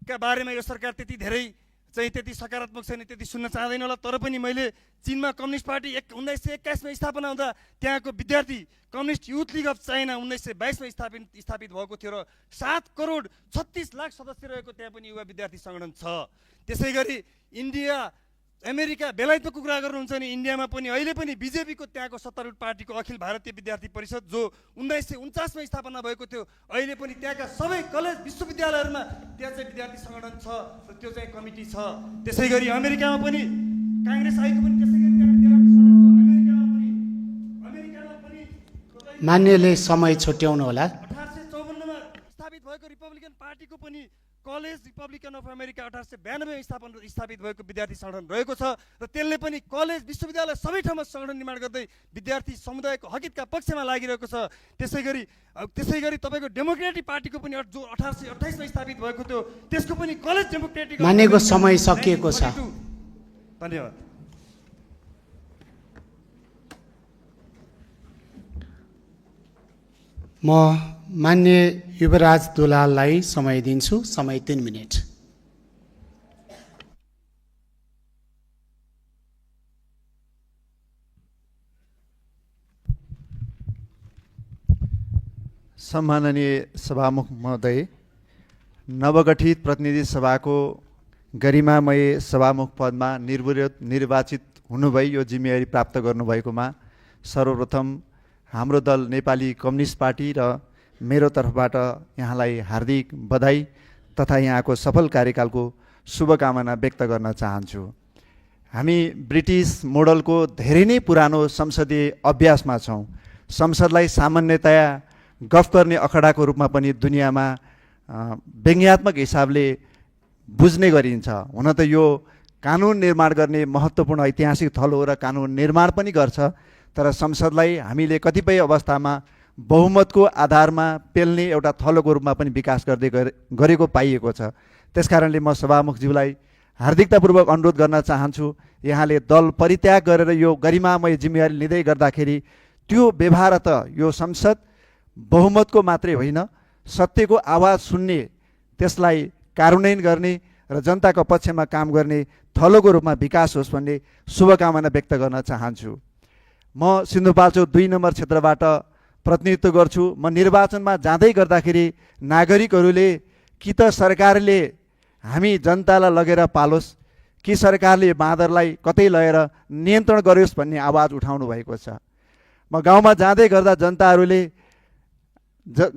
का बारेमा यो सरकार त्यति धेरै चाहिँ त्यति सकारात्मक छैन, त्यति सुन्न चाहँदैन होला। तर पनि मैले चीनमा कम्युनिस्ट पार्टी 1921मा स्थापना हुँदा त्यहाँको विद्यार्थी communist youth league of China 1922मा स्थापित भएको थियो र 7 करोड 36 लाख सदस्य रहेको त्यहाँ पनि युवा विद्यार्थी सङ्गठन छ। त्यसै गरी इन्डिया, अमेरिका, बेलायतको कुरा गर्नुहुन्छ भने इन्डियामा पनि अहिले पनि बिजेपीको त्यहाँको सत्तारूढ पार्टीको अखिल भारतीय विद्यार्थी परिषद जो 1949मा स्थापना भएको थियो, अहिले पनि त्यहाँका सबै कलेज विश्वविद्यालयहरूमा त्यहाँ चाहिँ विद्यार्थी सङ्गठन छ र त्यो चाहिँ कमिटी छ। त्यसै गरी अमेरिकामा पनि काङ्ग्रेस आएको पनि त्यसै गरी त्यहाँ विद्यार्थी सङ्गठन छ। अमेरिकामा पनि मान्यले समय छुट्याउनु होला। 1854मा स्थापित भएको रिपब्लिकन पार्टीको पनि कलेज रिपब्लिकन अफ अमेरिका 1892 स्थापित भएको विद्यार्थी सङ्गठन रहेको छ र त्यसले पनि कलेज विश्वविद्यालय सबै ठाउँमा सङ्गठन निर्माण गर्दै विद्यार्थी समुदायको हकितका पक्षमा लागिरहेको छ। त्यसै गरी तपाईँको डेमोक्रेटिक पार्टीको पनि जो 1828मा स्थापित भएको थियो त्यसको पनि कलेज डेमोक्रेटिक मान्यको समय सकिएको छ। धन्यवाद। म मान्य युवराज दुलाललाई समय दिन्छु। समय 3 मिनेट। सम्माननीय सभामुख महोदय, नवगठित प्रतिनिधि सभाको गरिमामय सभामुख पदमा निर्वाचित हुनुभई यो जिम्मेवारी प्राप्त गर्नुभएकोमा सर्वप्रथम हाम्रो दल नेपाली कम्युनिस्ट पार्टी र मेरो तर्फबाट यहाँलाई हार्दिक बधाई तथा यहाँको सफल कार्यकालको शुभकामना व्यक्त गर्न चाहन्छु। हामी ब्रिटिस मोडलको धेरै नै पुरानो संसदीय अभ्यासमा छौँ। संसदलाई सामान्यतया गफ गर्ने अखडाको रूपमा पनि दुनियाँमा व्यङ्ग्यात्मक हिसाबले बुझ्ने गरिन्छ। हुन त यो कानुन निर्माण गर्ने महत्त्वपूर्ण ऐतिहासिक थलो हो र कानुन निर्माण पनि गर्छ, तर संसदलाई हामीले कतिपय अवस्थामा बहुमतको आधारमा पेल्ने एउटा थलोको रूपमा पनि विकास गर्दै गरेको पाइएको छ। त्यसकारणले म सभामुखज्यूलाई हार्दिकतापूर्वक अनुरोध गर्न चाहन्छु, यहाँले दल परित्याग गरेर यो गरिमामय जिम्मेवारी लिँदै गर्दाखेरि त्यो व्यवहार त यो संसद बहुमतको मात्रै होइन, सत्यको आवाज सुन्ने, त्यसलाई कार्यान्वयन गर्ने र जनताको पक्षमा काम गर्ने थलोको रूपमा विकास होस् भन्ने शुभकामना व्यक्त गर्न चाहन्छु। म सिन्धुपाल्चोक 2 नम्बर क्षेत्रबाट प्रतिनिधित्व गर्छु। म निर्वाचनमा जाँदै गर्दाखेरि नागरिकहरूले कि त सरकारले हामी जनतालाई लगेर पालोस् कि सरकारले बाँदरलाई कतै लगेर नियन्त्रण गरोस् भन्ने आवाज उठाउनु भएको छ। म गाउँमा जाँदै गर्दा जनताहरूले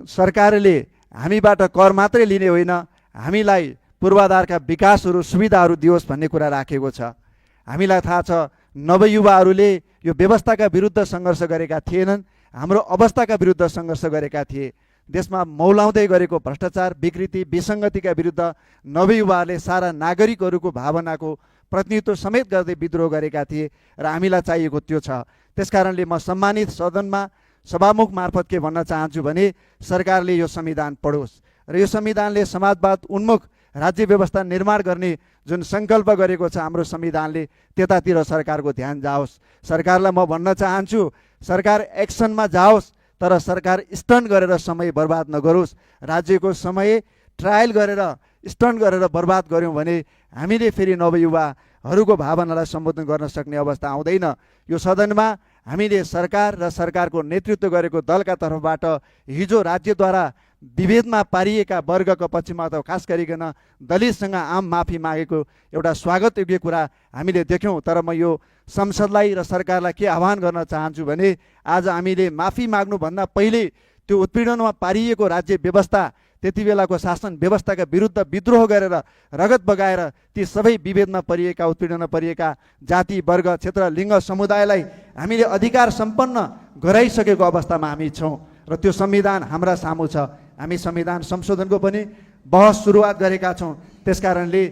सरकारले हामीबाट कर मात्रै लिने होइन, हामीलाई पूर्वाधारका विकासहरू सुविधाहरू दियोस् भन्ने कुरा राखेको छ। हामीलाई थाहा छ नवयुवाहरूले यो व्यवस्थाका विरुद्ध सङ्घर्ष गरेका थिएनन्, हाम्रो अवस्थाका विरुद्ध सङ्घर्ष गरेका थिए। देशमा मौलाउँदै गरेको भ्रष्टाचार, विकृति, विसङ्गतिका विरुद्ध नवयुवाहरूले सारा नागरिकहरूको भावनाको प्रतिनिधित्व समेत गर्दै विद्रोह गरेका थिए र हामीलाई चाहिएको त्यो छ। त्यसकारणले म सम्मानित सदनमा सभामुख मार्फत के भन्न चाहन्छु भने सरकारले यो संविधान पढोस् र यो संविधानले समाजवाद उन्मुख राज्य व्यवस्था निर्माण गर्ने जुन सङ्कल्प गरेको छ हाम्रो संविधानले, त्यतातिर सरकारको ध्यान जाओस्। सरकारलाई म भन्न चाहन्छु, सरकार एक्सनमा जाओस् तर सरकार स्टन्ट गरेर समय बर्बाद नगरोस्। राज्यको समय ट्रायल गरेर स्टन्ट गरेर बर्बाद गऱ्यौँ भने हामीले फेरि नवयुवाहरूको भावनालाई सम्बोधन गर्न सक्ने अवस्था आउँदैन। यो सदनमा हामीले सरकार र सरकारको नेतृत्व गरेको दलका तर्फबाट हिजो राज्यद्वारा विभेदमा पारिएका वर्गको पक्षमा त खास गरिकन दलितसँग आम माफी मागेको एउटा स्वागतयोग्य कुरा हामीले देख्यौँ। तर म यो संसदलाई र सरकारलाई के आह्वान गर्न चाहन्छु भने आज हामीले माफी माग्नुभन्दा पहिले त्यो उत्पीडनमा पारिएको राज्य व्यवस्था, त्यति बेलाको शासन व्यवस्थाका विरुद्ध विद्रोह गरेर रगत बगाएर ती सबै विभेदमा परिएका, उत्पीडनमा परिएका जाति, वर्ग, क्षेत्र, लिङ्ग, समुदायलाई हामीले अधिकार सम्पन्न गराइसकेको अवस्थामा हामी छौँ र त्यो संविधान हाम्रा सामु छ। हामी संविधान संशोधनको पनि बहस सुरुवात गरेका छौँ। त्यसकारणले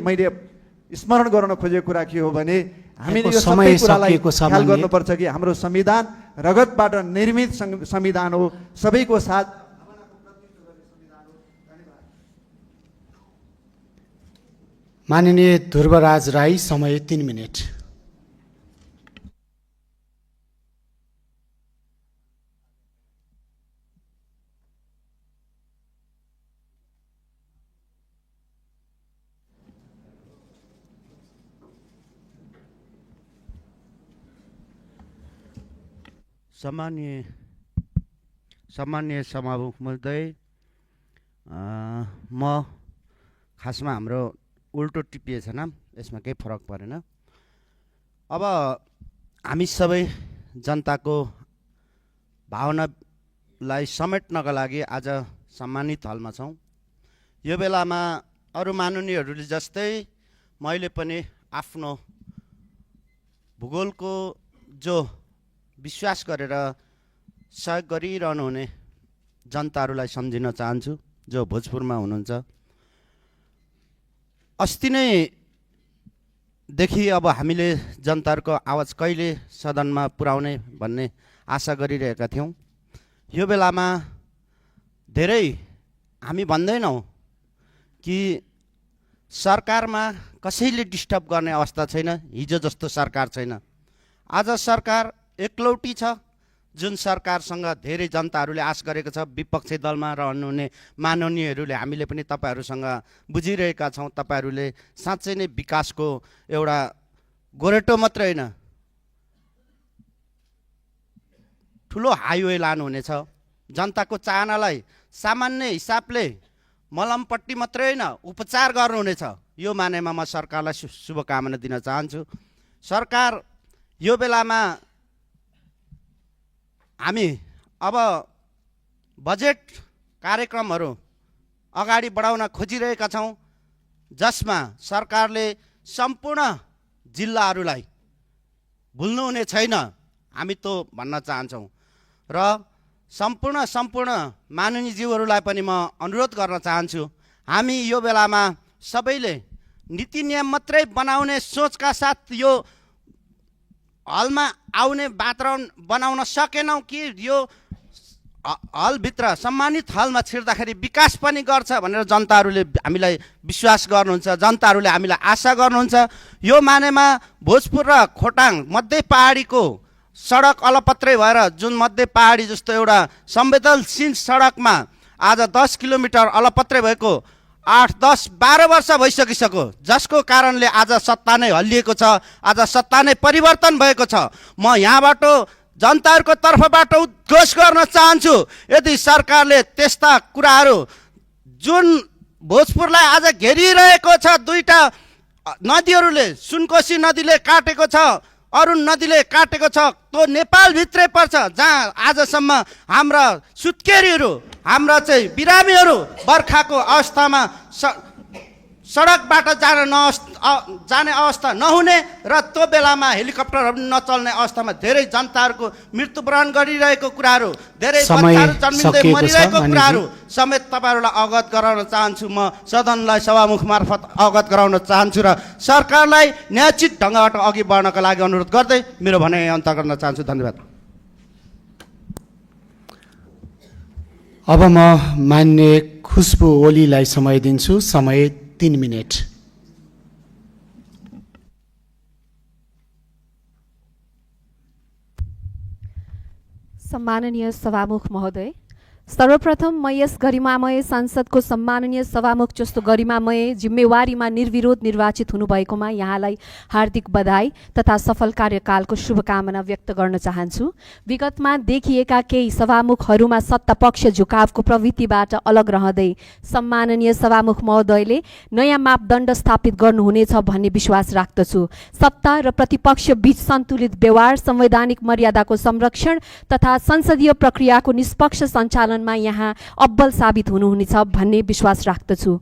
मैले स्मरण गर्न खोजेको कुरा के हो भने हामीले यो सबै कुरालाई ख्याल गर्नुपर्छ कि हाम्रो संविधान रगतबाट निर्मित संविधान हो, सबैको साथ। माननीय ध्रुवराज राई, समय 3 मिनेट। सम्माननीय सभामुख महोदय, म खासमा हाम्रो उल्टो टिपिएछ न, यसमा केही फरक परेन। अब हामी सबै जनताको भावनालाई समेट्नका लागि आज सम्मानित हलमा छौँ। यो बेलामा अरू माननीयहरूले जस्तै मैले पनि आफ्नो भूगोलको जो विश्वास गरेर सहयोग गरिरहनु हुने जनताहरूलाई सम्झिन चाहन्छु जो भोजपुरमा हुनुहुन्छ। अस्ति नै देखि अब हामीले जनताहरूको आवाज कहिले सदनमा पुर्याउने भन्ने आशा गरिरहेका थियौँ। यो बेलामा धेरै हामी भन्दैनौँ कि सरकारमा कसैले डिस्टर्ब गर्ने अवस्था छैन, हिजो जस्तो सरकार छैन। आज सरकार एकलौटी छ, जुन सरकारसँग धेरै जनताहरूले आश गरेको छ। विपक्षी दलमा रहनुहुने माननीयहरूले हामीले पनि तपाईँहरूसँग बुझिरहेका छौँ, तपाईँहरूले साँच्चै नै विकासको एउटा गोरेटो मात्रै होइन, ठुलो हाइवे लानुहुनेछ। जनताको चाहनालाई सामान्य हिसाबले मलमपट्टि मात्रै होइन, उपचार गर्नुहुनेछ। यो मानेमा म सरकारलाई शुभकामना दिन चाहन्छु। सरकार यो बेलामा हामी अब बजेट कार्यक्रमहरू अगाडि बढाउन खोजिरहेका छौँ, जसमा सरकारले सम्पूर्ण जिल्लाहरूलाई भुल्नुहुने छैन, हामी त्यो भन्न चाहन्छौँ। र सम्पूर्ण माननीयज्यूहरूलाई पनि म अनुरोध गर्न चाहन्छु, हामी यो बेलामा सबैले नीति नियम मात्रै बनाउने सोचका साथ यो हलमा आउने वातावरण बनाउन सकेनौँ कि यो हलभित्र सम्मानित हलमा छिर्दाखेरि विकास पनि गर्छ भनेर जनताहरूले हामीलाई विश्वास गर्नुहुन्छ, जनताहरूले हामीलाई आशा गर्नुहुन्छ। यो मानेमा भोजपुर र खोटाङ मध्य पहाडीको सडक अलपत्रै भएर जुन मध्य पहाडी जस्तो एउटा संवेदनशील सडकमा आज 10 किलोमिटर अलपत्रै भएको 8, 10, 12 वर्ष भइसकिसक्यो, जसको कारणले आज सत्ता नै हल्लिएको छ, आज सत्ता नै परिवर्तन भएको छ। म यहाँबाट जनताहरूको तर्फबाट उद्घोष गर्न चाहन्छु, यदि सरकारले त्यस्ता कुराहरू जुन भोजपुरलाई आज घेरिरहेको छ, दुईटा नदीहरूले सुनकोशी नदीले काटेको छ, अरुण नदीले काटेको छ, त्यो नेपालभित्रै पर्छ, जहाँ आजसम्म हाम्रा सुत्केरीहरू, हाम्रा चाहिँ बिरामीहरू बर्खाको अवस्थामा सडकबाट जाने अवस्था नहुने र त्यो बेलामा हेलिकप्टरहरू नचल्ने अवस्थामा धेरै जनताहरूको मृत्युवरण गरिरहेको कुराहरू, धेरै बच्चाहरू जन्मिँदै मरिरहेको कुराहरू समेत तपाईँहरूलाई अवगत गराउन चाहन्छु। म सदनलाई सभामुख मार्फत अवगत गराउन चाहन्छु र सरकारलाई न्यायोचित ढङ्गबाट अघि बढ्नका लागि अनुरोध गर्दै मेरो भनाइ अन्त गर्न चाहन्छु। धन्यवाद। अब म मान्य खुशबु ओलीलाई समय दिन्छु। समय 3 मिनेट। सम्माननीय सभामुख महोदय, सर्वप्रथम म यस गरिमामय संसदको सम्माननीय सभामुख जस्तो गरिमामय जिम्मेवारीमा निर्विरोध निर्वाचित हुनुभएकोमा यहाँलाई हार्दिक बधाई तथा सफल कार्यकालको शुभकामना व्यक्त गर्न चाहन्छु। विगतमा देखिएका केही सभामुखहरूमा सत्तापक्ष झुकावको प्रवृत्तिबाट अलग रहँदै सम्माननीय सभामुख महोदयले नयाँ मापदण्ड स्थापित गर्नुहुनेछ भन्ने विश्वास राख्दछु। सत्ता र प्रतिपक्ष बीच सन्तुलित व्यवहार, संवैधानिक मर्यादाको संरक्षण तथा संसदीय प्रक्रियाको निष्पक्ष सञ्चालन यहाँ अब्बल साबित हुनुहुनेछ भन्ने विश्वास राख्दछु।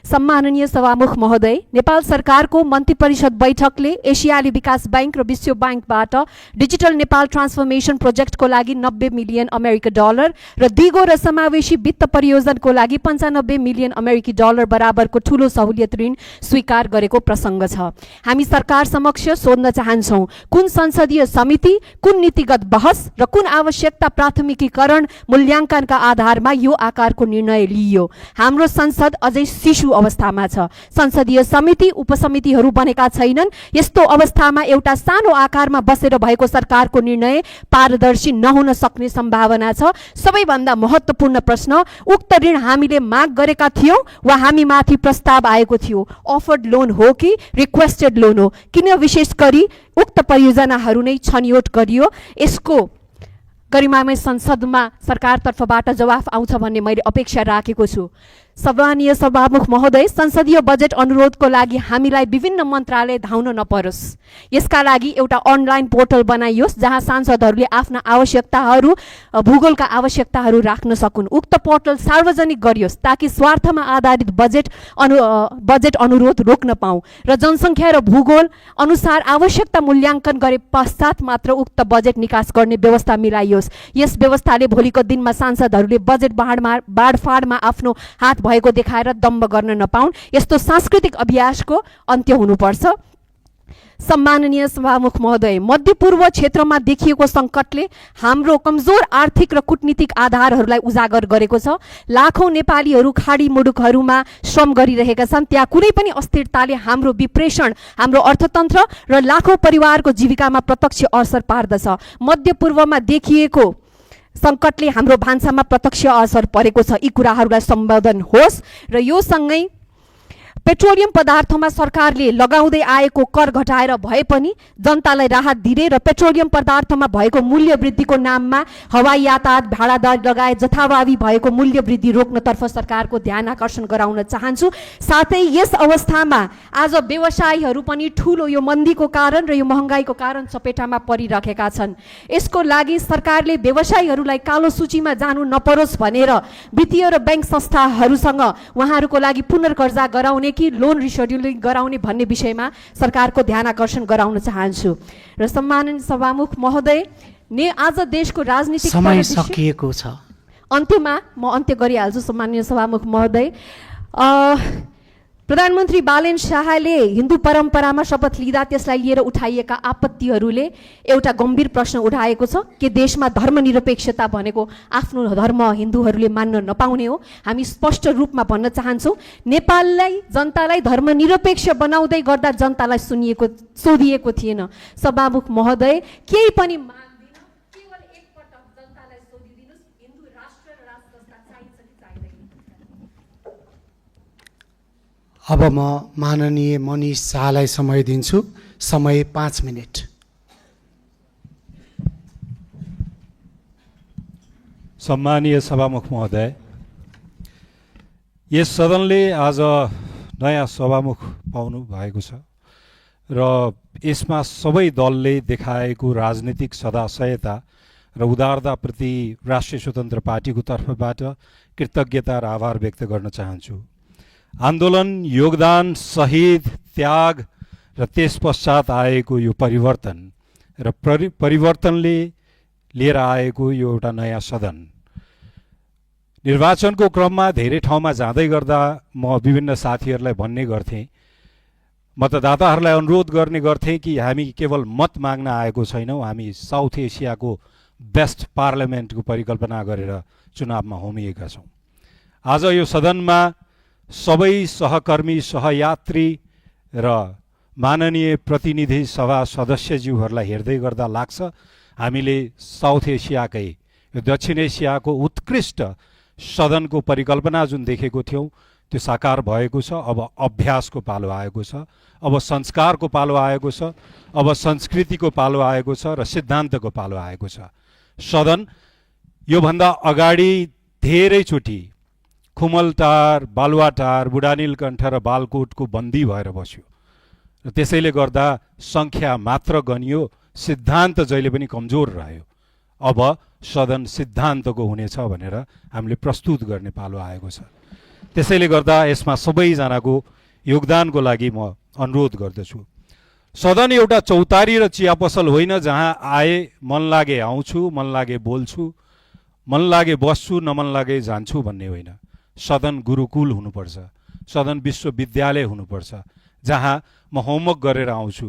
सम्माननीय सभामुख महोदय, नेपाल सरकारको मन्त्री परिषद बैठकले एसियाली विकास बैंक र विश्व बैंकबाट डिजिटल नेपाल ट्रान्सफर्मेसन प्रोजेक्टको लागि 90 मिलियन अमेरिकी डलर र दिगो र समावेशी वित्त परियोजनाको लागि 95 मिलियन अमेरिकी डलर बराबरको ठूलो सहुलियत ऋण स्वीकार गरेको प्रसङ्ग छ। हामी सरकार समक्ष सोध्न चाहन्छौँ, कुन संसदीय समिति, कुन नीतिगत बहस र कुन आवश्यकता प्राथमिकीकरण मूल्याङ्कनका आधारमा यो आकारको निर्णय लिइयो? हाम्रो संसद अझै शिशु अवस्थामा छ। संसदीय समिति, उपसमितिहरू बनेका छैनन्। यस्तो अवस्थामा एउटा सानो आकारमा बसेर भएको सरकारको निर्णय पारदर्शी नहुन सक्ने सम्भावना छ। सबैभन्दा महत्त्वपूर्ण प्रश्न, उक्त ऋण हामीले माग गरेका थियौँ वा हामीमाथि प्रस्ताव आएको थियो? अफर्ड लोन हो कि रिक्वेस्टेड लोन हो? किन विशेष गरी उक्त परियोजनाहरू नै छनौट गरियो? यसको गरिमामय संसदमा सरकारतर्फबाट जवाफ आउँछ भन्ने मैले अपेक्षा राखेको छु। सम्मानीय सभामुख महोदय, संसदीय बजेट अनुरोधको लागि हामीलाई विभिन्न मन्त्रालय धाउन नपरोस्। यसका लागि एउटा अनलाइन पोर्टल बनाइयोस् जहाँ सांसदहरूले आफ्ना आवश्यकताहरू, भूगोलका आवश्यकताहरू राख्न सकुन्। उक्त पोर्टल सार्वजनिक गरियोस् ताकि स्वार्थमा आधारित बजेट अनुरोध रोक्न पाऊँ र जनसङ्ख्या र भूगोल अनुसार आवश्यकता मूल्याङ्कन गरे पश्चात मात्र उक्त बजेट निकास गर्ने व्यवस्था मिलाइयोस्। यस व्यवस्थाले भोलिको दिनमा सांसदहरूले बजेट बाँडफाँडमा आफ्नो हात भएको देखाएर दम्ब गर्न नपाउन्। यस्तो सांस्कृतिक अभ्यासको अन्त्य हुनुपर्छ। सम्माननीय सभामुख महोदय, मध्यपूर्व क्षेत्रमा देखिएको सङ्कटले हाम्रो कमजोर आर्थिक र कूटनीतिक आधारहरूलाई उजागर गरेको छ। लाखौँ नेपालीहरू खाडी मुलुकहरूमा श्रम गरिरहेका छन्। त्यहाँ कुनै पनि अस्थिरताले हाम्रो विप्रेषण, हाम्रो अर्थतन्त्र र लाखौँ परिवारको जीविकामा प्रत्यक्ष असर पार्दछ। मध्यपूर्वमा देखिएको सङ्कटले हाम्रो भान्सामा प्रत्यक्ष असर परेको छ। यी कुराहरूलाई सम्बोधन होस् र यो सँगै पेट्रोलियम पदार्थमा सरकारले लगाउँदै आएको कर घटाएर भए पनि जनतालाई राहत दिने र पेट्रोलियम पदार्थमा भएको मूल्य वृद्धिको नाममा हवाई यातायात भाडादर लगायत जथाभावी भएको मूल्य वृद्धि रोक्नतर्फ सरकारको ध्यान आकर्षण गराउन चाहन्छु। साथै यस अवस्थामा आज व्यवसायीहरू पनि ठुलो यो मन्दीको कारण र यो महँगाईको कारण चपेटामा परिरहेका छन्। यसको लागि सरकारले व्यवसायीहरूलाई कालो सूचीमा जानु नपरोस् भनेर वित्तीय र ब्याङ्क संस्थाहरूसँग उहाँहरूको लागि पुनर्कर्जा गराउने कि लोन रिसेड्युलिङ गराउने भन्ने विषयमा सरकारको ध्यान आकर्षण गराउन चाहन्छु। र सम्माननीय सभामुख महोदय, आज देशको राजनीतिक समय सकिएको छ। अन्त्यमा म अन्त्य गरिहाल्छु। सम्माननीय सभामुख महोदय, प्रधानमन्त्री बालेन शाहले हिन्दू परम्परामा शपथ लिँदा त्यसलाई लिएर उठाइएका आपत्तिहरूले एउटा गम्भीर प्रश्न उठाएको छ कि देशमा धर्मनिरपेक्षता भनेको आफ्नो धर्म हिन्दूहरूले मान्न नपाउने हो। हामी स्पष्ट रूपमा भन्न चाहन्छौँ, नेपाललाई जनतालाई धर्मनिरपेक्ष बनाउँदै गर्दा जनतालाई सोधिएको थिएन। सभामुख महोदय, केही पनि माग्दिन, केवल एकपटक जनतालाई सोधिदिनुहोस्, हिन्दू राष्ट्र र राज संस्था चाहिन्छ कि चाहिँदैन। अब म माननीय मनिष शाहलाई समय दिन्छु। समय 5 मिनट। सम्मानीय सभामुख महोदय, यस सदनले आज नयाँ सभामुख पाउनु भएको छ र यसमा सबै दलले देखाएको राजनीतिक सदाशयता र उदारताप्रति राष्ट्रिय स्वतन्त्र पार्टीको तर्फबाट कृतज्ञता र आभार व्यक्त गर्न चाहन्छु। आन्दोलन, योगदान, शहीद, त्याग र त्यस पश्चात आएको यो परिवर्तन र परिवर्तनले लिएर आएको यो एउटा नयाँ सदन। निर्वाचनको क्रममा धेरै ठाउँमा जाँदै गर्दा म विभिन्न साथीहरूलाई भन्ने गर्थेँ, मतदाताहरूलाई अनुरोध गर्ने गर्थेँ कि हामी केवल मत माग्न आएको छैनौँ, हामी साउथ एसियाको बेस्ट पार्लियामेन्टको परिकल्पना गरेर चुनावमा होमिएका छौँ। आज यो सदनमा सबै सहकर्मी, सहयात्री र माननीय प्रतिनिधि सभा सदस्यज्यूहरूलाई हेर्दै गर्दा लाग्छ हामीले साउथ एसियाकै, यो दक्षिण एसियाको उत्कृष्ट सदनको परिकल्पना जुन देखेको थियौँ त्यो साकार भएको छ। अब अभ्यासको पालो आएको छ, अब संस्कारको पालो आएको छ, अब संस्कृतिको पालो आएको छ र सिद्धान्तको पालो आएको छ। सदन योभन्दा अगाडि धेरैचोटि खुमलटार, बालुवाटार, बुढानीलकण्ठ र बालकोटको बन्दी भएर बस्यो र त्यसैले गर्दा सङ्ख्या मात्र गनियो, सिद्धान्त जहिले पनि कमजोर रह्यो। अब सदन सिद्धान्तको हुनेछ भनेर हामीले प्रस्तुत गर्ने पालो आएको छ। त्यसैले गर्दा यसमा सबैजनाको योगदानको लागि म अनुरोध गर्दछु। सदन एउटा चौतारी र चिया पसल होइन जहाँ आए मन लागे आउँछु, मन लागे बोल्छु, मन लागे बस्छु, नमन लागे जान्छु भन्ने होइन। सदन गुरुकुल हुनुपर्छ, सदन विश्वविद्यालय हुनुपर्छ जहाँ म होमवर्क गरेर आउँछु,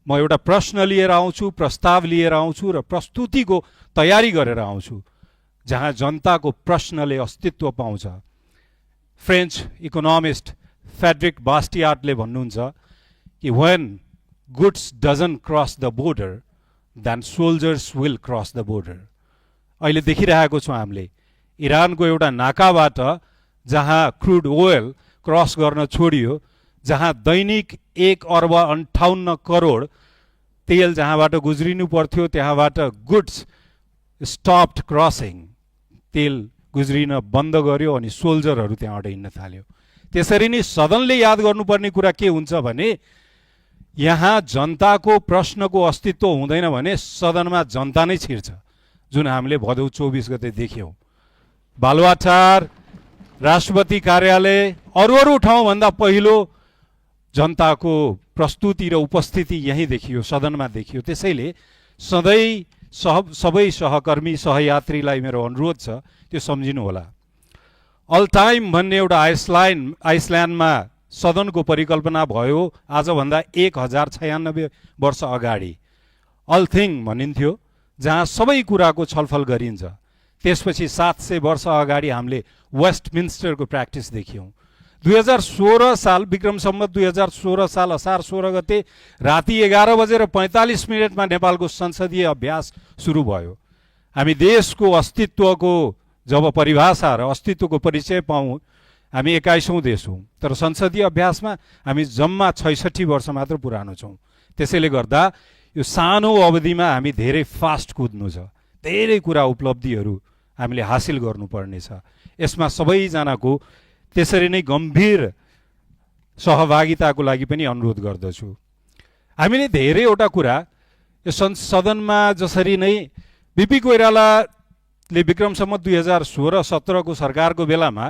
म एउटा प्रश्न लिएर आउँछु, प्रस्ताव लिएर आउँछु र प्रस्तुतिको तयारी गरेर आउँछु, जहाँ जनताको प्रश्नले अस्तित्व पाउँछ। फ्रेन्च इकोनोमिस्ट फ्रेडरिक बास्टियाटले भन्नुहुन्छ कि when goods doesn't cross the border then soldiers will cross the border। अहिले देखिरहेको छौँ हामीले इरानको एउटा नाकाबाट जहाँ क्रुड ओयल क्रस गर्न छोडियो, जहाँ दैनिक 1,58 करोड तेल जहाँबाट गुज्रिनु पर्थ्यो त्यहाँबाट गुड्स स्टप्ड क्रसिङ, तेल गुज्रिन बन्द गर्यो अनि सोल्जरहरू त्यहाँबाट हिँड्न थाल्यो। त्यसरी नै सदनले याद गर्नुपर्ने कुरा के हुन्छ भने यहाँ जनताको प्रश्नको अस्तित्व हुँदैन भने सदनमा जनता नै छिर्छ, जुन हामीले भदौ 24 गते देख्यौँ। बालुवाटार, राष्ट्रपति कार्यालय, अरू ठाउँभन्दा पहिलो जनताको प्रस्तुति र उपस्थिति यहीँ देखियो, सदनमा देखियो। त्यसैले सधैँ सबै सहकर्मी सहयात्रीलाई मेरो अनुरोध छ त्यो सम्झिनु होला। अल टाइम भन्ने एउटा आइसल्यान्डमा सदनको परिकल्पना भयो आजभन्दा 1096 वर्ष अगाडि। अल थिङ भनिन्थ्यो, जहाँ सबै कुराको छलफल गरिन्छ। त्यसपछि 700 वर्ष अगाडि हामीले वेस्टमिन्स्टरको प्र्याक्टिस देख्यौँ। 2016 साल विक्रम सम्वत 2016 साल असार 16 गते राति 11:45 नेपालको संसदीय अभ्यास सुरु भयो। हामी देशको अस्तित्वको जब परिभाषा र अस्तित्वको परिचय पाऊँ, हामी 21औं देश हौँ, तर संसदीय अभ्यासमा हामी जम्मा 66 वर्ष मात्र पुरानो छौँ। त्यसैले गर्दा यो सानो अवधिमा हामी धेरै फास्ट कुद्नु छ, धेरै कुरा उपलब्धिहरू हामीले हासिल गर्नुपर्नेछ। यसमा सबैजनाको त्यसरी नै गम्भीर सहभागिताको लागि पनि अनुरोध गर्दछु। हामीले धेरैवटा कुरा यो सदनमा जसरी नै बिपी कोइरालाले विक्रम सम्वत 2016-17 को सरकारको बेलामा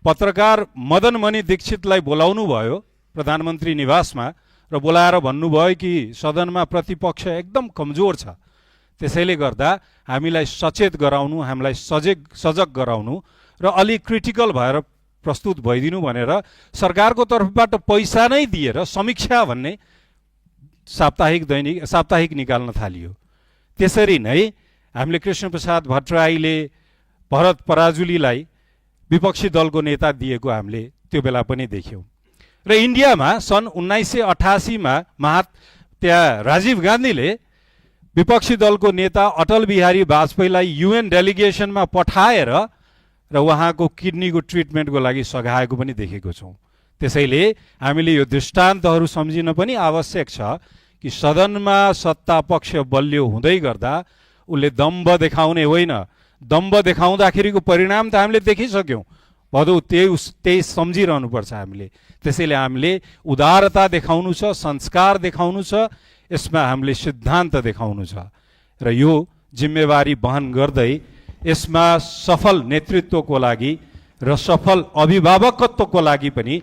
पत्रकार मदन मणि दीक्षितलाई बोलाउनु भयो प्रधानमन्त्री निवासमा र बोलाएर भन्नुभयो कि सदनमा प्रतिपक्ष एकदम कमजोर छ, त्यसैले गर्दा हामीलाई सचेत गराउनु, हामीलाई सजग गराउनु र अलि क्रिटिकल भएर प्रस्तुत भइदिनु भनेर सरकारको तर्फबाट पैसा नै दिएर समीक्षा भन्ने साप्ताहिक निकाल्न थालियो। त्यसरी नै हामीले कृष्णप्रसाद भट्टराईले भरत पराजुलीलाई विपक्षी दलको नेता दिएको हामीले त्यो बेला पनि देख्यौँ। र इन्डियामा सन् 1988 मा त्यहाँ राजीव गान्धीले विपक्षी दलको नेता अटल बिहारी वाजपेयीलाई युएन डेलिगेसनमा पठाएर र उहाँको किडनीको ट्रिटमेन्टको लागि सघाएको पनि देखेको छौँ। त्यसैले हामीले यो दृष्टान्तहरू सम्झिन पनि आवश्यक छ कि सदनमा सत्ता पक्ष बलियो हुँदै गर्दा उसले दम्भ देखाउने होइन, दम्भ देखाउँदाखेरिको परिणाम त हामीले देखिसक्यौँ। भदौ त्यही सम्झिरहनुपर्छ हामीले। त्यसैले हामीले उदारता देखाउनु छ, संस्कार देखाउनु छ, यसमा हामीले सिद्धान्त देखाउनु छ र यो जिम्मेवारी वहन गर्दै यसमा सफल नेतृत्वको लागि र सफल अभिभावकत्वको लागि पनि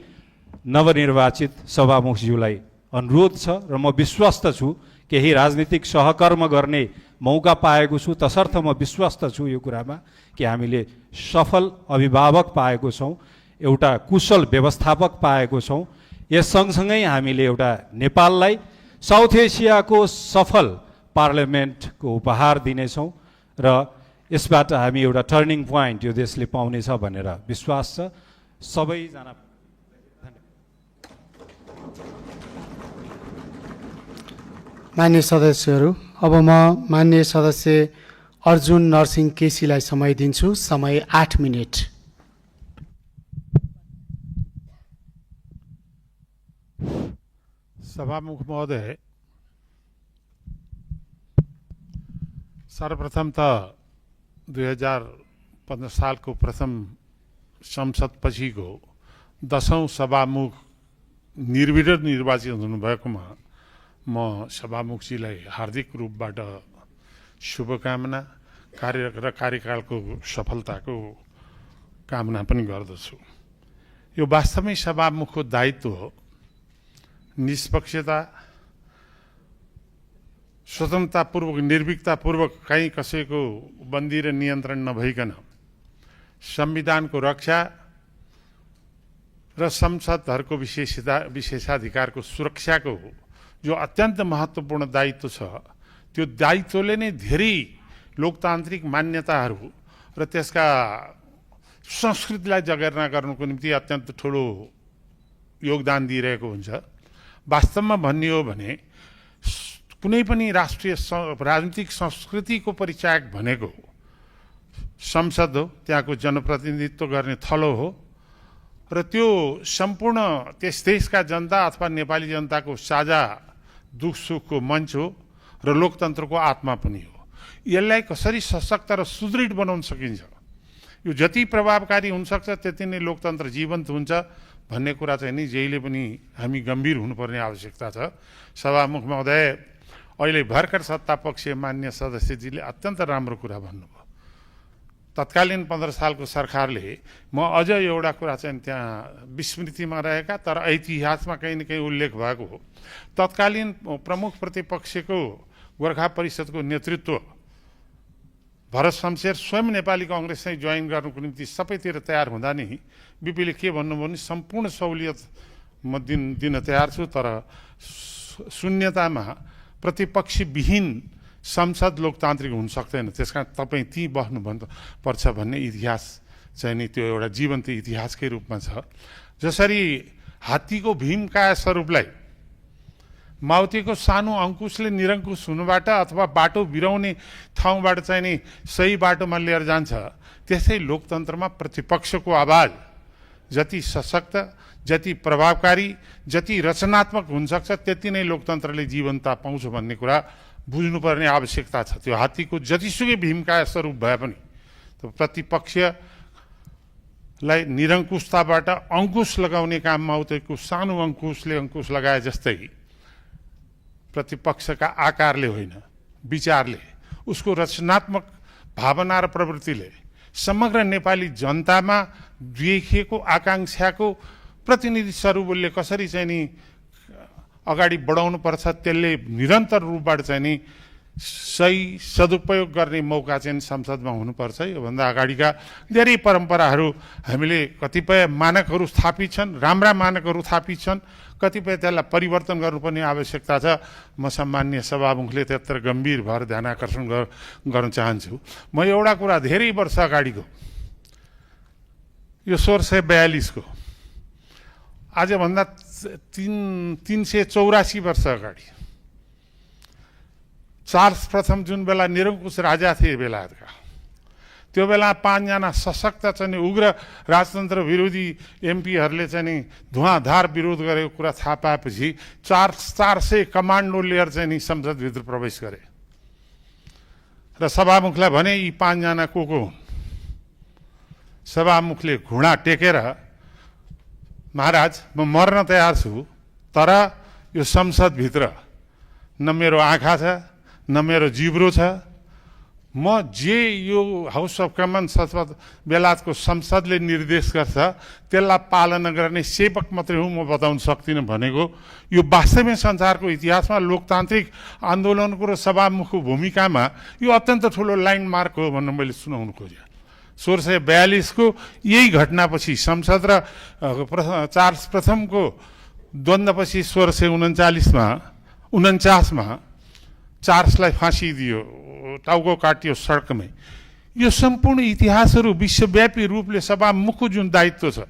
नवनिर्वाचित सभामुखज्यूलाई अनुरोध छ र म विश्वस्त छु, केही राजनीतिक सहकर्म गर्ने मौका पाएको छु, तसर्थ म विश्वस्त छु यो कुरामा कि हामीले सफल अभिभावक पाएको छौँ, एउटा कुशल व्यवस्थापक पाएको छौँ। यस सँगसँगै हामीले एउटा नेपाललाई साउथ एसियाको सफल पार्लियामेन्टको उपहार दिनेछौँ र यसबाट हामी एउटा टर्निङ पोइन्ट यो देशले पाउनेछ भनेर विश्वास छ। सबैजना मान्य सदस्यहरू, अब म मान्य सदस्य अर्जुन नरसिंह केसीलाई समय दिन्छु। समय 8 मिनेट। सभामुख महोदय, सर्वप्रथम त 2015 सालको प्रथम संसद पछिको 10औं सभामुख निर्विरोध निर्वाचित हुनुभएकोमा म सभामुखजीलाई हार्दिक रूपबाट शुभकामना र कार्यकालको सफलताको कामना पनि गर्दछु। यो वास्तवमै सभामुखको दायित्व हो। निष्पक्षता, स्वतन्त्रतापूर्वक, निर्भीकतापूर्वक कहीँ कसैको बन्दी र नियन्त्रण नभइकन संविधानको रक्षा र संसदहरूको विशेषाधिकारको सुरक्षाको जो अत्यन्त महत्त्वपूर्ण दायित्व छ, त्यो दायित्वले नै धेरै लोकतान्त्रिक मान्यताहरू र त्यसका संस्कृतिलाई जगेर्ना गर्नुको निम्ति अत्यन्त ठुलो योगदान दिइरहेको हुन्छ। वास्तवमा भन्ने हो भने कुनै पनि राष्ट्रिय राजनीतिक संस्कृतिको परिचायक भनेको संसद हो, त्यहाँको जनप्रतिनिधित्व गर्ने थलो हो र त्यो सम्पूर्ण त्यस देशका जनता अथवा नेपाली जनताको साझा दुख सुखको मञ्च हो र लोकतन्त्रको आत्मा पनि हो। यसलाई कसरी सशक्त र सुदृढ बनाउन सकिन्छ, यो जति प्रभावकारी हुनसक्छ त्यति नै लोकतन्त्र जीवन्त हुन्छ भन्ने कुरा चाहिँ नि जहिले पनि हामी गम्भीर हुनुपर्ने आवश्यकता छ। सभामुख महोदय, अहिले भर्खर सत्तापक्षीय मान्य सदस्यजीले अत्यन्त राम्रो कुरा भन्नुभयो। तत्कालीन 15 सालको सरकारले, म अझ एउटा कुरा चाहिँ त्यहाँ विस्मृतिमा रहेका तर इतिहासमा कहीँ न कहीँ उल्लेख भएको हो, तत्कालीन प्रमुख प्रतिपक्षको गोर्खा परिषदको नेतृत्व भरत शमशेर स्वयं नेपाली कङ्ग्रेस चाहिँ जोइन गर्नुको निम्ति सबैतिर तयार हुँदा नि बिपीले के भन्नुभयो भने सम्पूर्ण सहुलियत म दिन तयार छु, तर शून्यतामा प्रतिपक्षविहीन संसद लोकतान्त्रिक हुन सक्दैन, त्यस कारण तपाईँ ती बस्नु पर्छ भन्ने इतिहास चाहिँ नि त्यो एउटा जीवन्त इतिहासकै रूपमा छ। जसरी हात्तीको भीमकाय स्वरूपलाई माउतीको सानो अङ्कुशले निरङ्कुश हुनुबाट अथवा बाटो बिराउने ठाउँबाट चाहिँ नि सही बाटोमा लिएर जान्छ, त्यसै लोकतन्त्रमा प्रतिपक्षको आवाज जति सशक्त, जति प्रभावकारी, जति रचनात्मक हुनसक्छ त्यति नै लोकतन्त्रले जीवनता पाउँछ भन्ने कुरा बुझ्नुपर्ने आवश्यकता छ। त्यो हात्तीको जतिसुकै भीमकाय स्वरूप भए पनि प्रतिपक्षलाई निरङ्कुशताबाट अङ्कुश लगाउने काम माउतीको सानो अङ्कुशले अङ्कुश लगाए जस्तै प्रतिपक्षका आकारले होइन, विचारले, उसको रचनात्मक भावना र प्रवृत्तिले समग्र नेपाली जनतामा देखिएको आकाङ्क्षाको प्रतिनिधि स्वरूपले कसरी चाहिँ नि अगाडि बढाउनु पर्छ, त्यसले निरन्तर रूपबाट चाहिँ नि सही सदुपयोग गर्ने मौका चाहिँ संसदमा हुनुपर्छ। योभन्दा अगाडिका धेरै परम्पराहरू हामीले कतिपय मानकहरू स्थापित छन्, राम्रा मानकहरू स्थापित छन्, कतिपय त्यसलाई परिवर्तन गर्नुपर्ने आवश्यकता छ। म सम्मान्य सभामुखले त्यत्र गम्भीर भएर ध्यान आकर्षण गर्न चाहन्छु। म एउटा कुरा धेरै वर्ष अगाडिको यो 1642 को आजभन्दा 384 वर्ष अगाडि चार्ल्स प्रथम जुन बेला निरङ्कुश राजा थिए बेलायतका, त्यो बेला 5 जना सशक्त चाहिँ उग्र राजतन्त्र विरोधी एमपीहरूले चाहिँ नि धुवाँधार विरोध गरेको कुरा थाहा पाएपछि 400 कमान्डो लिएर चाहिँ नि संसदभित्र प्रवेश गरे र सभामुखलाई भने यी 5 जना को हुन्। सभामुखले घुँडा टेकेर, महाराज म मर्न तयार छु, तर यो संसदभित्र न मेरो आँखा छ न मेरो जिब्रो छ, म जे यो हाउस अफ कमन्स अथवा बेलायतको संसदले निर्देश गर्छ त्यसलाई पालना गर्ने सेवक मात्रै हुँ, म बताउन सक्दिनँ भनेको यो वास्तविक संसारको इतिहासमा लोकतान्त्रिक आन्दोलनको र सभामुखको भूमिकामा यो अत्यन्त ठुलो ल्यान्डमार्क हो भनेर मैले सुनाउनु खोजेँ। 1642 को यही घटनापछि संसद र चार्ल्स प्रथमको द्वन्द्वपछि 1649 मा चार्ल्सलाई फाँसी दियो, टाउको काटियो सडकमै। यो सम्पूर्ण इतिहासहरू विश्वव्यापी रूपले सभामुखको जुन दायित्व छ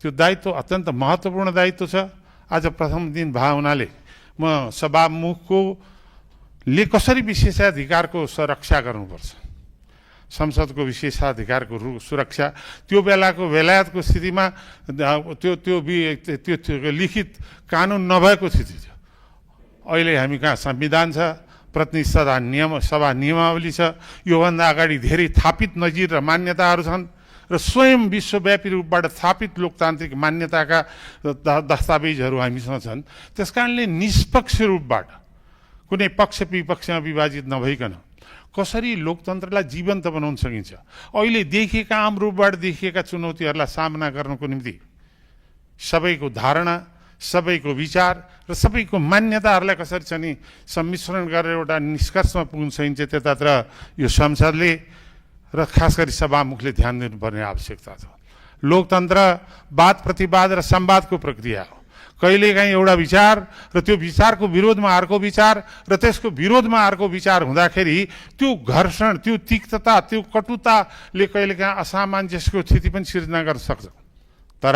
त्यो दायित्व अत्यन्त महत्त्वपूर्ण दायित्व छ। आज प्रथम दिन भए हुनाले म सभामुखले कसरी विशेषाधिकारको सुरक्षा गर्नुपर्छ, संसदको विशेषाधिकारको सुरक्षा, त्यो बेलाको बेलायतको स्थितिमा त्यो लिखित कानुन नभएको स्थिति थियो। अहिले हामी कहाँ संविधान छ, प्रतिनिधि सभा नियमावली छ, योभन्दा अगाडि धेरै थापित नजिर र मान्यताहरू छन् र स्वयं विश्वव्यापी रूपबाट स्थापित लोकतान्त्रिक मान्यताका दस्तावेजहरू हामीसँग छन्। त्यस कारणले निष्पक्ष रूपबाट कुनै पक्ष विपक्षमा विभाजित नभइकन कसरी लोकतन्त्रलाई जीवन्त बनाउन सकिन्छ, अहिले देखिएका आम रूपबाट देखिएका चुनौतीहरूलाई सामना गर्नको निम्ति सबैको धारणा, सबैको विचार र सबैको मान्यताहरूलाई कसरी चाहिँ नि सम्मिश्रण गरेर एउटा निष्कर्षमा पुग्न सकिन्छ, त्यतातिर यो संसदले र खास गरी सभामुखले ध्यान दिनुपर्ने आवश्यकता छ। लोकतन्त्र वाद प्रतिवाद र संवादको प्रक्रिया हो। कहिलेकाहीँ एउटा विचार र त्यो विचारको विरोधमा अर्को विचार र त्यसको विरोधमा अर्को विचार हुँदाखेरि त्यो घर्षण, त्यो तिक्तता, त्यो कटुताले कहिलेकाहीँ असामञ्जस्यको स्थिति पनि सिर्जना गर्न सक्छ। तर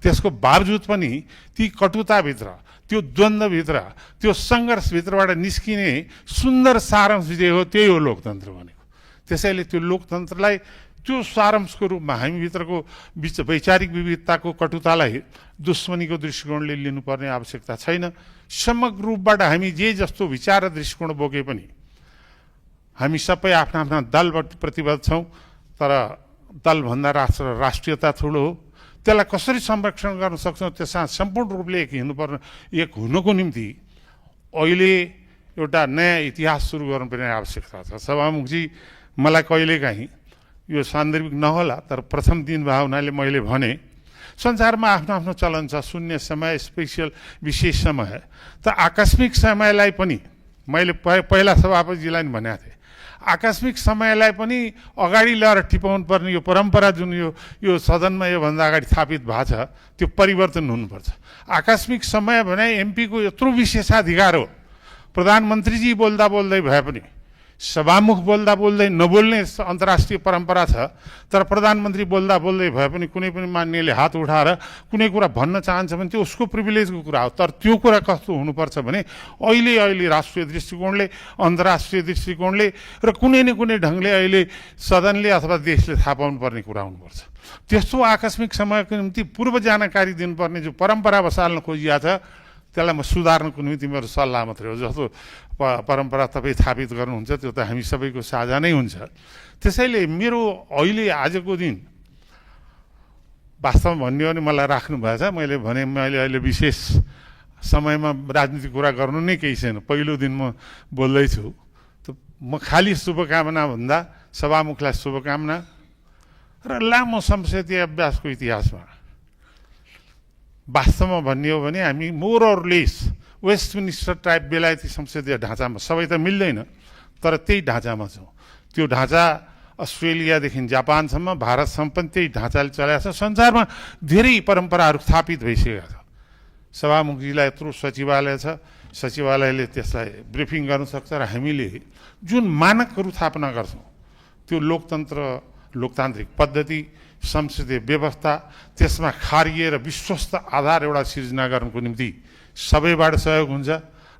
त्यसको बावजुद पनि ती कटुताभित्र, त्यो द्वन्द्वभित्र, त्यो सङ्घर्षभित्रबाट निस्किने सुन्दर सारांश जे हो त्यही हो लोकतन्त्र भनेको। त्यसैले त्यो लोकतन्त्रलाई त्यो सारांशको रूपमा हामीभित्रको वैचारिक विविधताको कटुतालाई दुश्मनीको दृष्टिकोणले लिनुपर्ने आवश्यकता छैन। समग्र रूपबाट हामी जे जस्तो विचार र दृष्टिकोण बोके पनि हामी सबै आफ्ना आफ्ना दलबाट प्रतिबद्ध छौँ, तर दलभन्दा राष्ट्रियता ठुलो हो। त्यसलाई कसरी संरक्षण गर्न सक्छौँ, त्यसमा सम्पूर्ण रूपले एक हुनुको निम्ति अहिले एउटा नयाँ इतिहास सुरु गर्नुपर्ने आवश्यकता छ। सभामुखजी, मलाई कहिलेकाहीँ यो सान्दर्भिक नहोला, तर प्रथम दिन भए हुनाले मैले भने संसारमा आफ्नो आफ्नो चलन छ, शून्य समय, स्पेसियल विशेष समय। त आकस्मिक समयलाई पनि मैले पहिला सभापतिजीलाई नि भनेको थिएँ, आकस्मिक समयलाई पनि अगाडि ल्याएर टिपाउनु पर्ने यो परम्परा जुन यो सदनमा योभन्दा अगाडि स्थापित भएको छ, त्यो परिवर्तन हुनुपर्छ। आकस्मिक समय भने एमपीको यत्रो विशेषाधिकार हो। प्रधानमन्त्रीजी बोल्दा बोल्दै भए पनि, सभामुख बोल्दा बोल्दै नबोल्ने अन्तर्राष्ट्रिय परम्परा छ, तर प्रधानमन्त्री बोल्दा बोल्दै भए पनि कुनै पनि मान्यले हात उठाएर कुनै कुरा भन्न चाहन्छ भने त्यो उसको प्रिभिलेजको कुरा हो। तर त्यो कुरा कस्तो हुनुपर्छ भने अहिले राष्ट्रिय दृष्टिकोणले, अन्तर्राष्ट्रिय दृष्टिकोणले र कुनै न कुनै ढङ्गले अहिले सदनले अथवा देशले थाहा पाउनुपर्ने कुरा हुनुपर्छ। त्यस्तो आकस्मिक समयको निम्ति पूर्व जानकारी दिनुपर्ने जो परम्परा बसाल्न खोजिया छ, त्यसलाई म सुधार्नको निम्ति मेरो सल्लाह मात्रै हो। जस्तो परम्परा तपाईँ स्थापित गर्नुहुन्छ त्यो त हामी सबैको साझा नै हुन्छ। त्यसैले मेरो अहिले आजको दिन वास्तवमा भन्ने हो भने मलाई राख्नु भएछ। मैले अहिले विशेष समयमा राजनीतिक कुरा गर्नु नै केही छैन। पहिलो दिन म बोल्दैछु, त म खालि शुभकामना भन्दा सभामुखलाई शुभकामना र लामो संसदीय अभ्यासको इतिहासमा वास्तवमा भन्ने हो भने हामी more or less Westminster type बेलायती संसदीय ढाँचामा, सबै त मिल्दैन तर त्यही ढाँचामा छौँ। त्यो ढाँचा अस्ट्रेलियादेखि जापानसम्म, भारतसम्म पनि त्यही ढाँचाले चलाएको छ। संसारमा धेरै परम्पराहरू स्थापित भइसकेका छ। सभामुखजीलाई यत्रो सचिवालय छ, सचिवालयले त्यसलाई ब्रिफिङ गर्न सक्छ र हामीले जुन मानकहरू स्थापना गर्छौँ त्यो लोकतान्त्रिक पद्धति, संसदीय व्यवस्था, त्यसमा खारिए र विश्वस्त आधार एउटा सिर्जना गर्नको निम्ति सबैबाट सहयोग हुन्छ।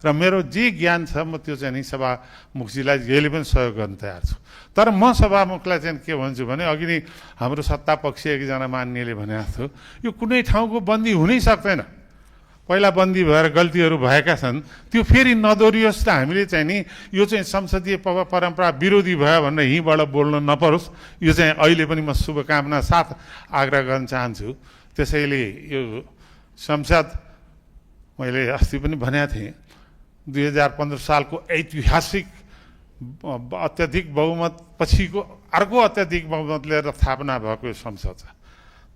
र मेरो जे ज्ञान छ म त्यो चाहिँ नि सभामुखजीलाई जहिले पनि सहयोग गर्न तयार छु। तर म सभामुखलाई चाहिँ के भन्छु भने, अघि नै हाम्रो सत्ता पक्ष एकजना मान्यले भनेको थियो, यो कुनै ठाउँको बन्दी हुनै सक्दैन। पहिला बन्दी भएर गल्तीहरू भएका छन्, त्यो फेरि नदोरियोस् र हामीले चाहिँ नि यो चाहिँ संसदीय परम्परा विरोधी भयो भनेर यहीँबाट बोल्न नपरोस्। यो चाहिँ अहिले पनि म शुभकामना साथ आग्रह गर्न चाहन्छु। त्यसैले यो संसद, मैले अस्ति पनि भनेको थिएँ, 2015 सालको ऐतिहासिक अत्याधिक बहुमत पछिको अर्को अत्याधिक बहुमत लिएर स्थापना भएको यो संसद छ।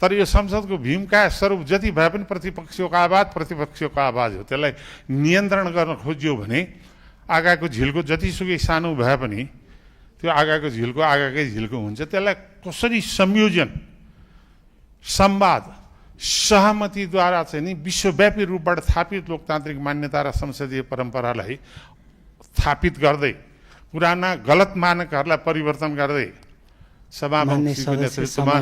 तर यो संसदको भूमिका स्वरूप जति भए पनि प्रतिपक्षको आवाज हो। त्यसलाई नियन्त्रण गर्न खोजियो भने आगाको झिल्को जतिसुकै सानो भए पनि त्यो आगाको झिल्को आगाकै झिल्को हुन्छ। त्यसलाई कसरी संयोजन, संवाद, सहमतिद्वारा चाहिँ नि विश्वव्यापी रूपबाट स्थापित लोकतान्त्रिक मान्यता र संसदीय परम्परालाई स्थापित गर्दै, पुराना गलत मानकहरूलाई परिवर्तन गर्दै सभामुखको नेतृत्वमा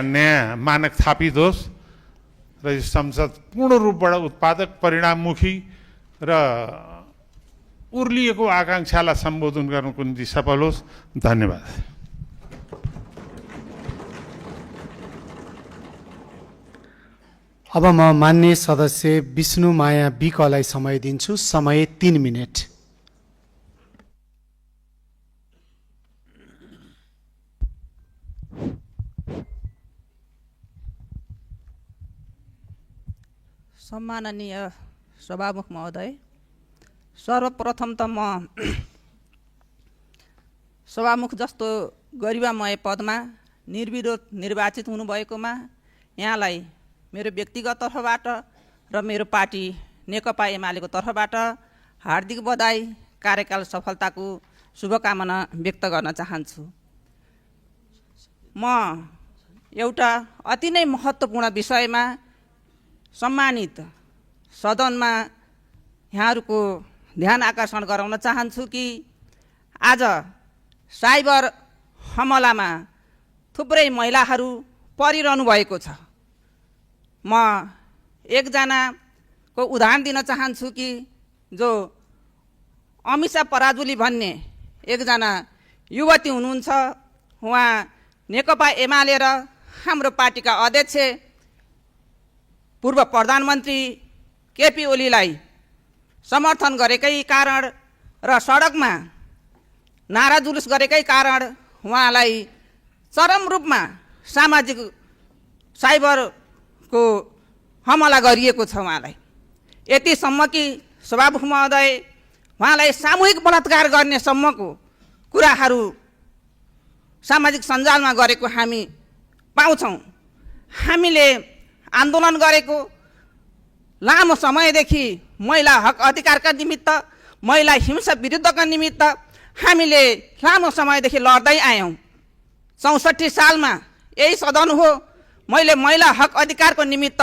नयाँ मानक स्थापित होस् र यो संसद पूर्ण रूपबाट उत्पादक, परिणाममुखी र उर्लिएको आकाङ्क्षालाई सम्बोधन गर्नको निम्ति सफल होस्। धन्यवाद। अब म मान्य सदस्य विष्णुमाया विकलाई समय दिन्छु। समय 3 मिनट। सम्माननीय सभामुख महोदय, सर्वप्रथम त म सभामुख जस्तो गरिमामय पदमा निर्विरोध निर्वाचित हुनुभएकोमा यहाँलाई मेरो व्यक्तिगत तर्फबाट र मेरो पार्टी नेकपा एमालेको तर्फबाट हार्दिक बधाई, कार्यकाल सफलताको शुभकामना व्यक्त गर्न चाहन्छु। म एउटा अति नै महत्त्वपूर्ण विषयमा सम्मानित सदनमा यहाँहरूको ध्यान आकर्षण गराउन चाहन्छु कि आज साइबर हमलामा थुप्रै महिलाहरू परिरहनु भएको छ। म एकजनाको उदाहरण दिन चाहन्छु कि जो अमिषा पराजुली भन्ने एकजना युवती हुनुहुन्छ। उहाँ नेकपा एमाले र हाम्रो पार्टीका अध्यक्ष पूर्व प्रधानमन्त्री केपी ओलीलाई समर्थन गरेकै कारण र सडकमा नारा जुलुस गरेकै कारण उहाँलाई चरम रूपमा सामाजिक साइबरको हमला गरिएको छ। उहाँलाई यतिसम्म कि सभामुख महोदय उहाँलाई सामूहिक बलात्कार गर्ने सम्मको कुराहरू सामाजिक सञ्जालमा गरेको हामी पाउँछौँ। हामीले आन्दोलन गरेको लामो समयदेखि महिला हक अधिकारका निमित्त, महिला हिंसा विरुद्धका निमित्त हामीले लामो समयदेखि लड्दै आयौँ। 64 सालमा यही सदन हो, मैले महिला हक अधिकारको निमित्त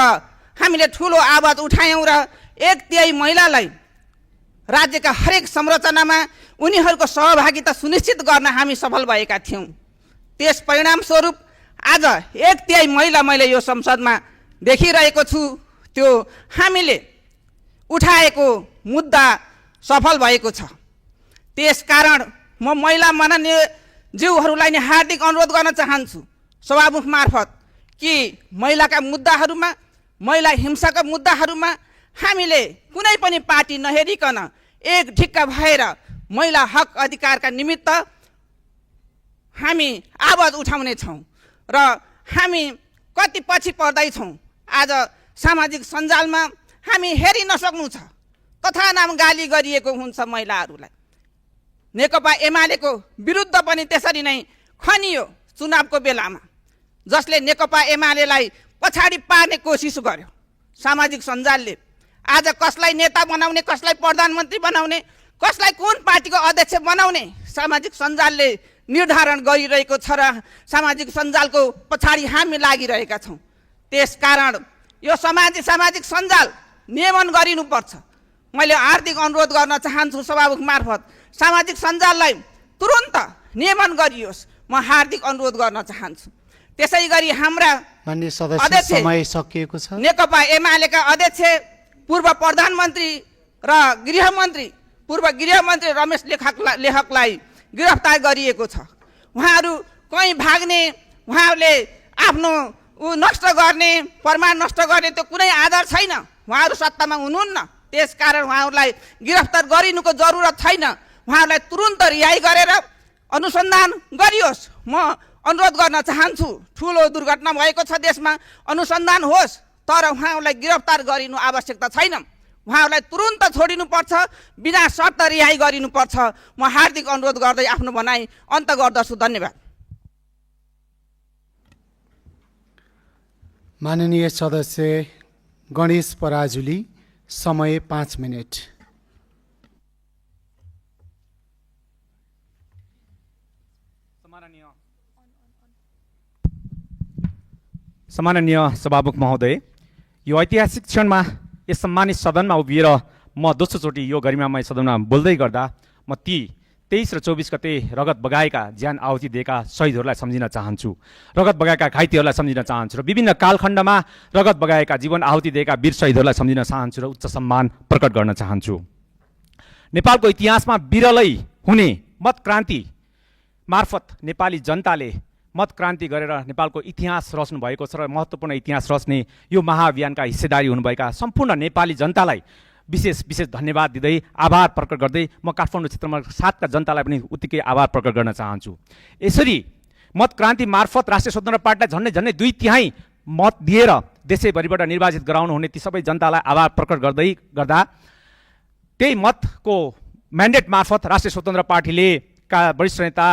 हामीले ठुलो आवाज उठायौँ र 1/3 महिलालाई राज्यका हरेक संरचनामा उनीहरूको सहभागिता सुनिश्चित गर्न हामी सफल भएका थियौँ। त्यस परिणामस्वरूप आज 1/3 महिला मैले यो संसदमा देखिरहेको छु। त्यो हामीले उठाएको मुद्दा सफल भएको छ। त्यसकारण म महिला माननीय ज्यूहरूलाई नै हार्दिक अनुरोध गर्न चाहन्छु सभामुख मार्फत कि महिलाका मुद्दाहरूमा, महिला हिंसाका मुद्दाहरूमा हामीले कुनै पनि पार्टी नहेरिकन एक ढिक्का भएर महिला हक अधिकारका निमित्त हामी आवाज उठाउने छौँ र हामी कति पछि पर्दैछौँ। आज सामाजिक सञ्जालमा हामी हेरि नसक्नु छ, तथा नाम गाली गरिएको हुन्छ महिलाहरूलाई। नेकपा एमालेको विरुद्ध पनि त्यसरी नै खनियो चुनावको बेलामा, जसले नेकपा एमालेलाई पछाडि पार्ने कोसिस गर्यो। सामाजिक सञ्जालले आज कसलाई नेता बनाउने, कसलाई प्रधानमन्त्री बनाउने, कसलाई कुन पार्टीको अध्यक्ष बनाउने सामाजिक सञ्जालले निर्धारण गरिरहेको छ र सामाजिक सञ्जालको पछाडि हामी लागिरहेका छौँ। त्यसकारण यो सामाजिक सञ्जाल नियमन गरिनुपर्छ। मैले हार्दिक अनुरोध गर्न चाहन्छु सभामुख मार्फत सामाजिक सञ्जाललाई तुरुन्त नियमन गरियोस्, म हार्दिक अनुरोध गर्न चाहन्छु। त्यसै गरी हाम्रा माननीय सदस्य समय सकिएको छ। नेकपा एमालेका अध्यक्ष पूर्व प्रधानमन्त्री र पूर्व गृहमन्त्री रमेश लेखकलाई गिरफ्तार गरिएको छ। उहाँहरू कहीँ भाग्ने, उहाँहरूले आफ्नो नष्ट गर्ने, प्रमाण नष्ट गर्ने त्यो कुनै आधार छैन। उहाँहरू सत्तामा हुनुहुन्न, त्यसकारण उहाँहरूलाई गिरफ्तार गरिनुको जरुरत छैन। उहाँहरूलाई तुरुन्त रिहाई गरेर अनुसन्धान गरियोस्। म अनुरोध गर्न चाहन्छु, ठुलो दुर्घटना भएको छ देशमा, अनुसन्धान होस्, तर उहाँहरूलाई गिरफ्तार गरिनु आवश्यकता छैन। उहाँहरूलाई तुरुन्त छोडिनुपर्छ, बिना शर्त रिहाई गरिनुपर्छ। म हार्दिक अनुरोध गर्दै आफ्नो भनाइ अन्त गर्दछु। धन्यवाद। माननीय सदस्य गणेश पराजुली, समय 5 मिनट। सम्माननीय सभामुख महोदय, यो ऐतिहासिक क्षणमा यस सम्मानित सदनमा उभिएर म दोस्रोचोटि यो गरिमामय सदनमा बोल्दै गर्दा म ती 23 र 24 गते रगत बगाएका, ज्यान आहुति दिएका शहीदहरूलाई सम्झिन चाहन्छु, रगत बगाएका घाइतेहरूलाई सम्झिन चाहन्छु र विभिन्न कालखण्डमा रगत बगाएका, जीवन आहुति दिएका वीर शहीदहरूलाई सम्झिन चाहन्छु र उच्च सम्मान प्रकट गर्न चाहन्छु। नेपालको इतिहासमा विरलै हुने मत क्रान्ति मार्फत नेपाली जनताले मत क्रान्ति गरेर नेपालको इतिहास रच्नु भएको छ र महत्त्वपूर्ण इतिहास रच्ने यो महाअभियानका हिस्सेदारी हुनुभएका सम्पूर्ण नेपाली जनतालाई विशेष धन्यवाद दिँदै, आभार प्रकट गर्दै म काठमाडौँ क्षेत्रमा 7 का जनतालाई पनि उत्तिकै आभार प्रकट गर्न चाहन्छु। यसरी मत क्रान्ति मार्फत राष्ट्रिय स्वतन्त्र पार्टीलाई झन्डै 2/3 मत दिएर देशैभरिबाट निर्वाचित गराउनु हुने ती सबै जनतालाई आभार प्रकट गर्दा त्यही मतको म्यान्डेट मार्फत राष्ट्रिय स्वतन्त्र पार्टीले का वरिष्ठ नेता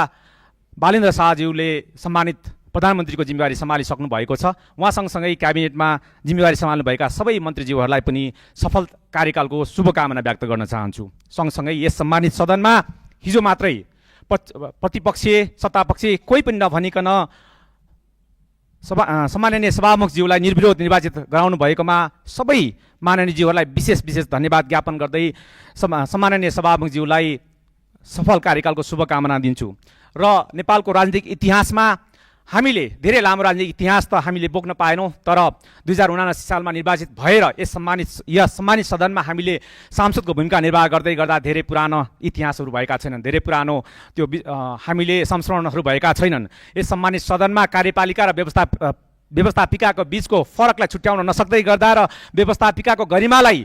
बालेन्द्र शाहज्यूले सम्मानित प्रधानमन्त्रीको जिम्मेवारी सम्हालिसक्नु भएको छ। उहाँ सँगसँगै क्याबिनेटमा जिम्मेवारी सम्हाल्नुभएका सबै मन्त्रीज्यूहरूलाई पनि सफल कार्यकालको शुभकामना व्यक्त गर्न चाहन्छु। सँगसँगै यस सम्मानित सदनमा हिजो मात्रै प्रतिपक्षीय सत्तापक्षी कोही पनि नभनिकन सम्माननीय सभामुखज्यूलाई निर्विरोध निर्वाचित गराउनु भएकोमा सबै माननीयज्यूहरूलाई विशेष धन्यवाद ज्ञापन गर्दै सम्माननीय सभामुखज्यूलाई सफल कार्यकालको शुभकामना दिन्छु। र नेपालको राजनीतिक इतिहासमा हामीले धेरै लामो राजनीतिक इतिहास त हामीले बोक्न पाएनौँ, तर 2079 सालमा निर्वाचित भएर यस सम्मानित सदनमा हामीले सांसदको भूमिका निर्वाह गर्दै गर्दा धेरै पुरानो इतिहासहरू भएका छैनन्, धेरै पुरानो त्यो हामीले संस्मरणहरू भएका छैनन्। यस सम्मानित सदनमा कार्यपालिका र व्यवस्थापिकाको बीचको फरकलाई छुट्याउन नसक्दै गर्दा र व्यवस्थापिकाको गरिमालाई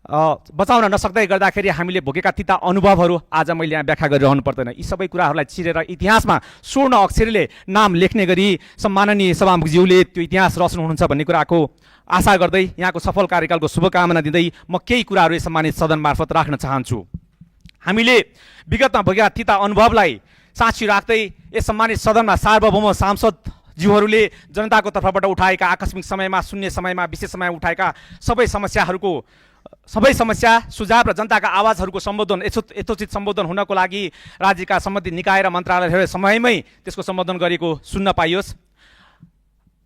बचाउन नसक्दै गर्दाखेरि हामीले भोगेका तिता अनुभवहरू आज मैले यहाँ व्याख्या गरिरहनु पर्दैन। यी सबै कुराहरूलाई चिरेर इतिहासमा स्वर्ण अक्षरले नाम लेख्ने गरी सम्माननीय सभामुखज्यूले त्यो इतिहास रच्नुहुनुहुन्छ भन्ने कुराको आशा गर्दै यहाँको सफल कार्यकालको शुभकामना दिँदै म केही कुराहरू सम्मानित सदन मार्फत राख्न चाहन्छु। हामीले विगतमा भोगेका तिता अनुभवलाई साक्षी राख्दै यस सम्मानित सदनमा सार्वभौम सांसदज्यूहरूले जनताको तर्फबाट उठाएका आकस्मिक समयमा, शून्य समयमा, विशेष समयमा उठाएका सबै समस्या सुझाव र जनताका आवाजहरूको सम्बोधन यथोचित सम्बोधन हुनको लागि राज्यका सम्बन्धित निकाय र मन्त्रालयहरूले समयमै त्यसको सम्बोधन गरेको सुन्न पाइयोस्।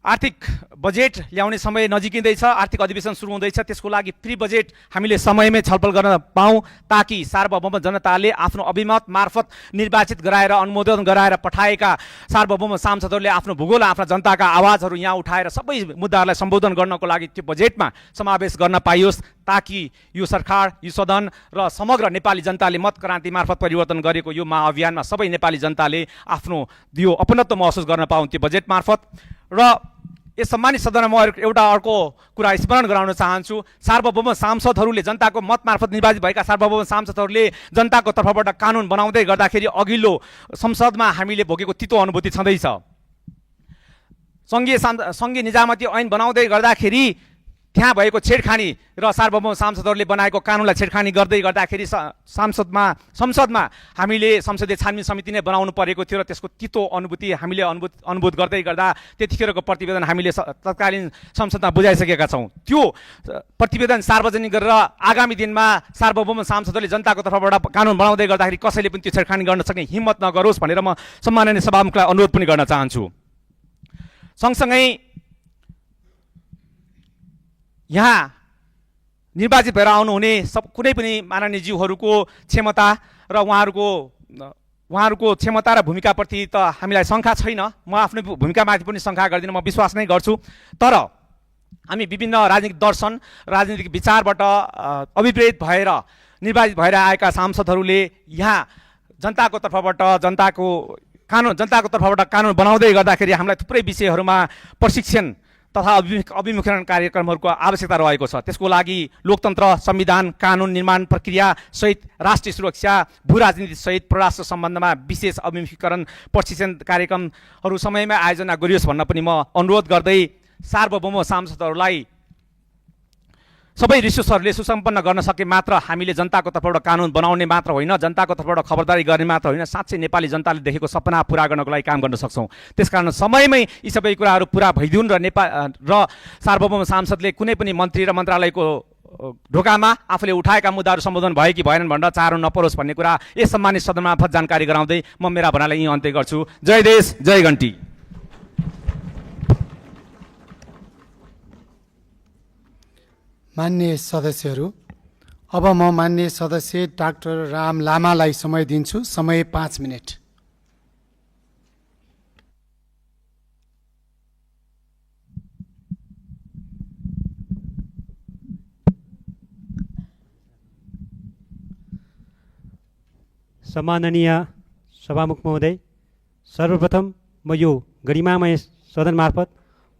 आर्थिक बजेट ल्याउने समय नजिकिँदैछ, आर्थिक अधिवेशन सुरु हुँदैछ, त्यसको लागि प्री बजेट हामीले समयमै छलफल गर्न पाऊँ ताकि सार्वभौम जनताले आफ्नो अभिमत मार्फत निर्वाचित गराएर अनुमोदन गराएर पठाएका सार्वभौम सांसदहरूले आफ्नो भूगोल, आफ्ना जनताका आवाजहरू यहाँ उठाएर सबै मुद्दाहरूलाई सम्बोधन गर्नको लागि त्यो बजेटमा समावेश गर्न पाइयोस् ताकि यो सरकार, यो सदन र समग्र नेपाली जनताले मत क्रान्ति मार्फत परिवर्तन गरेको यो महाअभियानमा सबै नेपाली जनताले आफ्नो यो अपनत्व महसुस गर्न पाउन् त्यो बजेट मार्फत। र यस सम्मानित सदनमा म एउटा अर्को कुरा स्मरण गराउन चाहन्छु। सार्वभौम सांसदहरूले जनताको मत मार्फत निर्वाचित भएका सार्वभौम सांसदहरूले जनताको तर्फबाट कानुन बनाउँदै गर्दाखेरि अघिल्लो संसदमा हामीले भोगेको तितो अनुभूति छँदैछ। सङ्घीय निजामती ऐन बनाउँदै गर्दाखेरि त्यहाँ भएको छेडखानी र सार्वभौम सांसदहरूले बनाएको कानुनलाई छेडखानी गर्दै गर्दाखेरि संसदमा हामीले संसदीय छानबिन समिति नै बनाउनु परेको थियो र त्यसको तितो अनुभूति हामीले अनुभूत गर्दै गर्दा त्यतिखेरको प्रतिवेदन हामीले तत्कालीन संसदमा बुझाइसकेका छौँ। त्यो प्रतिवेदन सार्वजनिक गरेर आगामी दिनमा सार्वभौम सांसदहरूले जनताको तर्फबाट कानुन बनाउँदै गर्दाखेरि कसैले पनि त्यो छेडखानी गर्न सक्ने हिम्मत नगरोस् भनेर म सम्माननीय सभामुखलाई अनुरोध पनि गर्न चाहन्छु। सँगसँगै यहाँ निर्वाचित भएर आउनुहुने कुनै पनि माननीय ज्यूहरूको क्षमता र उहाँहरूको क्षमता र भूमिकाप्रति त हामीलाई शङ्का छैन। म आफ्नो भूमिकामाथि पनि शङ्का गर्दिनँ, म विश्वास नै गर्छु। तर हामी विभिन्न राजनीतिक दर्शन, राजनीतिक विचारबाट अभिप्रेत भएर निर्वाचित भएर आएका सांसदहरूले यहाँ जनताको तर्फबाट कानुन बनाउँदै गर्दाखेरि हामीलाई थुप्रै विषयहरूमा प्रशिक्षण तथा अभिमुखीकरण कार्यक्रमहरूको आवश्यकता रहेको छ। त्यसको लागि लोकतन्त्र, संविधान, कानुन निर्माण प्रक्रिया सहित राष्ट्रिय सुरक्षा, भू राजनीति सहित परराष्ट्र सम्बन्धमा विशेष अभिमुखीकरण प्रशिक्षण कार्यक्रमहरू समयमै आयोजना गरियोस् भन्न पनि म अनुरोध गर्दै सार्वभौम सांसदहरूलाई सबै रिसोर्सहरूले सुसम्पन्न गर्न सके मात्र हामीले जनताको तर्फबाट कानुन बनाउने मात्र होइन, जनताको तर्फबाट खबरदारी गर्ने मात्र होइन, साँच्चै नेपाली जनताले देखेको सपना पुरा गर्नको लागि काम गर्न सक्छौँ। त्यसकारण समयमै यी सबै कुराहरू पुरा भइदिउन् र सार्वभौम सांसदले कुनै पनि मन्त्री र मन्त्रालयको ढोकामा आफूले उठाएका मुद्दाहरू सम्बोधन भयो कि भएनन् भनेर चारो नपरोस् भन्ने कुरा यस सम्मानित सदनमा मार्फत जानकारी गराउँदै म मेरा भनाइलाई यहीँ अन्त्य गर्छु। जय देश, जय घन्टी। माननीय सदस्यहरू, अब म माननीय सदस्य डाक्टर राम लामालाई समय दिन्छु। समय 5 मिनट। सम्माननीय सभामुख महोदय, सर्वप्रथम म यो गरिमामय सदन मार्फत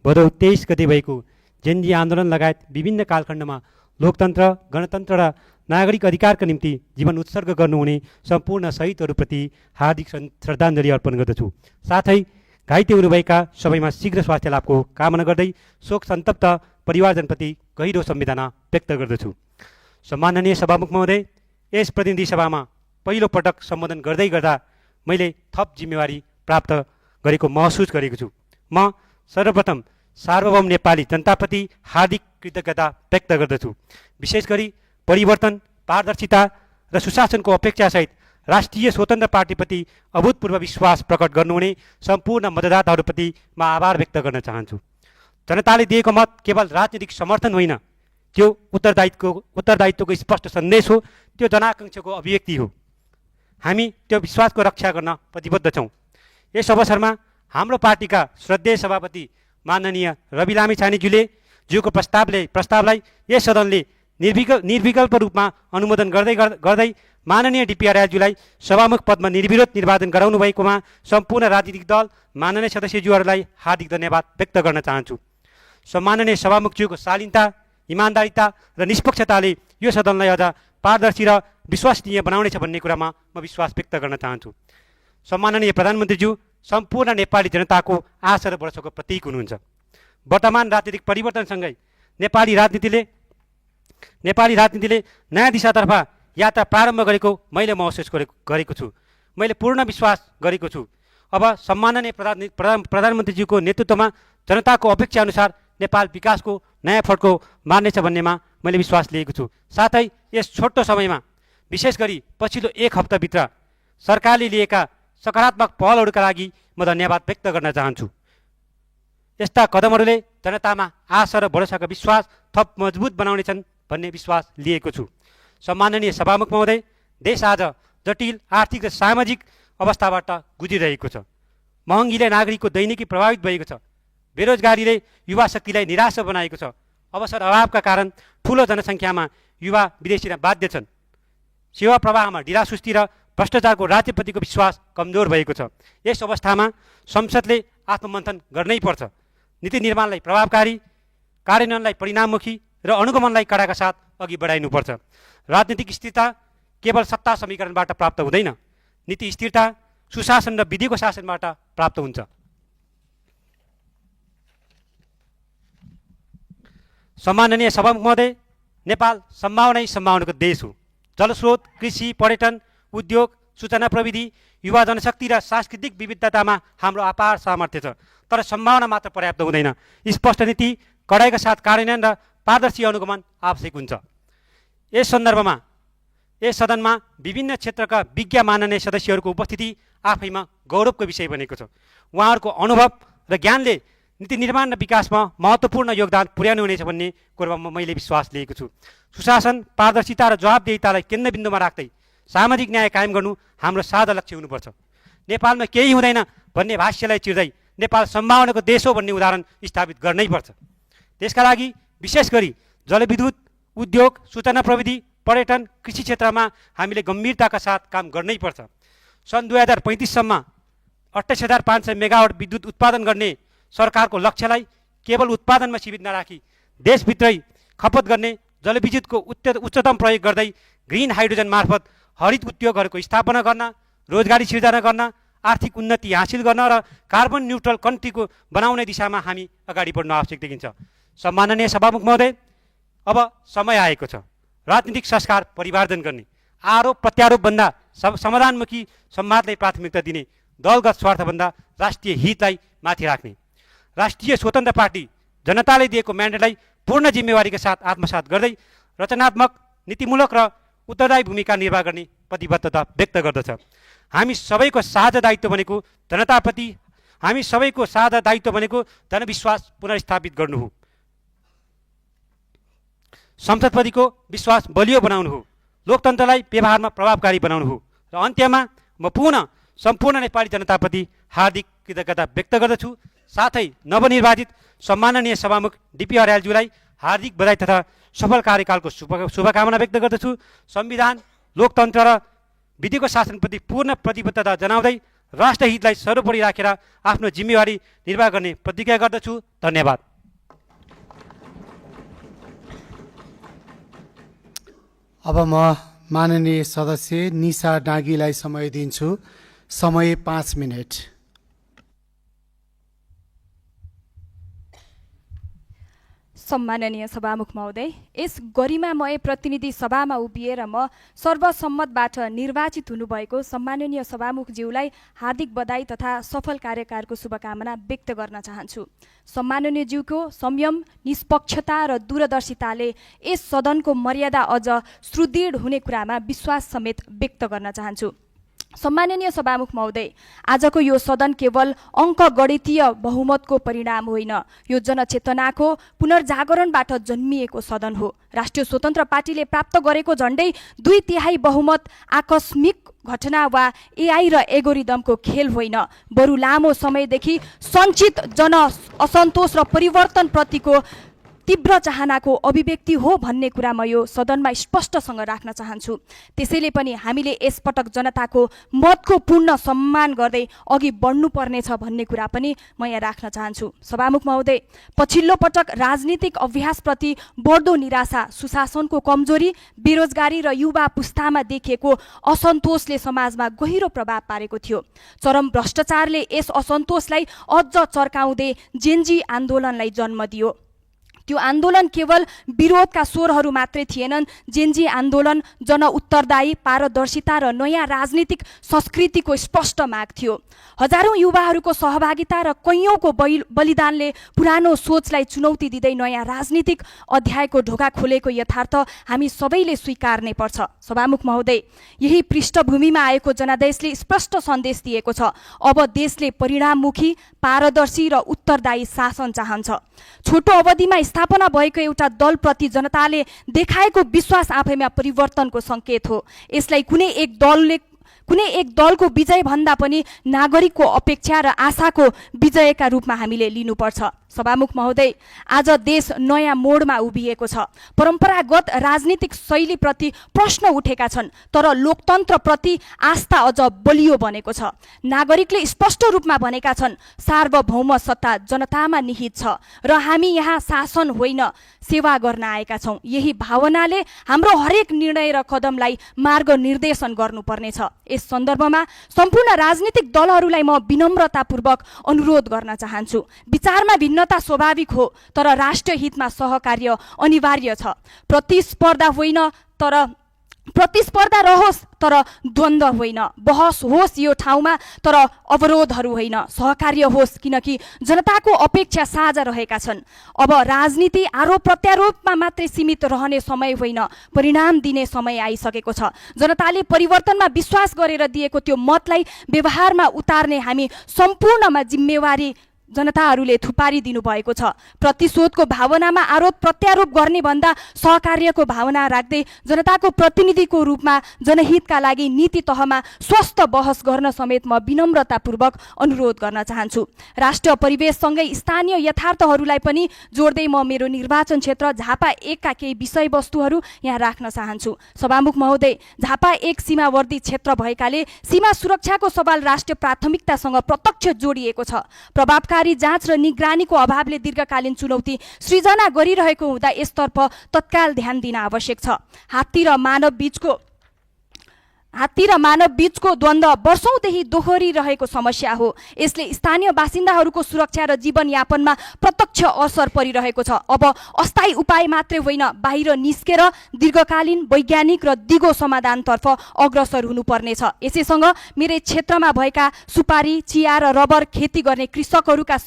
भदौ 23 गते भएको जेनजी आन्दोलन लगायत विभिन्न कालखण्डमा लोकतन्त्र, गणतन्त्र र नागरिक अधिकारका निम्ति जीवन उत्सर्ग गर्नुहुने सम्पूर्ण शहीदहरूप्रति हार्दिक श्रद्धाञ्जली अर्पण गर्दछु। साथै घाइते हुनुभएका सबैमा शीघ्र स्वास्थ्य लाभको कामना गर्दै शोक सन्तप्त परिवारजनप्रति गहिरो संवेदना व्यक्त गर्दछु। सम्माननीय सभामुख महोदय, यस प्रतिनिधि सभामा पहिलो पटक सम्बोधन गर्दै गर्दा मैले थप जिम्मेवारी प्राप्त गरेको महसुस गरेको छु। म सर्वप्रथम सार्वभौम नेपाली जनताप्रति हार्दिक कृतज्ञता व्यक्त गर्दछु। विशेष गरी परिवर्तन, पारदर्शिता र सुशासनको अपेक्षासहित राष्ट्रिय स्वतन्त्र पार्टीप्रति अभूतपूर्व विश्वास प्रकट गर्नुहुने सम्पूर्ण मतदाताहरूप्रति म आभार व्यक्त गर्न चाहन्छु। जनताले दिएको मत केवल राजनीतिक समर्थन होइन, त्यो उत्तरदायित्वको स्पष्ट सन्देश हो, त्यो जनाकांक्षाको अभिव्यक्ति हो। हामी त्यो विश्वासको रक्षा गर्न प्रतिबद्ध छौँ। यस अवसरमा हाम्रो पार्टीका श्रद्धेय सभापति माननीय रवि लामिछानेज्यूले ज्यूको प्रस्तावलाई यस सदनले निर्विकल्प रूपमा अनुमोदन गर्दै माननीय डिपी आर्यालज्यूलाई सभामुख पदमा निर्विरोध निर्वाचन गराउनु भएकोमा सम्पूर्ण राजनीतिक दल, माननीय सदस्यज्यूहरूलाई हार्दिक धन्यवाद व्यक्त गर्न चाहन्छु। सम्माननीय सभामुखज्यूको शालीनता, इमान्दारिता र निष्पक्षताले यो सदनलाई अझ पारदर्शी र विश्वसनीय बनाउनेछ भन्ने कुरामा म विश्वास व्यक्त गर्न चाहन्छु। सम्माननीय प्रधानमन्त्रीज्यू सम्पूर्ण नेपाली जनताको आशा र भरोसाको प्रतीक हुनुहुन्छ। वर्तमान राजनीतिक परिवर्तनसँगै नेपाली राजनीतिले नयाँ दिशातर्फ यात्रा प्रारम्भ गरेको मैले महसुस गरेको छु। मैले पूर्ण विश्वास गरेको छु अब सम्माननीय प्रधानमन्त्रीज्यूको नेतृत्वमा जनताको अपेक्षा अनुसार नेपाल विकासको नयाँ फड्को मार्नेछ भन्नेमा मैले विश्वास लिएको छु। साथै यस छोटो समयमा विशेष गरी पछिल्लो एक हप्ताभित्र सरकारले लिएका सकारात्मक पहलहरूका लागि म धन्यवाद व्यक्त गर्न चाहन्छु। यस्ता कदमहरूले जनतामा आशा र भरोसाको विश्वास थप मजबुत बनाउनेछन् भन्ने विश्वास लिएको छु। सम्माननीय सभामुख महोदय, देश आज जटिल आर्थिक र सामाजिक अवस्थाबाट गुज्रिरहेको छ। महँगीले नागरिकको दैनिकी प्रभावित भएको छ। बेरोजगारीले युवा शक्तिलाई निराशा बनाएको छ। अवसर अभावका कारण ठुलो जनसङ्ख्यामा युवा विदेशी जान बाध्य छन्। सेवा प्रवाहमा ढिलासुस्ती र भ्रष्टाचारको राज्यप्रतिको विश्वास कमजोर भएको छ। यस अवस्थामा संसदले आत्ममन्थन गर्नै पर्छ। नीति निर्माणलाई प्रभावकारी, कार्यान्वयनलाई परिणाममुखी र अनुगमनलाई कडाका साथ अघि बढाइनुपर्छ। राजनीतिक स्थिरता केवल सत्ता समीकरणबाट प्राप्त हुँदैन, नीति स्थिरता सुशासन र विधिको शासनबाट प्राप्त हुन्छ। सम्माननीय सभामुख महोदय, नेपाल सम्भावनाको देश हो। जलस्रोत, कृषि, पर्यटन, उद्योग, सूचना प्रविधि, युवा जनशक्ति र सांस्कृतिक विविधतामा हाम्रो अपार सामर्थ्य छ। तर सम्भावना मात्र पर्याप्त हुँदैन। स्पष्ट नीति, कडाइका साथ कार्यान्वयन र पारदर्शी अनुगमन आवश्यक हुन्छ। यस सन्दर्भमा यस सदनमा विभिन्न क्षेत्रका विज्ञ माननीय सदस्यहरूको उपस्थिति आफैमा गौरवको विषय बनेको छ। उहाँहरूको अनुभव र ज्ञानले नीति निर्माण र विकासमा महत्त्वपूर्ण योगदान पुर्याउनु हुनेछ भन्ने कुरामा मैले विश्वास लिएको छु। सुशासन, पारदर्शिता र जवाबदेहितालाई केन्द्रबिन्दुमा राख्दै सामाजिक न्याय कायम गर्नु हाम्रो साझा लक्ष्य हुनुपर्छ। नेपालमा केही हुँदैन भन्ने भाष्यलाई चिर्दै नेपाल सम्भावनाको देश हो भन्ने उदाहरण स्थापित गर्नै पर्छ। त्यसका लागि विशेष गरी जलविद्युत, उद्योग, सूचना प्रविधि, पर्यटन, कृषि क्षेत्रमा हामीले गम्भीरताका साथ काम गर्नै पर्छ। सन् 2035सम्म 28,500 मेगावाट विद्युत उत्पादन गर्ने सरकारको लक्ष्यलाई केवल उत्पादनमा सीमित नराखी देशभित्रै खपत गर्ने जलविद्युतको उच्चतम प्रयोग गर्दै ग्रिन हाइड्रोजन मार्फत हरित उद्योगहरूको स्थापना गर्न, रोजगारी सिर्जना गर्न, आर्थिक उन्नति हासिल गर्न र कार्बन न्युट्रल कन्ट्रीको बनाउने दिशामा हामी अगाडि बढ्न आवश्यक देखिन्छ। सम्माननीय सभामुख महोदय, अब समय आएको छ राजनीतिक संस्कार परिवर्धन गर्ने, आरोप प्रत्यारोपभन्दा समाधानमुखी संवादलाई प्राथमिकता दिने, दलगत स्वार्थभन्दा राष्ट्रिय हितलाई माथि राख्ने। राष्ट्रिय स्वतन्त्र पार्टी जनताले दिएको म्यान्डेटलाई पूर्ण जिम्मेवारीका साथ आत्मसात गर्दै रचनात्मक, नीतिमूलक र उत्तरदायी भूमिका निर्वाह गर्ने प्रतिबद्धता व्यक्त गर्दछ। हामी सबैको साझा दायित्व भनेको जनविश्वास पुनर्स्थापित गर्नु हो, संसदप्रतिको विश्वास बलियो बनाउनु हो, लोकतन्त्रलाई व्यवहारमा प्रभावकारी बनाउनु हो र अन्त्यमा म पुनः सम्पूर्ण नेपाली जनताप्रति हार्दिक कृतज्ञता व्यक्त गर्दछु। साथै नवनिर्वाचित सम्माननीय सभामुख डिपी अर्यालज्यूलाई हार्दिक बधाई तथा सफल कार्यकालको शुभकामना व्यक्त गर्दछु। संविधान, लोकतन्त्र र विधिको शासनप्रति पूर्ण प्रतिबद्धता जनाउँदै राष्ट्रहितलाई सर्वोपरि राखेर आफ्नो जिम्मेवारी निर्वाह गर्ने प्रतिज्ञा गर्दछु। धन्यवाद। अब म माननीय सदस्य निशा डाँगीलाई समय दिन्छु। समय 5 मिनट। सम्माननीय सभामुख महोदय, यस गरिमामय प्रतिनिधि सभामा उभिएर म सर्वसम्मतबाट निर्वाचित हुनुभएको सम्माननीय सभामुखज्यूलाई हार्दिक बधाई तथा सफल कार्यकालको शुभकामना व्यक्त गर्न चाहन्छु। सम्माननीय ज्यूको संयम, निष्पक्षता र दूरदर्शिताले यस सदनको मर्यादा अझ सुदृढ हुने कुरामा विश्वास समेत व्यक्त गर्न चाहन्छु। सम्माननीय सभामुख महोदय, आजको यो सदन केवल अङ्कगणितीय बहुमतको परिणाम होइन, यो जनचेतनाको पुनर्जागरणबाट जन्मिएको सदन हो। राष्ट्रिय स्वतन्त्र पार्टीले प्राप्त गरेको झण्डै 2/3 बहुमत आकस्मिक घटना वा एआई र एल्गोरिदमको खेल होइन, बरु लामो समयदेखि सञ्चित जन असन्तोष र परिवर्तनप्रतिको तीव्र चाहनाको अभिव्यक्ति हो भन्ने कुरा म यो सदनमा स्पष्टसँग राख्न चाहन्छु। त्यसैले पनि हामीले यसपटक जनताको मतको पूर्ण सम्मान गर्दै अघि बढ्नुपर्नेछ भन्ने कुरा पनि म यहाँ राख्न चाहन्छु। सभामुख महोदय, पछिल्लो पटक राजनीतिक अभ्यासप्रति बढ्दो निराशा, सुशासनको कमजोरी, बेरोजगारी र युवा पुस्तामा देखिएको असन्तोषले समाजमा गहिरो प्रभाव पारेको थियो। चरम भ्रष्टाचारले यस असन्तोषलाई अझ चर्काउँदै जेनजी आन्दोलनलाई जन्म दियो। त्यो आन्दोलन केवल विरोधका स्वरहरू मात्रै थिएनन्। जेनजी आन्दोलन जनउत्तरदायी, पारदर्शिता र नयाँ राजनीतिक संस्कृतिको स्पष्ट माग थियो। हजारौं युवाहरूको सहभागिता र कैयौंको बलिदानले पुरानो सोचलाई चुनौती दिँदै नयाँ राजनीतिक अध्यायको ढोका खोलेको यथार्थ हामी सबैले स्वीकार्नै पर्छ। सभामुख महोदय, यही पृष्ठभूमिमा आएको जनादेशले स्पष्ट सन्देश दिएको छ। अब देशले परिणाममुखी, पारदर्शी र उत्तरदायी शासन चाहन्छ। छोटो अवधिमा स्थापना भएको एउटा दलप्रति जनताले देखाएको विश्वास आफैमा परिवर्तनको संकेत हो। यसलाई कुनै एक दलको विजय भन्दा पनि नागरिकको अपेक्षा र आशाको विजयका रूपमा हामीले लिनुपर्छ। सभामुख महोदय, आज देश नयाँ मोडमा उभिएको छ। परम्परागत राजनीतिक शैलीप्रति प्रश्न उठेका छन्, तर लोकतन्त्रप्रति आस्था अझ बलियो बनेको छ। नागरिकले स्पष्ट रूपमा भनेका छन्, सार्वभौम सत्ता जनतामा निहित छ र हामी यहाँ शासन होइन, सेवा गर्न आएका छौँ। यही भावनाले हाम्रो हरेक निर्णय र कदमलाई मार्गनिर्देशन गर्नुपर्नेछ। यस सन्दर्भमा सम्पूर्ण राजनीतिक दलहरूलाई म विनम्रतापूर्वक अनुरोध गर्न चाहन्छु। विचारमा भिन्नता स्वाभाविक हो, तर राष्ट्रिय हितमा सहकार्य अनिवार्य छ। प्रतिस्पर्धा रहोस् तर द्वन्द्व होइन। बहस होस् यो ठाउँमा तर अवरोधहरू होइन। सहकार्य होस् किनकि जनताको अपेक्षा साझा रहेका छन्। अब राजनीति आरोप प्रत्यारोपमा मात्रै सीमित रहने समय होइन, परिणाम दिने समय आइसकेको छ। जनताले परिवर्तनमा विश्वास गरेर दिएको त्यो मतलाई व्यवहारमा उतार्ने हामी सम्पूर्णमा जिम्मेवारी जनताहरूले थुपारिदिनु भएको छ। प्रतिशोधको भावनामा आरोप प्रत्यारोप गर्ने भन्दा सहकार्यको भावना राख्दै जनताको प्रतिनिधिको रूपमा जनहितका लागि नीति तहमा स्वस्थ बहस गर्न समेत म विनम्रतापूर्वक अनुरोध गर्न चाहन्छु। राष्ट्रिय परिवेशसँगै स्थानीय यथार्थहरूलाई पनि जोड्दै म मेरो निर्वाचन क्षेत्र झापा 1 का केही विषयवस्तुहरू यहाँ राख्न चाहन्छु। सभामुख महोदय, झापा 1 सीमावर्ती क्षेत्र भएकाले सीमा सुरक्षाको सवाल राष्ट्रिय प्राथमिकतासँग प्रत्यक्ष जोडिएको छ। प्रभावकारी जाँच र निगरानीको अभावले दीर्घकालीन चुनौती सृजना गरिरहेको हुँदा यसतर्फ तत्काल ध्यान दिन आवश्यक छ। हात्ती र मानव बीचको द्वन्द्व वर्षौंदेखि दोहोरिरहेको समस्या हो। यसले स्थानीय बासिन्दाहरूको सुरक्षा र जीवनयापनमा प्रत्यक्ष असर परिरहेको छ। अब अस्थायी उपाय मात्रै होइन, बाहिर निस्केर दीर्घकालीन वैज्ञानिक र दिगो समाधानतर्फ अग्रसर हुनुपर्नेछ। यसैसँग मेरो क्षेत्रमा भएका सुपारी, चिया र रबर खेती गर्ने कृषकहरूका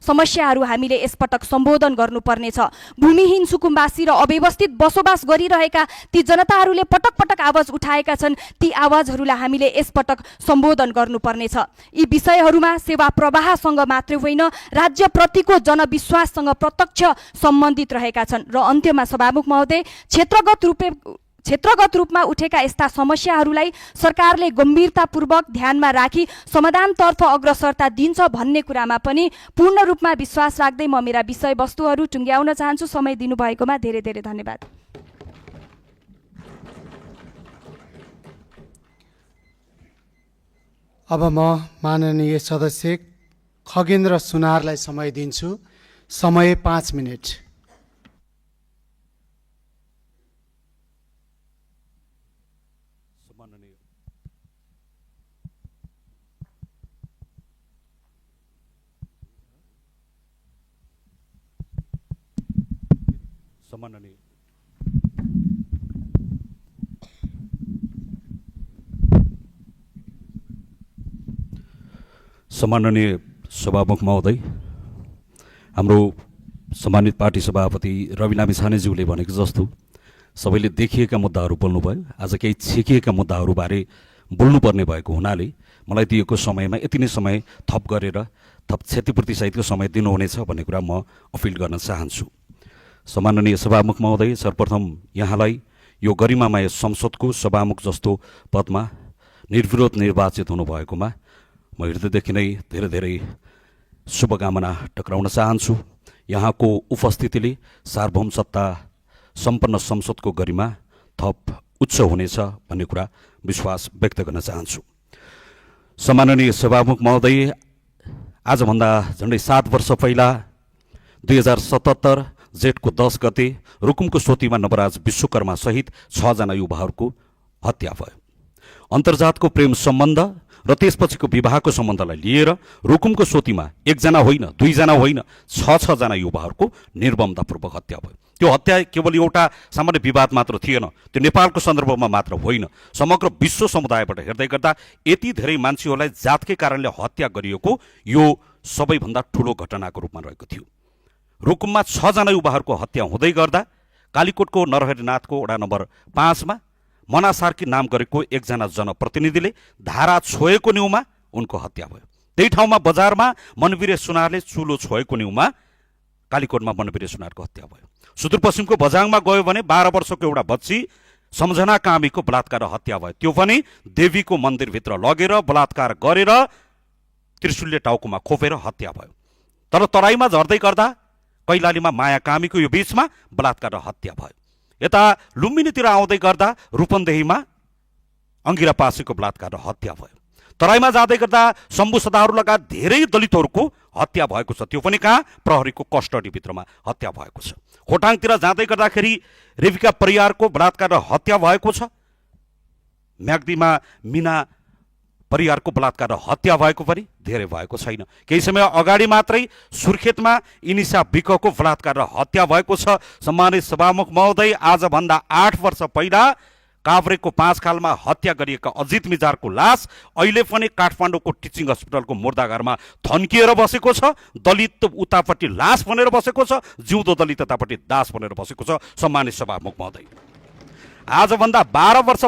समस्याहरू हामीले यसपटक सम्बोधन गर्नुपर्नेछ। भूमिहीन सुकुम्बासी र अव्यवस्थित बसोबास गरिरहेका ती जनताहरूले पटक पटक आवाज उठाएका छन्। ती आवाजहरूलाई हामीले यसपटक सम्बोधन गर्नुपर्नेछ। यी विषयहरूमा सेवा प्रवाहसँग मात्रै होइन, राज्यप्रतिको जनविश्वाससँग प्रत्यक्ष सम्बन्धित रहेका छन्। र अन्त्यमा सभामुख महोदय, क्षेत्रगत रूपमा उठेका यस्ता समस्याहरूलाई सरकारले गम्भीरतापूर्वक ध्यानमा राखी समाधानतर्फ अग्रसरता दिन्छ भन्ने कुरामा पनि पूर्ण रूपमा विश्वास राख्दै म मेरा विषयवस्तुहरू टुङ्ग्याउन चाहन्छु। समय दिनुभएकोमा धेरै धेरै धन्यवाद। अब म माननीय सदस्य खगेन्द्र सुनारलाई समय दिन्छु। समय 5 मिनट। सम्माननीय सभामुख महोदय, हाम्रो सम्मानित पार्टी सभापति रवि लामिछानेज्यूले भनेको जस्तो सबैले देखिएका मुद्दाहरू बोल्नुभयो। आज केही छेकिएका मुद्दाहरूबारे बोल्नुपर्ने भएको हुनाले मलाई दिएको समयमा यति नै समय थप गरेर थप क्षतिपूर्ति सहितको समय दिनुहुनेछ भन्ने कुरा म अपिल गर्न चाहन्छु। सम्माननीय सभामुख महोदय, सर्वप्रथम यहाँलाई यो गरिमामय संसदको सभामुख जस्तो पदमा निर्विरोध निर्वाचित हुनुभएकोमा म हृदयदेखि नै धेरै धेरै शुभकामना टक्राउन चाहन्छु। यहाँको उपस्थितिले सार्वभौम सत्ता सम्पन्न संसदको गरिमा थप उच्च हुनेछ भन्ने कुरा विश्वास व्यक्त गर्न चाहन्छु। सम्माननीय सभामुख महोदय, आजभन्दा झन्डै 7 वर्ष पहिला 2077 जेठको 10 गते रुकुमको सोतीमा नवराज विश्वकर्मा सहित 6 जना युवाहरूको हत्या भयो। अन्तर्जातको प्रेम सम्बन्ध र त्यसपछिको विवाहको सम्बन्धलाई लिएर रुकुमको सोतीमा 1 जना होइन, 2 जना होइन, 6 जना युवाहरूको निर्ममतापूर्वक हत्या भयो। त्यो हत्या केवल एउटा सामान्य विवाद मात्र थिएन, त्यो नेपालको सन्दर्भमा मात्र होइन, समग्र विश्व समुदायबाट हेर्दै गर्दा यति धेरै मान्छेहरूलाई जातकै कारणले हत्या गरिएको यो सबैभन्दा ठुलो घटनाको रूपमा रहेको थियो। रुकुममा 6 जना युवाहरूको हत्या हुँदै गर्दा कालीकोटको नरहरिनाथको वडा नम्बर 5 मा मना सार्की नाम गरेको 1 जना जनप्रतिनिधिले धारा छोएको न्युमा उनको हत्या भयो। त्यही ठाउँमा बजारमा मनवीर सुनारले चुलो छोएको न्युमा कालीकोटमा मनवीर सुनारको हत्या भयो। सुदूरपश्चिमको बझाङमा गयो भने 12 वर्षको एउटा बच्ची सम्झना कामीको बलात्कार हत्या भयो। त्यो पनि देवीको मन्दिरभित्र लगेर बलात्कार गरेर त्रिशूलले टाउकोमा खोपेर हत्या भयो। तर तराईमा झर्दै गर्दा कैलालीमा माया कामीको यो बीचमा बलात्कार हत्या भयो। यता लुम्बिनीतिर आउँदै गर्दा रूपन्देहीमा अङ्गिरा पासीको बलात्कार हत्या भयो। तराईमा जाँदै गर्दा शम्भु सदाहरू लगायत धेरै दलितहरूको हत्या भएको छ, त्यो पनि कहाँ? प्रहरीको कस्टडीभित्रमा हत्या भएको छ। खोटाङतिर जाँदै गर्दाखेरि रेविका परियारको बलात्कार हत्या भएको छ। म्याग्दीमा मिना परियारको बलात्कार हत्या भएको पनि धेरै भएको छैन। केही समय अगाडि मात्रै सुर्खेतमा इनिसा विकको बलात्कार हत्या भएको छ। सम्मानित सभामुख महोदय, आजभन्दा 8 वर्ष पहिला काभ्रेको 5 खालमा हत्या गरिएका अजित मिजारको लास अहिले पनि काठमाडौँको टिचिङ हस्पिटलको मुर्दाघरमा थन्किएर बसेको छ। दलित उतापट्टि लास बनेर बसेको छ, जिउँदो दलित यतापट्टि दास बनेर बसेको छ। सम्मानित सभामुख महोदय, आजभन्दा 12 वर्ष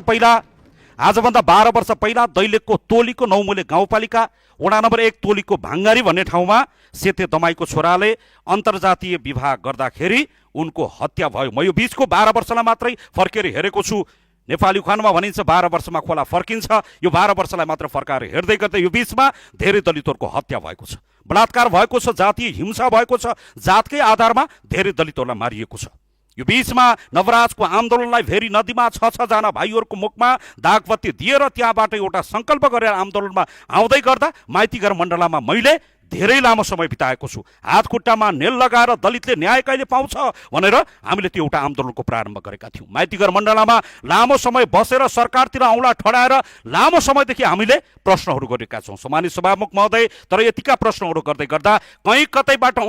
पहिला दैलेखको तोलीको नौमुले गाउँपालिका वडा नम्बर 1 तोलीको भाङ्गारी भन्ने ठाउँमा सेते दमाईको छोराले अन्तर्जातीय विवाह गर्दाखेरि उनको हत्या भयो। म यो बीचको 12 वर्षलाई मात्रै फर्केर हेरेको छु। नेपाली उखानमा भनिन्छ 12 वर्षमा खोला फर्किन्छ। यो 12 वर्षलाई मात्र फर्काएर हेर्दै गर्दै यो बीचमा धेरै दलितहरूको हत्या भएको छ, बलात्कार भएको छ, जातीय हिंसा भएको छ, जातकै आधारमा धेरै दलितहरूलाई मारिएको छ। यो बीचमा नवराजको आन्दोलनलाई भेरी नदीमा 6 जना भाइहरूको मुखमा दागबत्ती दिएर त्यहाँबाट एउटा सङ्कल्प गरेर आन्दोलनमा आउँदै गर्दा माइतीघर मण्डलामा मैले धेरै लामो समय बिताएको छु। हात खुट्टामा नेल लगाएर दलितले न्याय कहिले पाउँछ भनेर हामीले त्यो एउटा आन्दोलनको प्रारम्भ गरेका थियौँ। माइतीघर मण्डलामा लामो समय बसेर सरकारतिर औँला ठडाएर लामो समयदेखि हामीले प्रश्नहरू गरेका छौँ। सम्मानित सभामुख महोदय, तर यतिका प्रश्नहरू गर्दै गर्दा कहीँ कतैबाट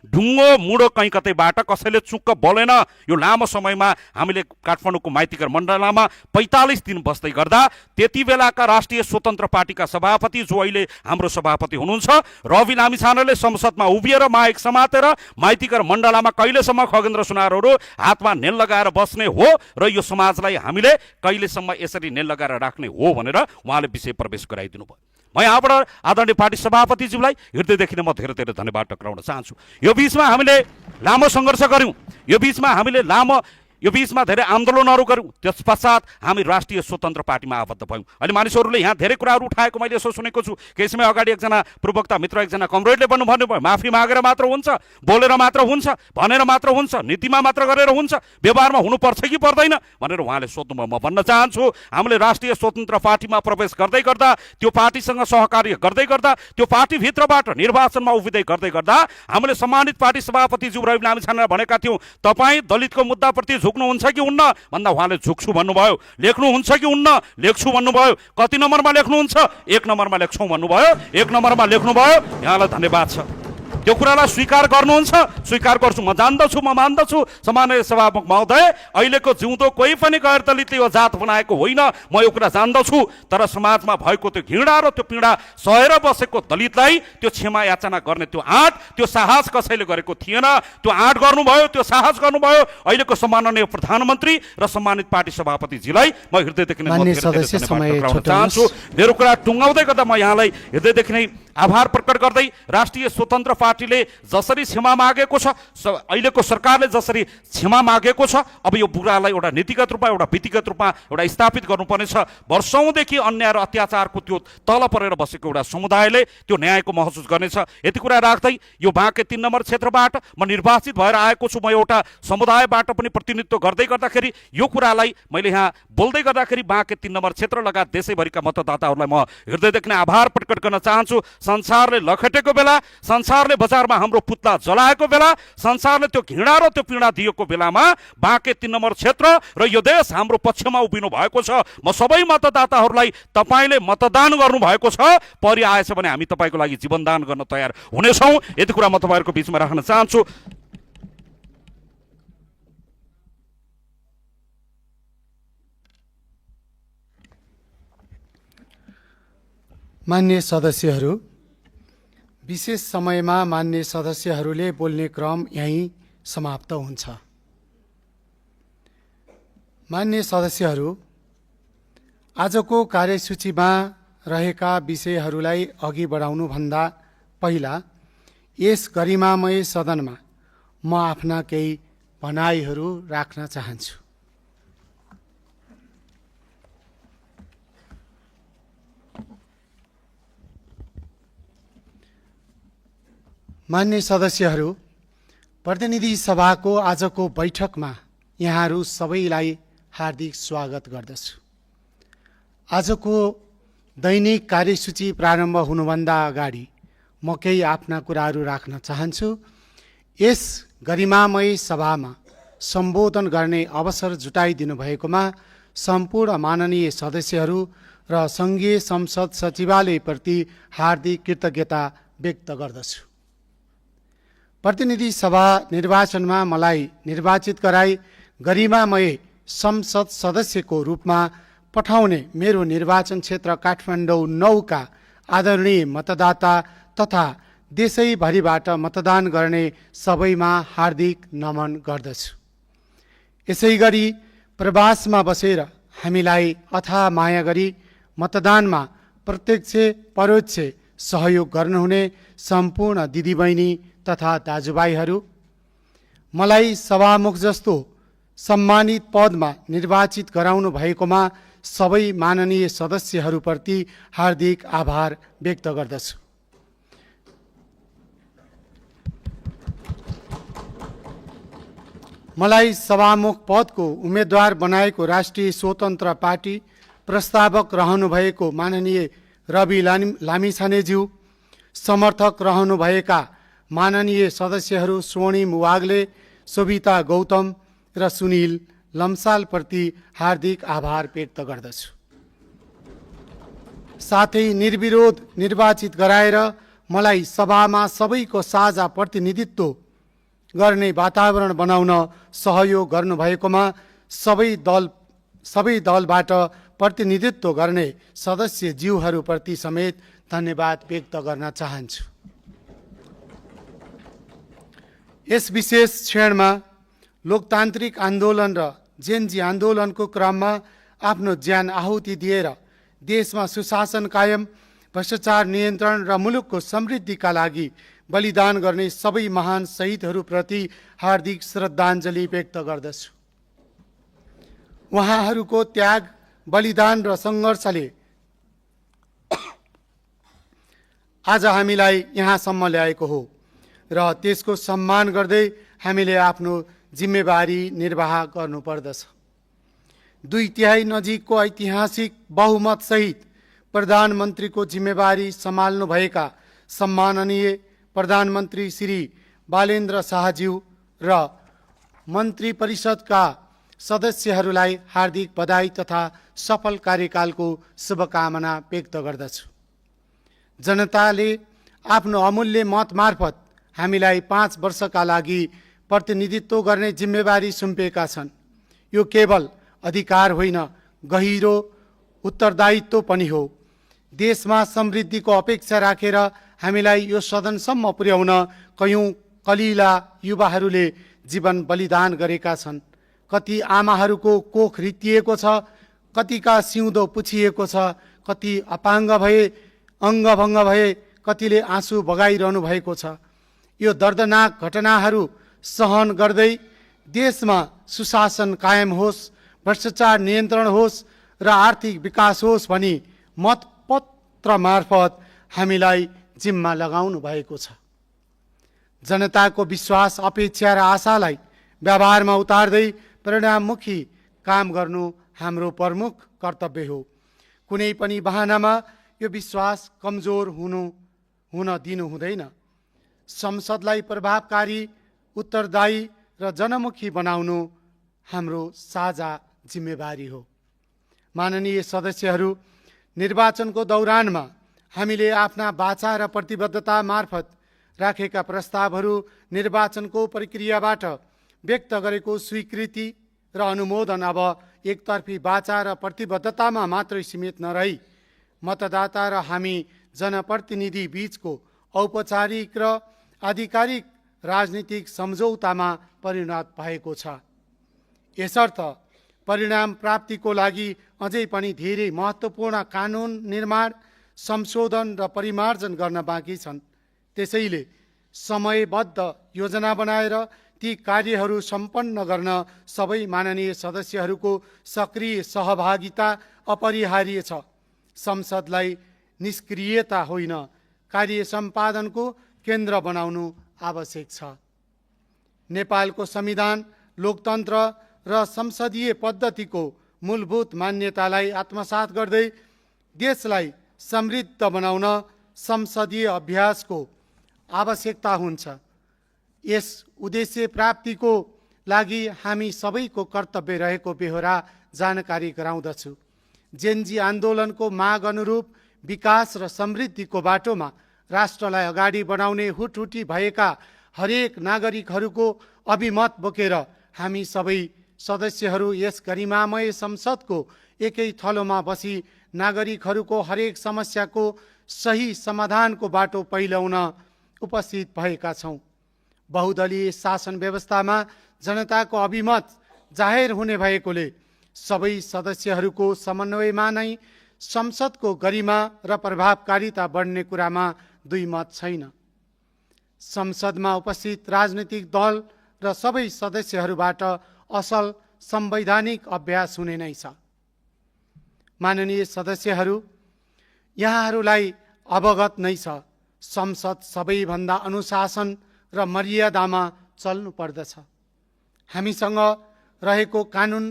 ढुङ्गो मुडो कहीँ कतैबाट कसैले चुक्क बोलेन। यो लामो समयमा हामीले काठमाडौँको माइतीघर मण्डलामा 45 दिन बस्दै गर्दा त्यति बेलाका राष्ट्रिय स्वतन्त्र पार्टीका सभापति जो अहिले हाम्रो सभापति हुनुहुन्छ रवि लामिछानेले संसदमा उभिएर माइक समातेर माइतीघर मण्डलामा कहिलेसम्म खगेन्द्र सुनारहरू हातमा नेल लगाएर बस्ने हो र यो समाजलाई हामीले कहिलेसम्म यसरी नेल लगाएर राख्ने हो भनेर उहाँले विषय प्रवेश गराइदिनु भयो। म यहाँबाट आदरणीय पार्टी सभापतिज्यूलाई हृदयदेखि नै म धेरै धेरै धन्यवाद टक्राउन चाहन्छु। यो बीचमा हामीले लामो सङ्घर्ष गऱ्यौँ, यो बीचमा धेरै आन्दोलनहरू गऱ्यौँ। त्यस पश्चात हामी राष्ट्रिय स्वतन्त्र पार्टीमा आबद्ध भयौँ। अहिले मानिसहरूले यहाँ धेरै कुराहरू उठाएको मैले यसो सुनेको छु। केही समय अगाडि एकजना प्रवक्ता मित्र, एकजना कमरेडले भन्नुभयो माफी मागेर मात्र हुन्छ, बोलेर मात्र हुन्छ, भनेर मात्र हुन्छ, नीतिमा मात्र गरेर हुन्छ, व्यवहारमा हुनुपर्छ कि पर्दैन भनेर उहाँले सोध्नुभयो। म भन्न चाहन्छु, हामीले राष्ट्रिय स्वतन्त्र पार्टीमा प्रवेश गर्दै गर्दा, त्यो पार्टीसँग सहकार्य गर्दै गर्दा, त्यो पार्टीभित्रबाट निर्वाचनमा उभिँदै गर्दै गर्दा हामीले सम्मानित पार्टी सभापतिज्यू रवि लामिछानेलाई भनेका थियौँ, तपाईँ दलितको मुद्दाप्रति झुक्नुहुन्छ कि हुन्न भन्दा उहाँले झुक्छु भन्नुभयो। लेख्नुहुन्छ कि हुन्न? लेख्छु भन्नुभयो। कति नम्बरमा लेख्नुहुन्छ? 1 नम्बरमा लेख्छौँ भन्नुभयो। 1 नम्बरमा लेख्नुभयो। यहाँलाई धन्यवाद छ। त्यो कुरालाई स्वीकार गर्नुहुन्छ? स्वीकार गर्छु, म जान्दछु, म मान्दछु। सम्माननीय सभामुख महोदय, अहिलेको जिउँदो कोही पनि गैर दलितले यो जात बनाएको होइन, म यो कुरा जान्दछु। तर समाजमा भएको त्यो घृणा र त्यो पीडा सहेर बसेको दलितलाई त्यो क्षमा याचना गर्ने त्यो आँट, त्यो साहस कसैले गरेको थिएन। त्यो आँट गर्नुभयो, त्यो साहस गर्नुभयो अहिलेको सम्माननीय प्रधानमन्त्री र सम्मानित पार्टी सभापतिजीलाई म हृदयदेखि नै माननीय सदस्य समय चाहन्छु। मेरो कुरा टुङ्गाउँदै गर्दा म यहाँलाई हृदयदेखि नै आभार प्रकट गर्दै राष्ट्रिय स्वतन्त्र पार्टीले जसरी क्षमा मागेको छ, अहिलेको सरकारले जसरी क्षमा मागेको छ, अब यो बुरालाई एउटा नीतिगत रूपमा एउटा विधिगत रूपमा एउटा स्थापित गर्नुपर्नेछ। वर्षौँदेखि अन्याय र अत्याचारको त्यो तल परेर बसेको एउटा समुदायले त्यो न्यायको महसुस गर्नेछ। यति कुरा राख्दै यो बाँके 3 नम्बर क्षेत्रबाट म निर्वाचित भएर आएको छु। म एउटा समुदायबाट पनि प्रतिनिधित्व गर्दै गर्दाखेरि यो कुरालाई मैले यहाँ बोल्दै गर्दाखेरि बाँके 3 नम्बर क्षेत्र लगायत देशैभरिका मतदाताहरूलाई म हृदयदेखि नै आभार प्रकट गर्न चाहन्छु। संसारले लखेटेको बेला, संसारले बजारमा हाम्रो पुतला जलाएको बेला, संसारले त्यो घृणा र त्यो पीडा दिएको बेलामा बाँके 3 नम्बर क्षेत्र र यो देश हाम्रो पक्षमा उभिनु भएको छ। म सबै मतदाताहरूलाई तपाईँले मतदान गर्नुभएको छ, परि आएछ भने हामी तपाईँको लागि जीवनदान गर्न तयार हुनेछौँ। यति कुरा म तपाईँहरूको बिचमा राख्न चाहन्छु। मान्य सदस्यहरू, विशेष समयमा मान्य सदस्यहरूले बोल्ने क्रम यहीँ समाप्त हुन्छ। मान्य सदस्यहरू, आजको कार्यसूचीमा रहेका विषयहरूलाई अघि बढाउनुभन्दा पहिला यस गरिमामय सदनमा म आफ्ना केही भनाइहरू राख्न चाहन्छु। मान्य सदस्यहरू, प्रतिनिधि सभाको आजको बैठकमा यहाँहरू सबैलाई हार्दिक स्वागत गर्दछु। आजको दैनिक कार्यसूची प्रारम्भ हुनुभन्दा अगाडि म केही आफ्ना कुराहरू राख्न चाहन्छु। यस गरिमामय सभामा सम्बोधन गर्ने अवसर जुटाइदिनु भएकोमा सम्पूर्ण माननीय सदस्यहरू र सङ्घीय संसद सचिवालयप्रति हार्दिक कृतज्ञता व्यक्त गर्दछु। प्रतिनिधि सभा निर्वाचनमा मलाई निर्वाचित गराई गरिमामय संसद सदस्यको रूपमा पठाउने मेरो निर्वाचन क्षेत्र काठमाडौँ 9 का आदरणीय मतदाता तथा देशैभरिबाट मतदान गर्ने सबैमा हार्दिक नमन गर्दछु। यसै गरी प्रवासमा बसेर हामीलाई अथाह माया गरी मतदानमा प्रत्यक्ष परोक्ष सहयोग गर्नुहुने सम्पूर्ण दिदीबहिनी तथा दाजुभाइहरू, मलाई सभामुख जस्तो सम्मानित पदमा निर्वाचित गराउनु भएकोमा सबै माननीय सदस्यहरूप्रति हार्दिक आभार व्यक्त गर्दछु। मलाई सभामुख पदको उम्मेदवार बनाएको राष्ट्रिय स्वतन्त्र पार्टी प्रस्तावक रहनुभएको माननीय रवि लामिछानेज्यू, समर्थक रहनुभएका माननीय सदस्यहरू स्वर्णिम वाग्ले, शोभिता गौतम र सुनिल लम्सालप्रति हार्दिक आभार व्यक्त गर्दछु। साथै निर्विरोध निर्वाचित गराएर मलाई सभामा सबैको साझा प्रतिनिधित्व गर्ने वातावरण बनाउन सहयोग गर्नुभएकोमा सबै दलबाट प्रतिनिधित्व गर्ने सदस्यज्यूहरूप्रति समेत धन्यवाद व्यक्त गर्न चाहन्छु। यस विशेष क्षणमा लोकतान्त्रिक आन्दोलन र जेनजी आन्दोलनको क्रममा आफ्नो ज्यान आहुति दिएर देशमा सुशासन कायम, भ्रष्टाचार नियन्त्रण र मुलुकको समृद्धिका लागि बलिदान गर्ने सबै महान शहीदहरूप्रति हार्दिक श्रद्धाञ्जली व्यक्त गर्दछु। उहाँहरूको त्याग, बलिदान र सङ्घर्षले आज हामीलाई यहाँसम्म ल्याएको हो र त्यसको सम्मान गर्दै हामीले आफ्नो जिम्मेवारी निर्वाह गर्नुपर्दछ। 2/3 नजिकको ऐतिहासिक बहुमत सहित प्रधानमन्त्रीको जिम्मेवारी सम्हाल्नुभएका सम्माननीय प्रधानमन्त्री श्री बालेन्द्र शाहज्यू र मन्त्री परिषदका सदस्यहरूलाई हार्दिक बधाई तथा सफल कार्यकालको शुभकामना व्यक्त गर्दछु। जनताले आफ्नो अमूल्य मत मार्फत हामीलाई 5 वर्षका लागि प्रतिनिधित्व गर्ने जिम्मेवारी सुम्पेका छन्। यो केवल अधिकार होइन, गहिरो उत्तरदायित्व पनि हो। देशमा समृद्धिको अपेक्षा राखेर हामीलाई यो सदनसम्म पुर्याउन कयौं कलिला युवाहरूले जीवन बलिदान गरेका छन्। कति आमाहरूको कोख रित्तिएको छ, कतिका सिउँदो पुछिएको छ, कति अपाङ्ग भए, अङ्गभङ्ग भए, कतिले आँसु बगाइरहनु भएको छ। यो दर्दनाक घटनाहरू सहन गर्दै देशमा सुशासन कायम होस्, भ्रष्टाचार नियन्त्रण होस् र आर्थिक विकास होस् भनी मतपत्र मार्फत हामीलाई जिम्मा लगाउनु भएको छ। जनताको विश्वास, अपेक्षा र आशालाई व्यवहारमा उतार्दै परिणाममुखी काम गर्नु हाम्रो प्रमुख कर्तव्य हो। कुनै पनि बहानामा यो विश्वास कमजोर हुन दिनु हुँदैन। संसदलाई प्रभावकारी, उत्तरदायी र जनमुखी बनाउनु हाम्रो साझा जिम्मेवारी हो। माननीय सदस्यहरू, निर्वाचनको दौरानमा हामीले आफ्ना वाचा र प्रतिबद्धता मार्फत राखेका प्रस्तावहरू निर्वाचनको प्रक्रियाबाट व्यक्त गरेको स्वीकृति र अनुमोदन अब एकतर्फी वाचा र प्रतिबद्धतामा मात्रै सीमित नरही मतदाता र हामी जनप्रतिनिधि बीचको औपचारिक र आधिकारिक राजनीतिक सम्झौतामा परिणत भएको छ। यसर्थ परिणाम प्राप्तिको लागि अझै पनि धेरै महत्त्वपूर्ण कानुन निर्माण, संशोधन र परिमार्जन गर्न बाँकी छन्। त्यसैले समयबद्ध योजना बनाएर ती कार्यहरू सम्पन्न गर्न सबै माननीय सदस्यहरूको सक्रिय सहभागिता अपरिहार्य छ। संसदलाई निष्क्रियता होइन, कार्य सम्पादनको केन्द्र बनाउनु आवश्यक छ। नेपालको संविधान, लोकतन्त्र र संसदीय पद्धतिको मूलभूत मान्यतालाई आत्मसात गर्दै देशलाई समृद्ध बनाउन संसदीय अभ्यासको आवश्यकता हुन्छ। यस उद्देश्य प्राप्तिको लागि हामी सबैको कर्तव्य रहेको बेहोरा जानकारी गराउँदछु। जेनजी आन्दोलनको माग अनुरूप विकास र समृद्धिको बाटोमा राष्ट्रलाई अगाडि बढाउने हुटहुटी भएका हरेक नागरिकहरूको अभिमत बोकेर हामी सबै सदस्यहरू यस गरिमामय संसदको एकै थलोमा बसी नागरिकहरूको हरेक समस्याको सही समाधानको बाटो पहिल्याउन उपस्थित भएका छौँ। बहुदलीय शासन व्यवस्थामा जनताको अभिमत जाहेर हुने भएकोले सबै सदस्यहरूको समन्वयमा नै संसदको गरिमा र प्रभावकारिता बढ्ने कुरामा दुई मत छैन। संसदमा उपस्थित राजनीतिक दल र सबै सदस्यहरूबाट असल संवैधानिक अभ्यास हुने नै छ। माननीय सदस्यहरू, यहाँहरूलाई अवगत नै छ, संसद सबैभन्दा अनुशासन र मर्यादामा चल्नु पर्दछ। हामीसँग रहेको कानुन,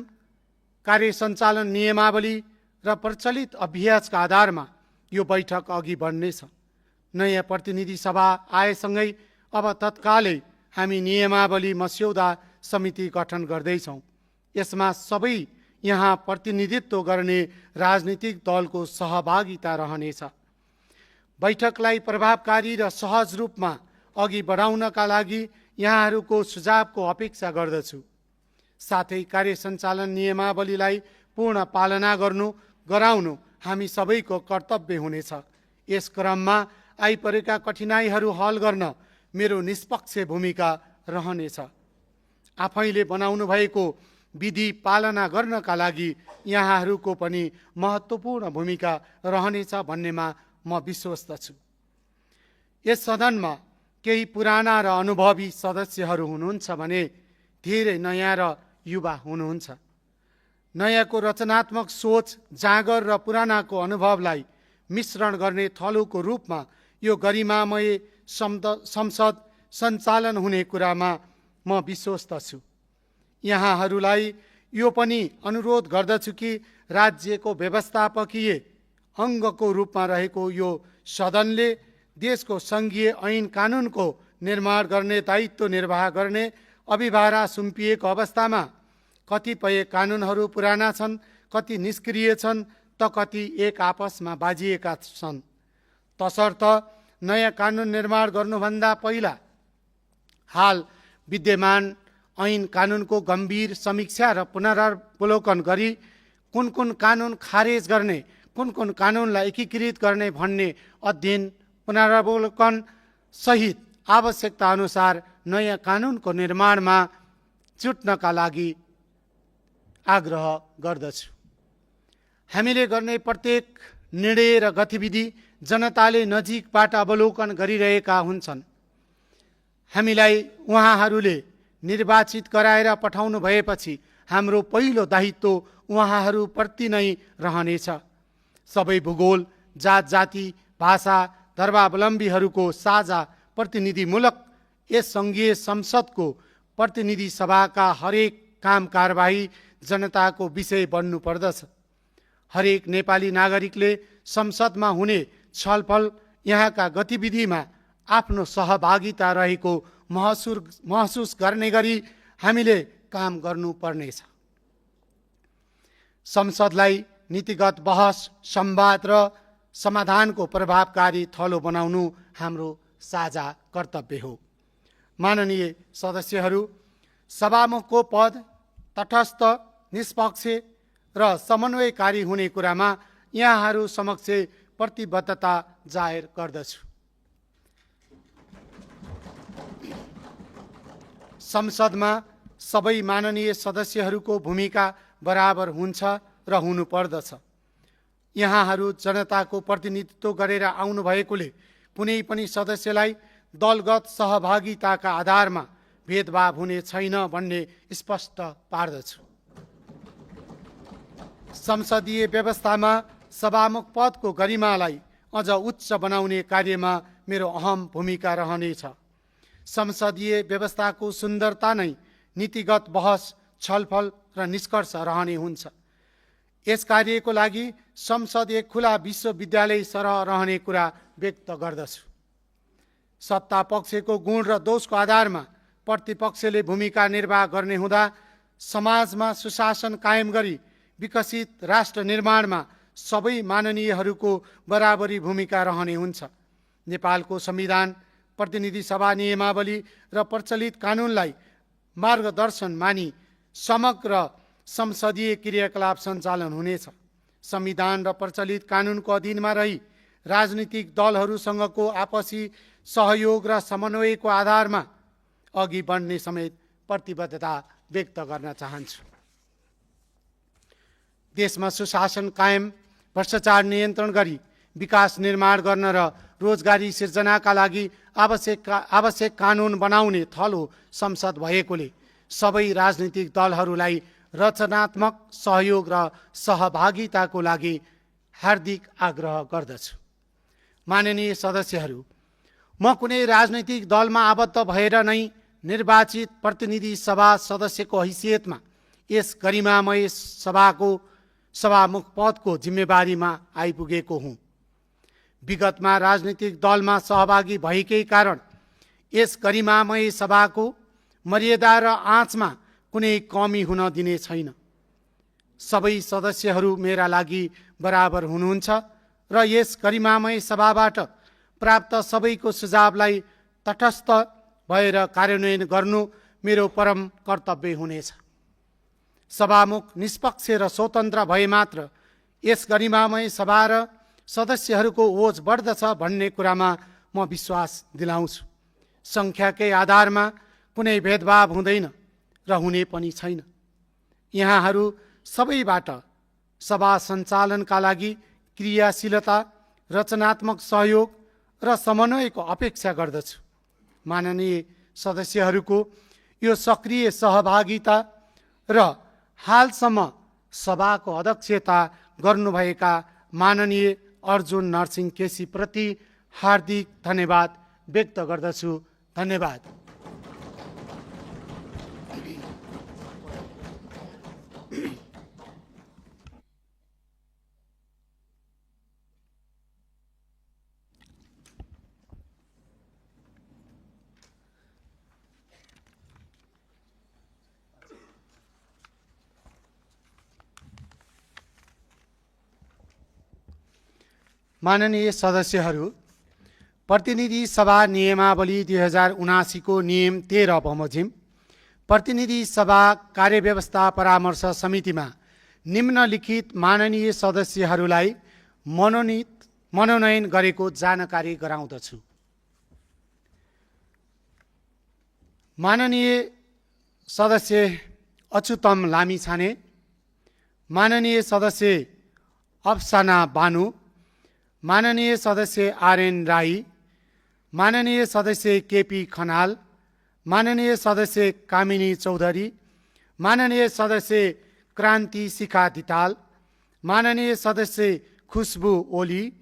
कार्य सञ्चालन नियमावली र प्रचलित अभ्यासका आधारमा यो बैठक अघि बढ्नेछ। नयाँ प्रतिनिधि सभा आएसँगै अब तत्कालै हामी नियमावली मस्यौदा समिति गठन गर्दैछौँ। यसमा सबै यहाँ प्रतिनिधित्व गर्ने राजनीतिक दलको सहभागिता रहनेछ। बैठकलाई प्रभावकारी र सहज रूपमा अघि बढाउनका लागि यहाँहरूको सुझावको अपेक्षा गर्दछु। साथै कार्य सञ्चालन नियमावलीलाई पूर्ण पालना गराउनु हामी सबैको कर्तव्य हुनेछ। यस क्रममा आइपरेका कठिनाइहरू हल गर्न मेरो निष्पक्ष भूमिका रहनेछ। आफैले बनाउनु भएको विधि पालना गर्नका लागि यहाँहरूको पनि महत्त्वपूर्ण भूमिका रहनेछ भन्नेमा म विश्वस्त छु। यस सदनमा केही पुराना र अनुभवी सदस्यहरू हुनुहुन्छ भने धेरै नयाँ र युवा हुनुहुन्छ। नयाँको रचनात्मक सोच जागर र पुरानाको अनुभवलाई मिश्रण गर्ने थलोको रूपमा यो गरिमामय संसद सञ्चालन हुने कुरामा म विश्वस्त छु। यहाँहरूलाई यो पनि अनुरोध गर्दछु कि राज्यको व्यवस्थापकीय अङ्गको रूपमा रहेको यो सदनले देशको सङ्घीय ऐन कानुनको निर्माण गर्ने दायित्व निर्वाह गर्ने अभिभारा सुम्पिएको अवस्थामा कतिपय कानुनहरू पुराना छन्, कति निष्क्रिय छन् त कति एक आपसमा बाजिएका छन्। तसर्थ नयाँ कानुन निर्माण गर्नुभन्दा पहिला हाल विद्यमान ऐन कानुनको गम्भीर समीक्षा र पुनरावलोकन गरी कुन कुन कानुन खारेज गर्ने, कुन कुन कानुनलाई एकीकृत गर्ने भन्ने अध्ययन पुनरावलोकन सहित आवश्यकता अनुसार नयाँ कानुनको निर्माणमा जुट्नका लागि आग्रह गर्दछु। हामीले गर्ने प्रत्येक निर्णय र गतिविधि जनताले नजिकबाट अवलोकन गरिरहेका हुन्छन्। हामीलाई उहाँहरूले निर्वाचित गराएर पठाउनु भएपछि हाम्रो पहिलो दायित्व उहाँहरूप्रति नै रहनेछ। सबै भूगोल, जात जाति, भाषा, धर्मावलम्बीहरूको साझा प्रतिनिधिमूलक यस सङ्घीय संसदको प्रतिनिधि सभाका हरेक काम कारबाही जनताको विषय बन्नुपर्दछ। हरेक नेपाली नागरिकले संसदमा हुने छलफल, यहाँका गतिविधिमा आफ्नो सहभागिता रहेको महसुस गर्ने गरी हामीले काम गर्नुपर्नेछ। संसदलाई नीतिगत बहस, संवाद र समाधानको प्रभावकारी थलो बनाउनु हाम्रो साझा कर्तव्य हो। माननीय सदस्यहरू, सभामुखको पद तटस्थ, निष्पक्ष र समन्वयकारी हुने कुरामा यहाँहरू समक्ष प्रतिबद्धता जाहेर गर्दछु। संसदमा सबै माननीय सदस्यहरूको भूमिका बराबर हुन्छ र हुनुपर्दछ। यहाँहरू जनताको प्रतिनिधित्व गरेर आउनु भएकोले कुनै पनि सदस्यलाई दलगत सहभागिताका आधारमा भेदभाव हुने छैन भन्ने स्पष्ट पार्दछु। संसदीय व्यवस्थामा सभामुख पदको गरिमालाई अझ उच्च बनाउने कार्यमा मेरो अहम भूमिका रहनेछ। संसदीय व्यवस्थाको सुन्दरता नै नीतिगत बहस, छलफल र निष्कर्ष रहने हुन्छ। यस कार्यको लागि संसद एक खुला विश्वविद्यालय सरह रहने कुरा व्यक्त गर्दछु। सत्ता पक्षको गुण र दोषको आधारमा प्रतिपक्षले भूमिका निर्वाह गर्ने हुँदा समाजमा सुशासन कायम गरी विकसित राष्ट्र निर्माणमा सबै माननीयहरूको बराबरी भूमिका रहने हुन्छ। नेपालको संविधान, प्रतिनिधि सभा नियमावली र प्रचलित कानुनलाई मार्गदर्शन मानी समग्र संसदीय क्रियाकलाप सञ्चालन हुनेछ। संविधान र प्रचलित कानुनको अधीनमा रही राजनीतिक दलहरूसँगको आपसी सहयोग र समन्वयको आधारमा अघि बढ्ने समेत प्रतिबद्धता व्यक्त गर्न चाहन्छु। देशमा सुशासन कायम, भ्रष्टाचार नियन्त्रण गरी विकास निर्माण गर्न र रोजगारी सिर्जनाका लागि आवश्यक कानुन बनाउने थलो संसद भएकोले सबै राजनीतिक दलहरूलाई रचनात्मक सहयोग र सहभागिताको लागि हार्दिक आग्रह गर्दछु। माननीय सदस्यहरू, म कुनै राजनैतिक दलमा आबद्ध भएर नै निर्वाचित प्रतिनिधि सभा सदस्यको हैसियतमा यस गरिमामय सभाको सभामुख पदको जिम्मेवारीमा आइपुगेको हुँ। विगतमा राजनीतिक दलमा सहभागी भएकै कारण यस गरिमामय सभाको मर्यादा र आँचमा कुनै कमी हुन दिने छैन। सबै सदस्यहरू मेरा लागि बराबर हुनुहुन्छ र यस गरिमामय सभाबाट प्राप्त सबैको सुझावलाई तटस्थ भएर कार्यान्वयन गर्नु मेरो परम कर्तव्य हुनेछ। सभामुख निष्पक्ष र स्वतन्त्र भए मात्र यस गरिमामय सभा र सदस्यहरूको ओज बढ्दछ भन्ने कुरामा म विश्वास दिलाउँछु। सङ्ख्याकै आधारमा कुनै भेदभाव हुँदैन र हुने पनि छैन। यहाँहरू सबैबाट सभा सञ्चालनका लागि क्रियाशीलता, रचनात्मक सहयोग र समन्वयको अपेक्षा गर्दछु। माननीय सदस्यहरूको यो सक्रिय सहभागिता र हालसम्म सभाको अध्यक्षता गर्नुभएका माननीय अर्जुन नरसिंह केसीप्रति हार्दिक धन्यवाद व्यक्त गर्दछु। धन्यवाद। माननीय सदस्यहरू, प्रतिनिधि सभा नियमावली 2079 को नियम 13 बमोजिम प्रतिनिधि सभा कार्यव्यवस्था परामर्श समितिमा निम्नलिखित माननीय सदस्यहरूलाई मनोनयन गरेको जानकारी गराउँदछु। माननीय सदस्य अच्युतम लामिछाने, माननीय सदस्य अफसाना बानु, माननीय सदस्य आरएन राई, माननीय सदस्य केपी खनाल, माननीय सदस्य कामिनी चौधरी, माननीय सदस्य क्रान्ति शिखा धिताल, माननीय सदस्य खुशबु ओली,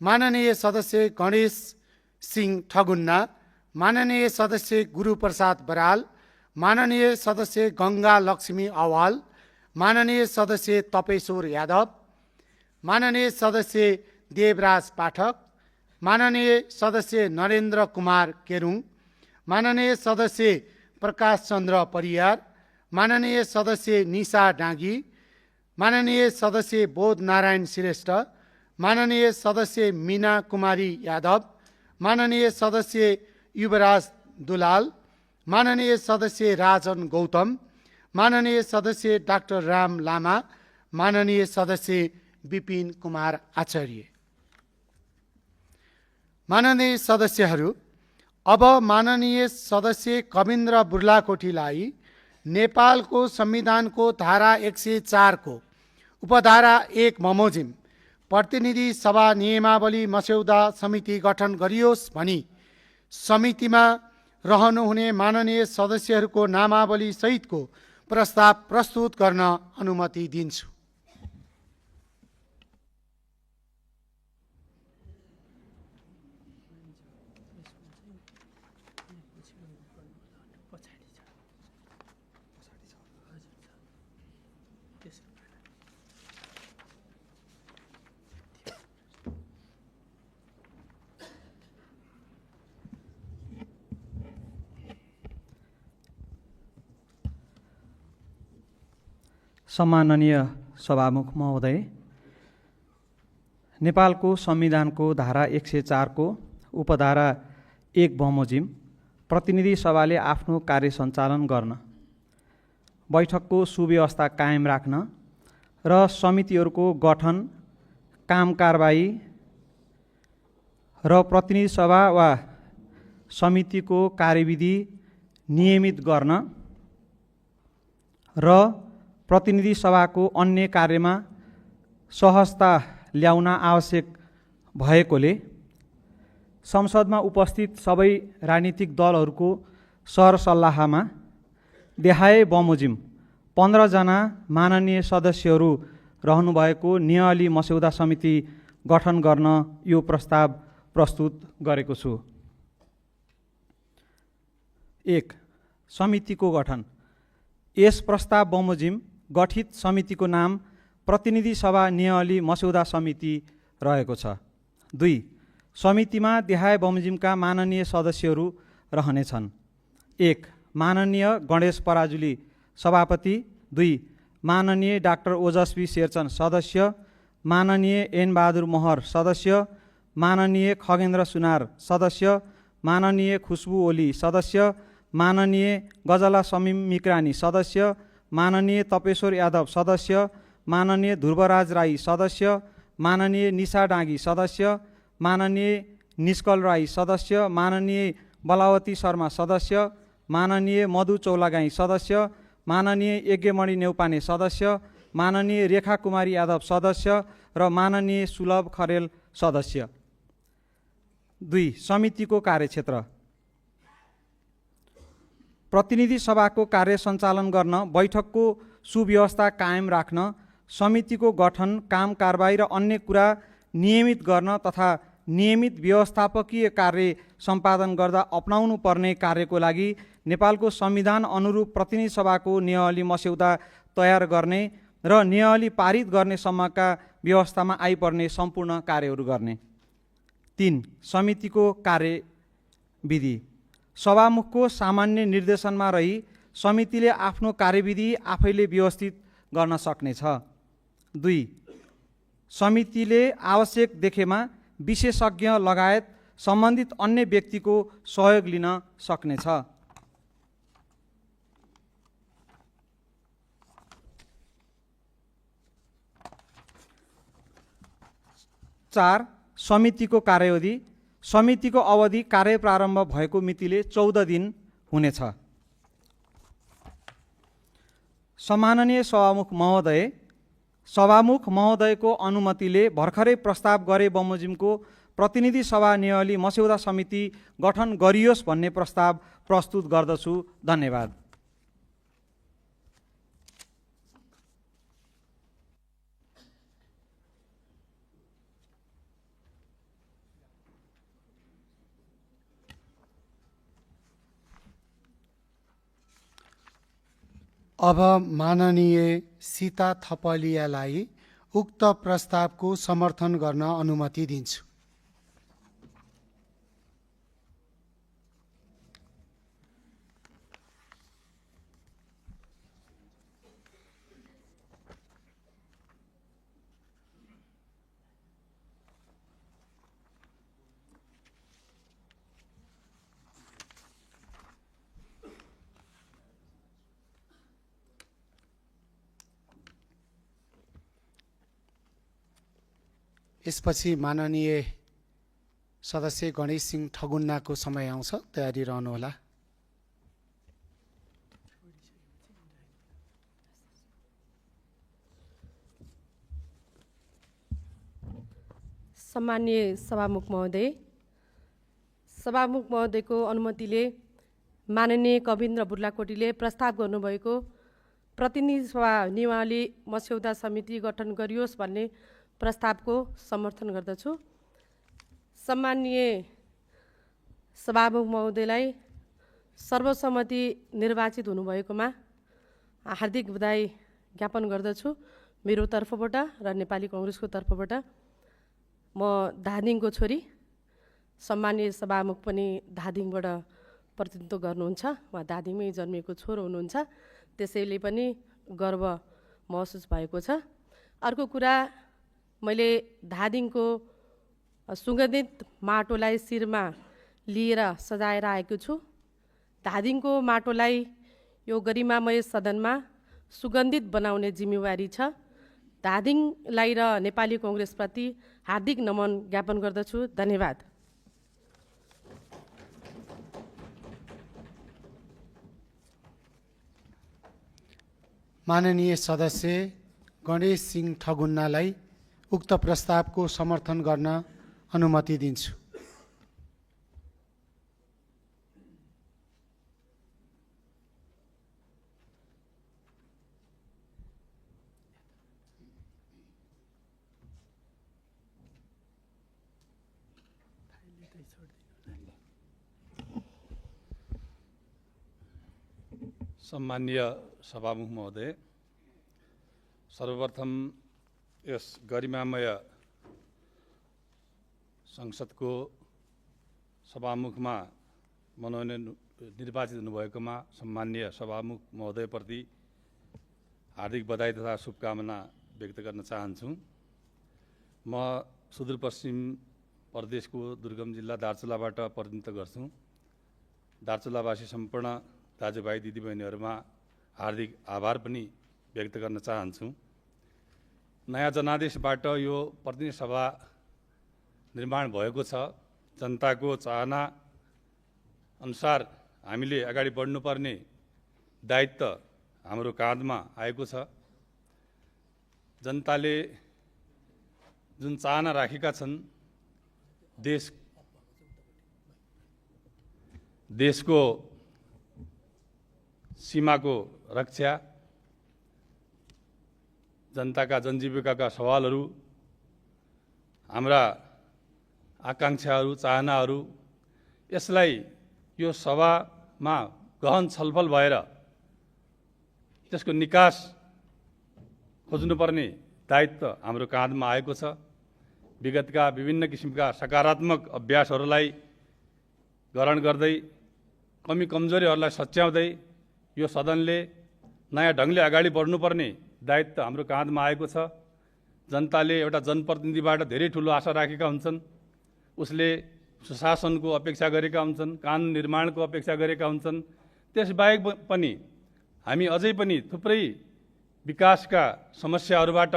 माननीय सदस्य गणेश सिंह ठगुन्ना, माननीय सदस्य गुरुप्रसाद बराल, माननीय सदस्य गंगा लक्ष्मी अवाल, माननीय सदस्य तपेश्वर यादव, माननीय सदस्य देवराज पाठक, माननीय सदस्य नरेन्द्र कुमार केरुङ, माननीय सदस्य प्रकाश चन्द्र परियार, माननीय सदस्य निशा डाँगी, माननीय सदस्य बोध नारायण श्रेष्ठ, माननीय सदस्य मीना कुमारी यादव, माननीय सदस्य युवराज दुलाल, माननीय सदस्य राजन गौतम, माननीय सदस्य डाक्टर राम लामा, माननीय सदस्य विपिन कुमार आचार्य। माननीय सदस्यहरू, अब माननीय सदस्य कविन्द्र बुर्लाकोटीलाई नेपालको संविधानको धारा 104 को उपधारा 1 बमोजिम प्रतिनिधि सभा नियमावली मस्यौदा समिति गठन गरियोस् भनी समितिमा रहनुहुने माननीय सदस्यहरूको नामावली सहितको प्रस्ताव प्रस्तुत गर्न अनुमति दिन्छु। सम्माननीय सभामुख महोदय, नेपालको संविधानको धारा 104 को उपधारा 1 बमोजिम प्रतिनिधि सभाले आफ्नो कार्य सञ्चालन गर्न, बैठकको सुव्यवस्था कायम राख्न र समितिहरूको गठन, काम कारबाही र प्रतिनिधि सभा वा समितिको कार्यविधि नियमित गर्न र प्रतिनिधि सभाको अन्य कार्यमा सहजता ल्याउन आवश्यक भएकोले संसदमा उपस्थित सबै राजनीतिक दलहरूको सरसल्लाहमा देखाए बमोजिम 15 जना माननीय सदस्यहरू रहनुभएको नियमावली मस्यौदा समिति गठन गर्न यो प्रस्ताव प्रस्तुत गरेको छु। 1. समितिको गठन। यस प्रस्ताव बमोजिम गठित समितिको नाम प्रतिनिधि सभा नियमावली मस्यौदा समिति रहेको छ। 2. समितिमा देखाए बमोजिमका माननीय सदस्यहरू रहनेछन्। 1. माननीय गणेश पराजुली सभापति। 2. माननीय डाक्टर ओजस्वी शेरचन सदस्य। माननीय एन बहादुर महर सदस्य। माननीय खगेन्द्र सुनार सदस्य। माननीय खुशबु ओली सदस्य। माननीय गजला समीम मिक्रानी सदस्य। माननीय तपेश्वर यादव सदस्य। माननीय ध्रुवराज राई सदस्य। माननीय निशा डाँगी सदस्य। माननीय निष्कल राई सदस्य। माननीय बलावती शर्मा सदस्य। माननीय मधु चौलागाई सदस्य। माननीय यज्ञमणि नेउपाने सदस्य। माननीय रेखा कुमारी यादव सदस्य र माननीय सुलभ खरेल सदस्य। 2. समितिको कार्यक्षेत्र। प्रतिनिधि सभाको कार्य सञ्चालन गर्न, बैठकको सुव्यवस्था कायम राख्न, समितिको गठन, काम कारबाही र अन्य कुरा नियमित गर्न तथा नियमित व्यवस्थापकीय कार्य सम्पादन गर्दा अपनाउनु पर्ने कार्यको लागि नेपालको संविधान अनुरूप प्रतिनिधि सभाको नियमावली मस्यौदा तयार गर्ने र नियमावली पारित गर्ने सम्मका व्यवस्थामा आइपर्ने सम्पूर्ण कार्यहरू गर्ने। 3. समितिको कार्यविधि। सभामुखको सामान्य निर्देशनमा रही समितिले आफ्नो कार्यविधि आफैले व्यवस्थित गर्न सक्नेछ। 2. समितिले आवश्यक देखेमा विशेषज्ञ लगायत सम्बन्धित अन्य व्यक्तिको सहयोग लिन सक्नेछ। 4. समितिको कार्यावधि। समितिको अवधि कार्य प्रारम्भ भएको मितिले 14 दिन हुनेछ। सम्माननीय सभामुख महोदय, सभामुख महोदयको अनुमतिले भर्खरै प्रस्ताव गरे बमोजिमको प्रतिनिधि सभा नियमले मस्यौदा समिति गठन गरियोस् भन्ने प्रस्ताव प्रस्तुत गर्दछु। धन्यवाद। अब माननीय सीता थपलियालाई उक्त प्रस्तावको समर्थन गर्न अनुमति दिन्छु। यसपछि माननीय सदस्य गणेश सिंह ठगुन्नाको समय आउँछ, तयारी रहनुहोला। सम्माननीय सभामुख महोदय, सभामुख महोदयको अनुमतिले माननीय कविन्द्र बुर्लाकोटीले प्रस्ताव गर्नुभएको प्रतिनिधि सभा नियमावली मस्यौदा समिति गठन गरियोस् भन्ने प्रस्तावको समर्थन गर्दछु। सम्माननीय सभामुख महोदयलाई सर्वसम्मति निर्वाचित हुनुभएकोमा हार्दिक बधाई ज्ञापन गर्दछु मेरो तर्फबाट र नेपाली कांग्रेसको तर्फबाट। म धादिङको छोरी, सम्माननीय सभामुख पनि धादिङबाट प्रतिनिधित्व गर्नुहुन्छ, उहाँ धादिङमै जन्मिएको छोरो हुनुहुन्छ, त्यसैले पनि गर्व महसुस भएको छ। अर्को कुरा, मैले धादिङको सुगन्धित माटोलाई शिरमा लिएर सजाएर आएको छु। धादिङको माटोलाई यो गरिमामय सदनमा सुगन्धित बनाउने जिम्मेवारी छ। धादिङलाई र नेपाली कांग्रेसप्रति हार्दिक नमन ज्ञापन गर्दछु। धन्यवाद। माननीय सदस्य गणेश सिंह ठगुन्नालाई उक्त प्रस्तावको समर्थन गर्न अनुमति दिन्छु। सम्माननीय सभामुख महोदय, सर्वप्रथम यस गरिमामय संसदको सभामुखमा मनोनयन निर्वाचित हुनुभएकोमा सम्माननीय सभामुख महोदयप्रति हार्दिक बधाई तथा शुभकामना व्यक्त गर्न चाहन्छु। म सुदूरपश्चिम प्रदेशको दुर्गम जिल्ला दार्चुलाबाट प्रतिनिधित्व गर्छु। दार्चुलावासी सम्पूर्ण दाजुभाइ दिदीबहिनीहरूमा हार्दिक आभार पनि व्यक्त गर्न चाहन्छु। नयाँ जनादेशबाट यो प्रतिनिधि सभा निर्माण भएको छ। जनताको चाहना अनुसार हामीले अगाडि बढ्नुपर्ने दायित्व हाम्रो काँधमा आएको छ। जनताले जुन चाहना राखेका छन्, देशको सीमाको रक्षा, जनताका जनजीविकाका सवालहरू, हाम्रा आकांक्षाहरू, चाहनाहरू, यसलाई यो सभामा गहन छलफल भएर त्यसको निकास खोज्नुपर्ने दायित्व हाम्रो काँधमा आएको छ। विगतका विभिन्न किसिमका सकारात्मक अभ्यासहरूलाई ग्रहण गर्दै कमी कमजोरीहरूलाई सच्याउँदै यो सदनले नयाँ ढङ्गले अगाडि बढ्नुपर्ने दायित्व हाम्रो काँधमा आएको छ। जनताले एउटा जनप्रतिनिधिबाट धेरै ठुलो आशा राखेका हुन्छन्। उसले सुशासनको अपेक्षा गरेका हुन्छन्, कानुन निर्माणको अपेक्षा गरेका हुन्छन्। त्यसबाहेक पनि हामी अझै पनि थुप्रै विकासका समस्याहरूबाट,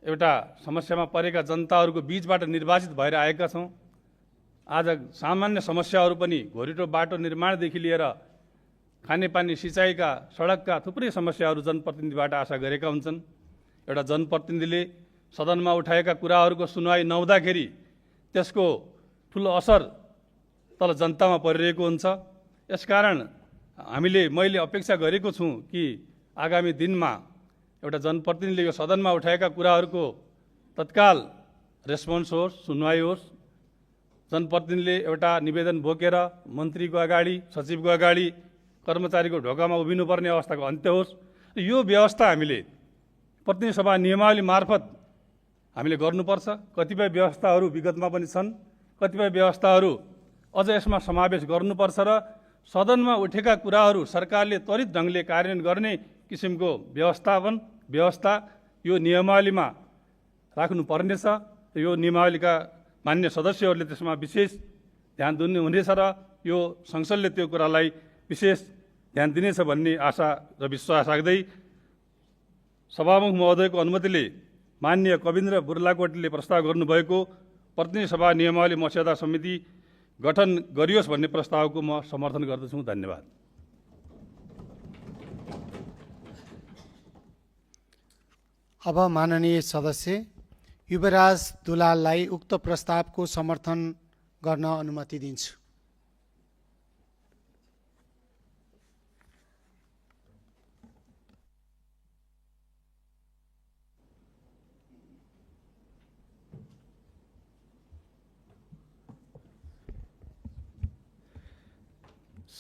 एउटा समस्यामा परेका जनताहरूको बीचबाट निर्वाचित भएर आएका छौँ। आज सामान्य समस्याहरू पनि घोरिटो बाटो निर्माणदेखि लिएर खानेपानी, सिँचाइका, सडकका थुप्रै समस्याहरू जनप्रतिनिधिबाट आशा गरेका हुन्छन्। एउटा जनप्रतिनिधिले सदनमा उठाएका कुराहरूको सुनवाई नहुँदाखेरि त्यसको ठुलो असर तल जनतामा परिरहेको हुन्छ। यसकारण मैले अपेक्षा गरेको छु कि आगामी दिनमा एउटा जनप्रतिनिधिले यो सदनमा उठाएका कुराहरूको तत्काल रेस्पोन्स होस्, सुनवाई होस्। जनप्रतिनिधिले एउटा निवेदन बोकेर मन्त्रीको अगाडि, सचिवको अगाडि, कर्मचारीको ढोकामा उभिनुपर्ने अवस्थाको अन्त्य होस्। यो व्यवस्था हामीले प्रतिनिधि सभा नियमावली मार्फत हामीले गर्नुपर्छ। कतिपय व्यवस्थाहरू विगतमा पनि छन्, कतिपय व्यवस्थाहरू अझ यसमा समावेश गर्नुपर्छ र सदनमा उठेका कुराहरू सरकारले त्वरित ढङ्गले कार्यान्वयन गर्ने किसिमको व्यवस्था यो नियमावलीमा राख्नुपर्नेछ। यो नियमावलीका मान्य सदस्यहरूले त्यसमा विशेष ध्यान दिनु हुनेछ र यो संसदले त्यो कुरालाई विशेष ध्यान दिनेछ भन्ने आशा र विश्वास राख्दै सभामुख महोदयको अनुमतिले माननीय कविन्द्र बुर्लाकोटीले प्रस्ताव गर्नुभएको प्रतिनिधि सभा नियमावली मस्यौदा समिति गठन गरियोस् भन्ने प्रस्तावको म समर्थन गर्दछु। धन्यवाद। अब माननीय सदस्य युवराज दुलाललाई उक्त प्रस्तावको समर्थन गर्न अनुमति दिन्छु।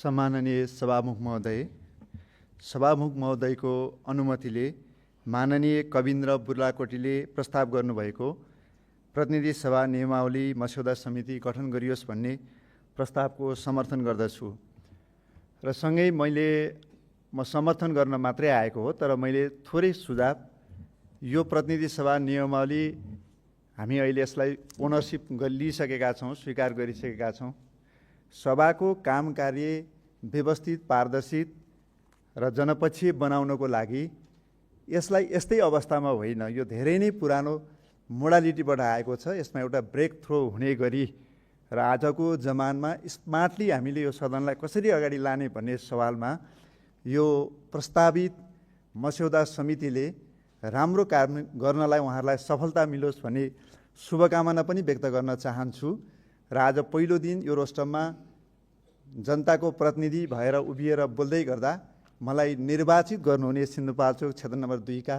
सम्माननीय सभामुख महोदयको अनुमतिले माननीय कविन्द्र बुर्लाकोटीले प्रस्ताव गर्नुभएको प्रतिनिधि सभा नियमावली मस्यौदा समिति गठन गरियोस् भन्ने प्रस्तावको समर्थन गर्दछु। र सँगै म समर्थन गर्न मात्रै आएको हो, तर मैले थोरै सुझाव, यो प्रतिनिधि सभा नियमावली हामी अहिले यसलाई ओनरसिप लिइसकेका छौँ, स्वीकार गरिसकेका छौँ। सभाको काम कार्य व्यवस्थित, पारदर्शित र जनपक्षीय बनाउनको लागि यसलाई यस्तै अवस्थामा होइन, यो धेरै नै पुरानो मोडालिटीबाट आएको छ। यसमा एउटा ब्रेक थ्रो हुने गरी र आजको जमानमा स्मार्टली हामीले यो सदनलाई कसरी अगाडि लाने भन्ने सवालमा यो प्रस्तावित मस्यौदा समितिले राम्रो काम गर्नलाई उहाँहरूलाई सफलता मिलोस् भन्ने शुभकामना पनि व्यक्त गर्न चाहन्छु। र आज पहिलो दिन यो रोस्टममा जनताको प्रतिनिधि भएर उभिएर बोल्दै गर्दा मलाई निर्वाचित गर्नुहुने सिन्धुपाल्चोक क्षेत्र नम्बर 2 का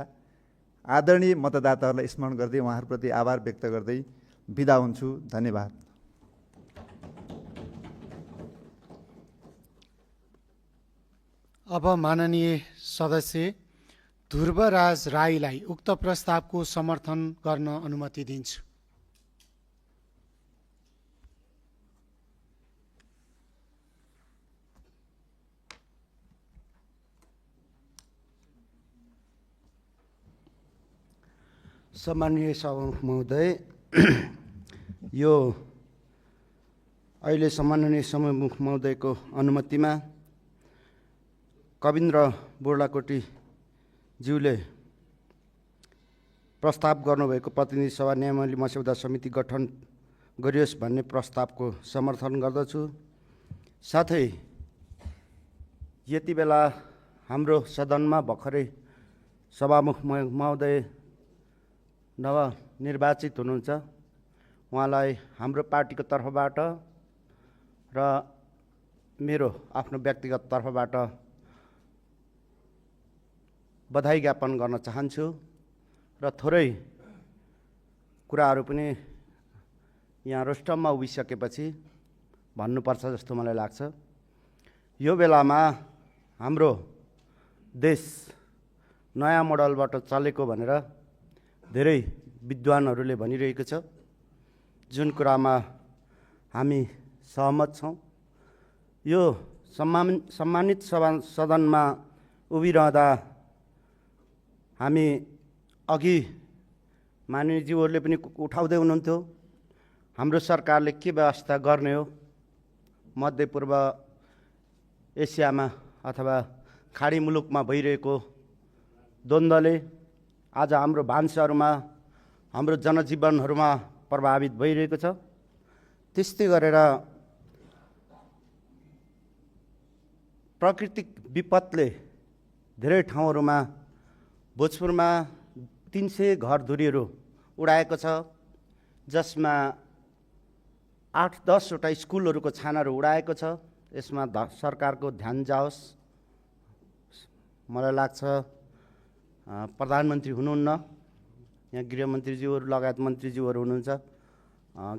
आदरणीय मतदाताहरूलाई स्मरण गर्दै उहाँहरूप्रति आभार व्यक्त गर्दै बिदा हुन्छु। धन्यवाद। अब माननीय सदस्य ध्रुवराज राईलाई उक्त प्रस्तावको समर्थन गर्न अनुमति दिन्छु। सम्माननीय सभामुख महोदय, यो अहिले सम्माननीय सभामुख महोदयको अनुमतिमा कविन्द्र बुर्लाकोटी ज्यूले प्रस्ताव गर्नुभएको प्रतिनिधि सभा नियमावली मस्यौदा समिति गठन गरियोस् भन्ने प्रस्तावको समर्थन गर्दछु। साथै यति बेला हाम्रो सदनमा भर्खरै सभामुख महोदय नवनिर्वाचित हुनुहुन्छ, उहाँलाई हाम्रो पार्टीको तर्फबाट र मेरो आफ्नो व्यक्तिगत तर्फबाट बधाई ज्ञापन गर्न चाहन्छु र थोरै कुराहरू पनि यहाँ रोस्टममा उभिसकेपछि भन्नुपर्छ जस्तो मलाई लाग्छ। यो बेलामा हाम्रो देश नयाँ मोडलबाट चलेको भनेर धेरै विद्वानहरूले भनिरहेको छ, जुन कुरामा हामी सहमत छौँ। यो सम्मानित सदनमा उभिरहँदा हामी अघि माननीयज्यूहरूले पनि उठाउँदै हुनुहुन्थ्यो, हाम्रो सरकारले के व्यवस्था गर्ने हो, मध्यपूर्व एसियामा अथवा खाडी मुलुकमा भइरहेको द्वन्द्वले आज हाम्रो भान्साहरूमा, हाम्रो जनजीवनहरूमा प्रभावित भइरहेको छ। त्यस्तै गरेर प्राकृतिक विपदले धेरै ठाउँहरूमा भोजपुरमा 300 घरधुरीहरू उडाएको छ, जसमा 8-10 वटा स्कुलहरूको छानाहरू उडाएको छ। यसमा सरकारको ध्यान जाओस्। मलाई लाग्छ प्रधानमन्त्री हुनुहुन्न, यहाँ गृहमन्त्रीज्यूहरू लगायत मन्त्रीज्यूहरू हुनुहुन्छ।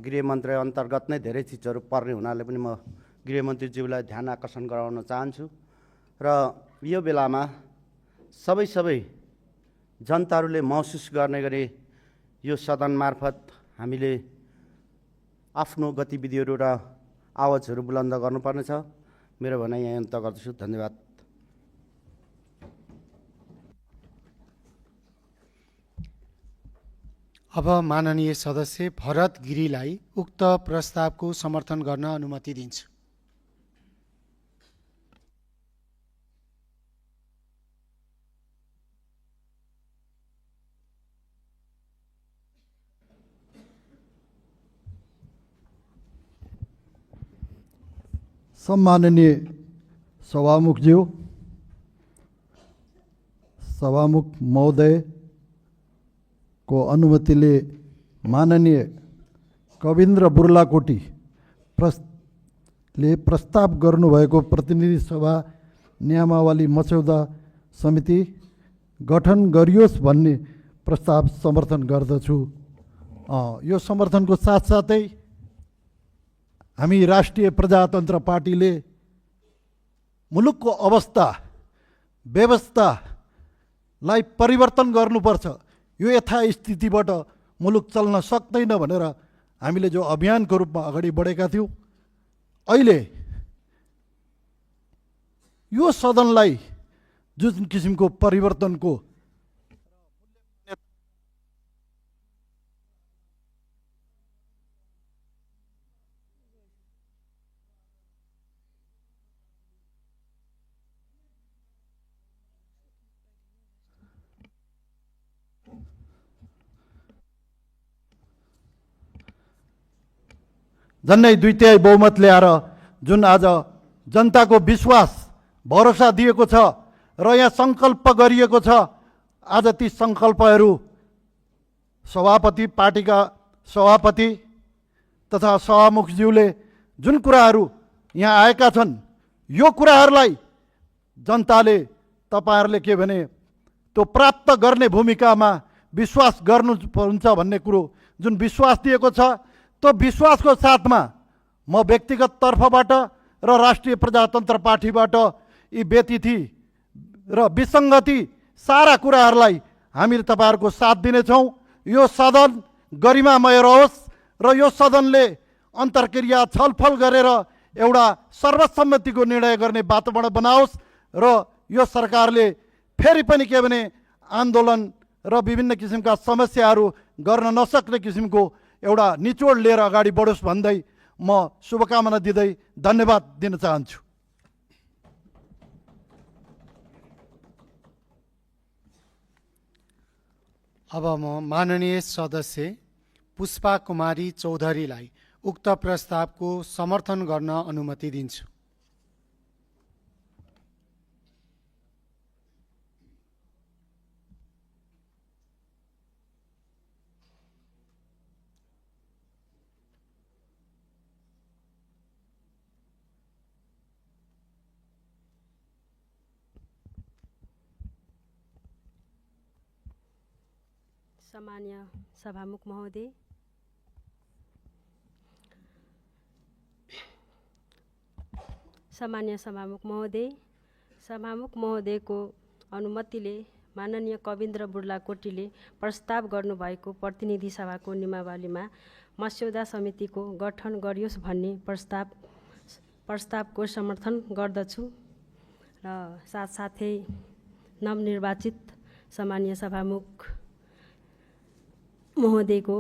गृह मन्त्रालय अन्तर्गत नै धेरै चिजहरू पर्ने हुनाले पनि म गृहमन्त्रीज्यूलाई ध्यान आकर्षण गराउन चाहन्छु। र यो बेलामा सबै जनताहरूले महसुस गर्ने गरी यो सदन मार्फत हामीले आफ्नो गतिविधिहरू र आवाजहरू बुलन्द गर्नुपर्नेछ। मेरो भनाइ यहाँ अन्त गर्दछु। धन्यवाद। अब माननीय सदस्य भरत गिरीलाई उक्त प्रस्तावको समर्थन गर्न अनुमति दिन्छु। सम्माननीय सभामुखज्यू, सभामुख महोदय को अनुमतिले माननीय कविन्द्र बुर्लाकोटी प्रस्ताव गर्नुभएको प्रतिनिधि सभा नियमावली मस्यौदा समिति गठन गरियोस् भन्ने प्रस्ताव समर्थन गर्दछु। यो समर्थनको साथसाथै हामी राष्ट्रिय प्रजातन्त्र पार्टीले मुलुकको अवस्था व्यवस्थालाई परिवर्तन गर्नुपर्छ, यो यथास्थितिबाट मुलुक चल्न सक्दैन भनेर हामीले जो अभियानको रूपमा अगाडि बढेका थियौँ, अहिले यो सदनलाई जुन किसिमको परिवर्तनको झन्डै 2/3 बहुमत ल्याएर जुन आज जनताको विश्वास भरोसा दिएको छ र यहाँ सङ्कल्प गरिएको छ, आज ती सङ्कल्पहरू सभापति, पार्टीका सभापति तथा सभामुखज्यूले जुन कुराहरू यहाँ आएका छन्, यो कुराहरूलाई जनताले तपाईँहरूले के भने त्यो प्राप्त गर्ने भूमिकामा विश्वास गर्नुहुन्छ भन्ने कुरो जुन विश्वास दिएको छ, त्यो विश्वासको साथमा म व्यक्तिगत तर्फबाट र राष्ट्रिय प्रजातन्त्र पार्टीबाट यी व्यतिथि र विसङ्गति सारा कुराहरूलाई हामीले तपाईँहरूको साथ दिनेछौँ। यो सदन गरिमामय रहोस् र यो सदनले अन्तर्क्रिया छलफल गरेर एउटा सर्वसम्मतिको निर्णय गर्ने वातावरण बनाओस् र यो सरकारले फेरि पनि के भने आन्दोलन र विभिन्न किसिमका समस्याहरू गर्न नसक्ने किसिमको एउटा निचोड लिएर अगाडि बढोस् भन्दै म शुभकामना दिँदै धन्यवाद दिन चाहन्छु। अब म माननीय सदस्य पुष्पा कुमारी चौधरीलाई उक्त प्रस्तावको समर्थन गर्न अनुमति दिन्छु। सम्मान्य सभामुख महोदय, सभामुख महोदयको अनुमतिले माननीय कविन्द्र बुर्लाकोटीले प्रस्ताव गर्नुभएको प्रतिनिधि सभाको नियमावलीमा मस्यौदा समितिको गठन गरियोस् भन्ने प्रस्तावको समर्थन गर्दछु र साथसाथै नवनिर्वाचित सम्मान्य सभामुख महोदयको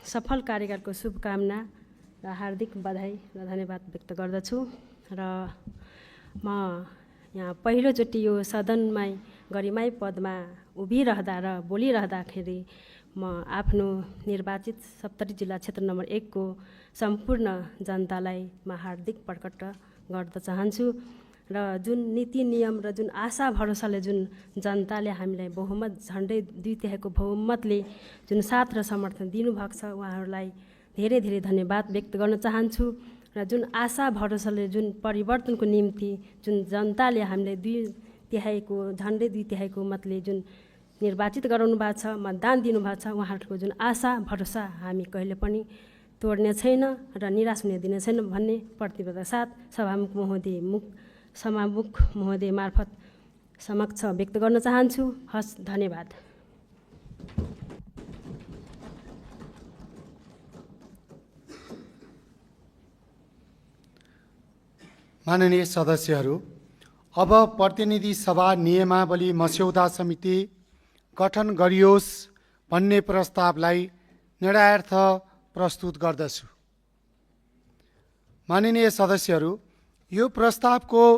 सफल कार्यकालको शुभकामना र हार्दिक बधाई र धन्यवाद व्यक्त गर्दछु। र म यहाँ पहिलोचोटि यो सदनमै गरिमाई पदमा उभिरहँदा र बोलिरहँदाखेरि म आफ्नो निर्वाचित सप्तरी जिल्ला क्षेत्र नम्बर 1 को सम्पूर्ण जनतालाई म हार्दिक प्रकट गर्न चाहन्छु र जुन नीति नियम र जुन आशा भरोसाले जुन जनताले हामीलाई बहुमत झन्डै 2/3 बहुमतले जुन साथ र समर्थन दिनुभएको छ उहाँहरूलाई धेरै धेरै धन्यवाद व्यक्त गर्न चाहन्छु। र जुन आशा भरोसाले जुन परिवर्तनको निम्ति जुन जनताले हामीलाई 2/3 झन्डै 2/3 मतले जुन निर्वाचित गराउनु भएको छ, मतदान दिनुभएको छ, उहाँहरूको जुन आशा भरोसा हामी कहिले पनि तोड्ने छैन र निराश हुने दिने छैन भन्ने प्रतिबद्धता साथ सभामुख महोदय मार्फत समक्ष व्यक्त गर्न चाहन्छु। हस्, धन्यवाद। माननीय सदस्यहरू, अब प्रतिनिधि सभा नियमावली मस्यौदा समिति गठन गरियोस् भन्ने प्रस्तावलाई निर्णयार्थ प्रस्तुत गर्दछु। माननीय सदस्यहरू, यो प्रस्तावको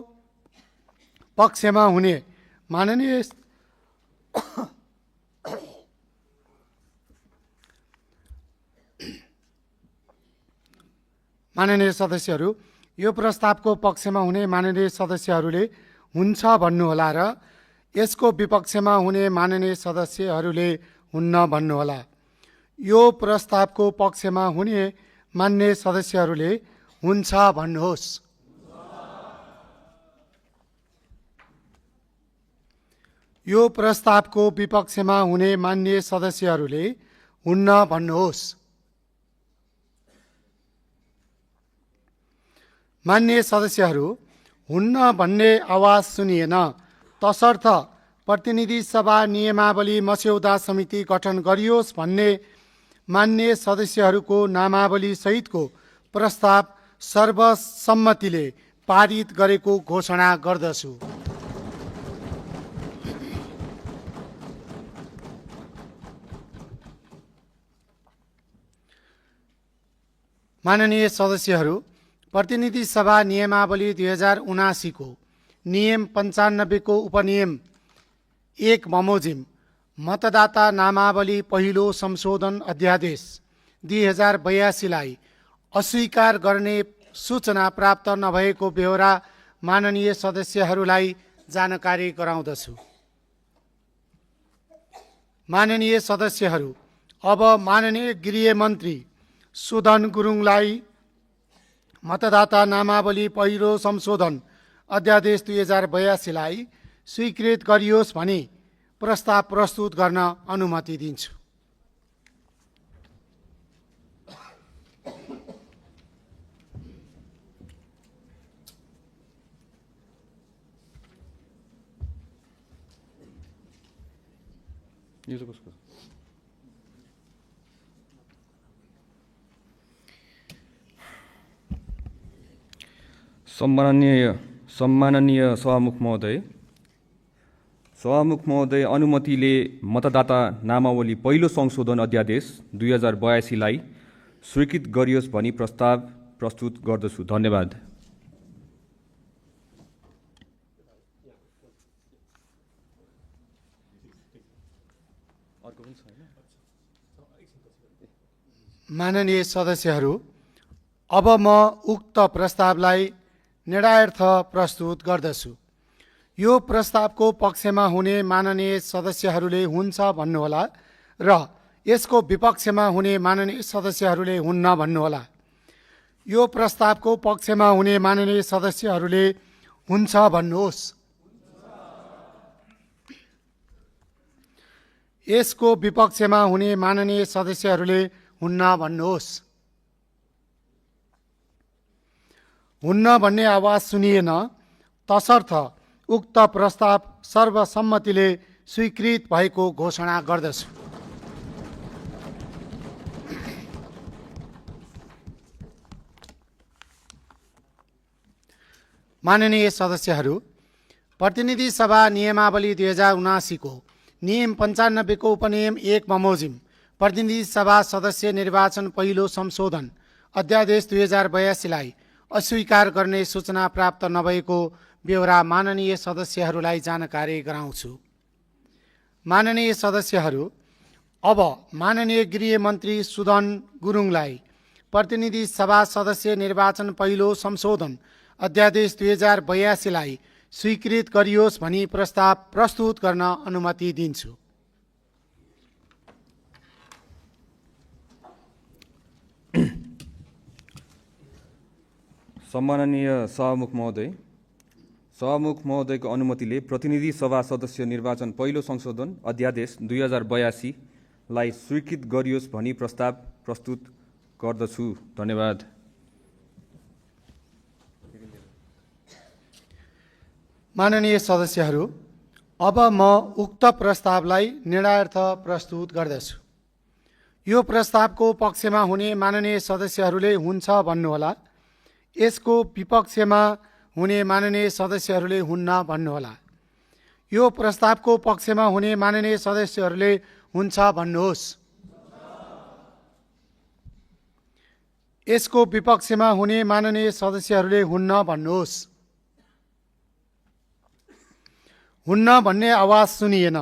पक्षमा हुने माननीय सदस्यहरू, यो प्रस्तावको पक्षमा हुने माननीय सदस्यहरूले हुन्छ भन्नुहोला र यसको विपक्षमा हुने माननीय सदस्यहरूले हुन्न भन्नुहोला। यो प्रस्तावको पक्षमा हुने मान्य सदस्यहरूले हुन्छ भन्नुहोस्। यो प्रस्तावको विपक्षमा हुने मान्य सदस्यहरूले हुन्न भन्नुहोस्। मान्य सदस्यहरू, हुन्न भन्ने आवाज सुनिएन, तसर्थ प्रतिनिधि सभा नियमावली मस्यौदा समिति गठन गरियोस् भन्ने मान्य सदस्यहरूको नामावली सहितको प्रस्ताव सर्वसम्मतिले पारित गरेको घोषणा गर्दछु। माननीय सदस्यहरू, प्रतिनिधि सभा नियमावली 2079 को नियम 95 को उपनियम 1 बमोजिम मतदाता नामावली पहिलो संशोधन अध्यादेश 2082 लाई अस्वीकार गर्ने सूचना प्राप्त नभएको बेहोरा माननीय सदस्यहरूलाई जानकारी गराउँदछु। माननीय सदस्यहरू, अब माननीय गृह मन्त्री सुदन गुरुङलाई मतदाता नामावली पहिलो संशोधन अध्यादेश 2082 लाई स्वीकृत गरियोस् भनी प्रस्ताव प्रस्तुत गर्न अनुमति दिन्छु। सम्माननीय सभामुख महोदय, अनुमतिले मतदाता नामावली पहिलो संशोधन अध्यादेश 2082 लाई स्वीकृत गरियोस् भनी प्रस्ताव प्रस्तुत गर्दछु। धन्यवाद। माननीय सदस्यहरू, अब म उक्त प्रस्तावलाई निर्णयार्थ प्रस्तुत गर्दछु। यो प्रस्तावको पक्षमा हुने माननीय सदस्यहरूले हुन्छ भन्नुहोला र यसको विपक्षमा हुने माननीय सदस्यहरूले हुन्न भन्नुहोला। यो प्रस्तावको पक्षमा हुने माननीय सदस्यहरूले हुन्छ भन्नुहोस्। यसको विपक्षमा हुने माननीय सदस्यहरूले हुन्न भन्नुहोस्। हुन्न भन्ने आवाज सुनिएन, तसर्थ उक्त प्रस्ताव सर्वसम्मतिले स्वीकृत भएको घोषणा गर्दछु। माननीय सदस्यहरू, प्रतिनिधि सभा नियमावली 2079 को नियम 95 को उपनियम 1 बमोजिम प्रतिनिधि सभा सदस्य निर्वाचन पहिलो संशोधन अध्यादेश 2082 लाई अस्वीकार गर्ने सूचना प्राप्त नभएको बेहोरा माननीय सदस्यहरूलाई जानकारी गराउँछु। माननीय सदस्यहरू, अब माननीय गृह मन्त्री सुदन गुरुङलाई प्रतिनिधि सभा सदस्य निर्वाचन पहिलो संशोधन अध्यादेश 2082लाई स्वीकृत गरियोस् भनी प्रस्ताव प्रस्तुत गर्न अनुमति दिन्छु। सम्माननीय सभामुख महोदय, सभामुख महोदयको अनुमतिले प्रतिनिधि सभा सदस्य निर्वाचन पहिलो संशोधन अध्यादेश 2082 लाई स्वीकृत गरियोस् भनी प्रस्ताव प्रस्तुत गर्दछु। धन्यवाद। माननीय सदस्यहरू, अब म उक्त प्रस्तावलाई निर्णयार्थ प्रस्तुत गर्दछु। यो प्रस्तावको पक्षमा हुने माननीय सदस्यहरूले हुन्छ भन्नुहोला। यसको विपक्षमा हुने माननीय सदस्यहरूले हुन्न भन्नुहोला। यो प्रस्तावको पक्षमा हुने माननीय सदस्यहरूले हुन्छ भन्नुहोस्। यसको विपक्षमा हुने माननीय सदस्यहरूले हुन्न भन्नुहोस्। हुन्न भन्ने आवाज सुनिएन,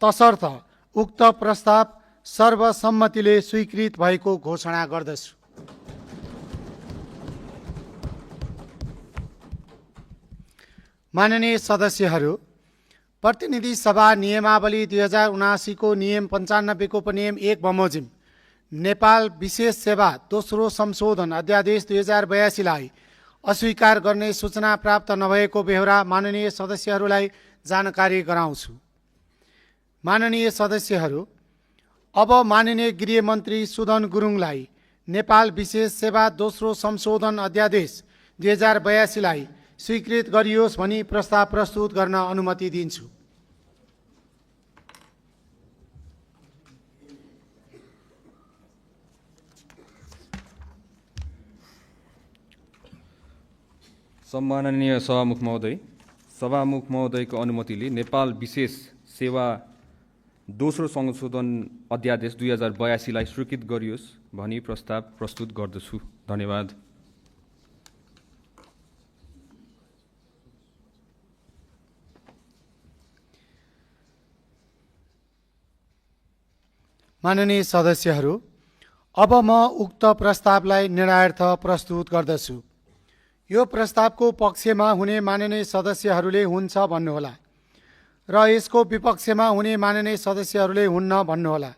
तसर्थ उक्त प्रस्ताव सर्वसम्मतिले स्वीकृत भएको घोषणा गर्दछु। माननीय सदस्यहरू, प्रतिनिधि सभा नियमावली 2079 को नियम 95 को उपनियम 1 बमोजिम नेपाल विशेष सेवा दोस्रो संशोधन अध्यादेश 2082 लाई अस्वीकार गर्ने सूचना प्राप्त नभएको बेहोरा माननीय सदस्यहरूलाई जानकारी गराउँछु। माननीय सदस्यहरू, अब माननीय गृहमन्त्री सुदन गुरुङलाई नेपाल विशेष सेवा दोस्रो संशोधन अध्यादेश 2082 लाई स्वीकृत गरियोस् भनी प्रस्ताव प्रस्तुत गर्न अनुमति दिन्छु। सम्माननीय सभामुख महोदय, सभामुख महोदयको अनुमतिले नेपाल विशेष सेवा दोस्रो संशोधन अध्यादेश 2082 लाई स्वीकृत गरियोस् भनी प्रस्ताव प्रस्तुत गर्दछु। धन्यवाद। माननीय सदस्यहरू, अब म उक्त प्रस्तावलाई निर्णयार्थ प्रस्तुत गर्दछु। यो प्रस्तावको पक्षमा हुने माननीय सदस्यहरूले हुन्छ भन्नुहोला र यसको विपक्षमा हुने माननीय सदस्यहरूले हुन्न भन्नुहोला।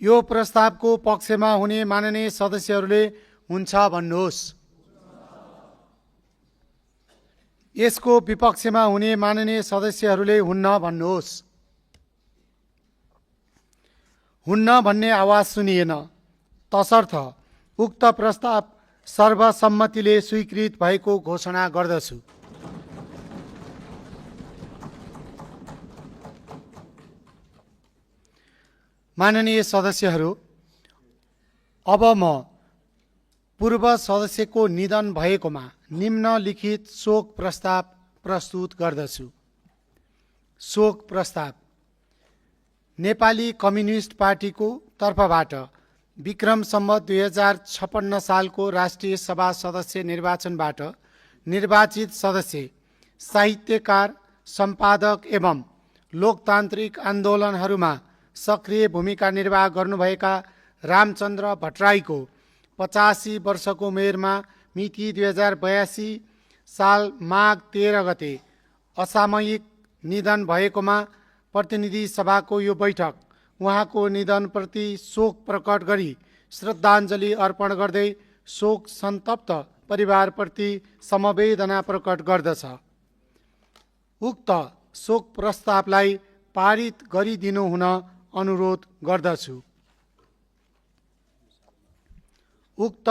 यो प्रस्तावको पक्षमा हुने माननीय सदस्यहरूले हुन्छ भन्नुहोस्। यसको विपक्षमा हुने माननीय सदस्यहरूले हुन्न भन्नुहोस्। हुन्न भन्ने आवाज सुनिएन, तसर्थ उक्त प्रस्ताव सर्वसम्मतिले स्वीकृत भएको घोषणा गर्दछु। माननीय सदस्यहरू, अब म पूर्व सदस्यको निधन भएकोमा निम्नलिखित शोक प्रस्ताव प्रस्तुत गर्दछु। शोक प्रस्ताव। नेपाली कम्युनिस्ट पार्टीको तर्फबाट विक्रम सम्वत 2056 सालको राष्ट्रिय सभा सदस्य निर्वाचनबाट निर्वाचित सदस्य, साहित्यकार, सम्पादक एवं लोकतान्त्रिक आन्दोलनहरूमा सक्रिय भूमिका निर्वाह गर्नुभएका रामचन्द्र भट्टराईको 85 वर्षको उमेरमा मिति 2082 साल माघ 13 गते असामयिक निधन भएकोमा प्रतिनिधि सभाको यो बैठक उहाँको निधनप्रति शोक प्रकट गरी श्रद्धाञ्जली अर्पण गर्दै शोक सन्तप्त परिवारप्रति समवेदना प्रकट गर्दछ। उक्त शोक प्रस्तावलाई पारित गरिदिनु हुन अनुरोध गर्दछु। उक्त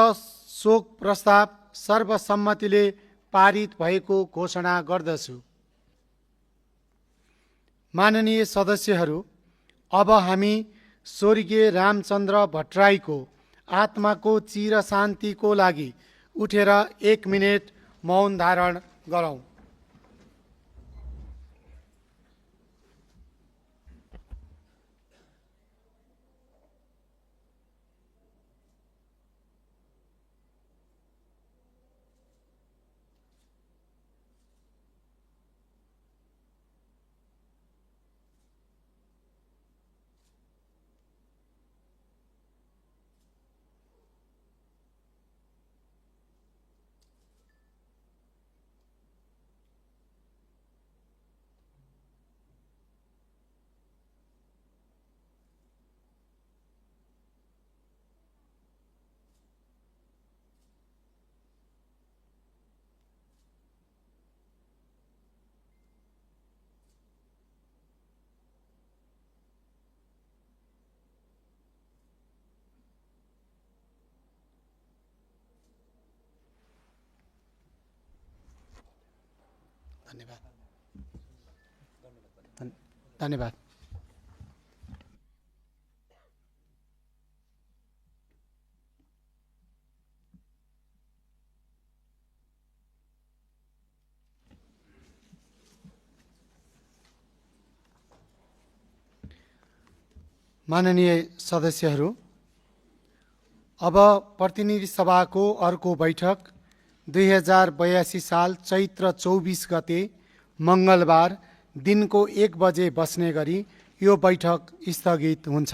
शोक प्रस्ताव सर्वसम्मतिले पारित भएको घोषणा गर्दछु। माननीय सदस्यहरू, अब हामी स्वर्गीय रामचन्द्र भट्टराईको आत्माको चिर शान्तिको लागि उठेर 1 मिनेट मौन धारण गरौँ। धन्यवाद। धन्यवाद। माननीय सदस्यहरू, अब प्रतिनिधि सभाको अर्को बैठक 2082 साल चैत्र 24 गते मङ्गलबार दिनको 1 बजे बस्ने गरी यो बैठक स्थगित हुन्छ।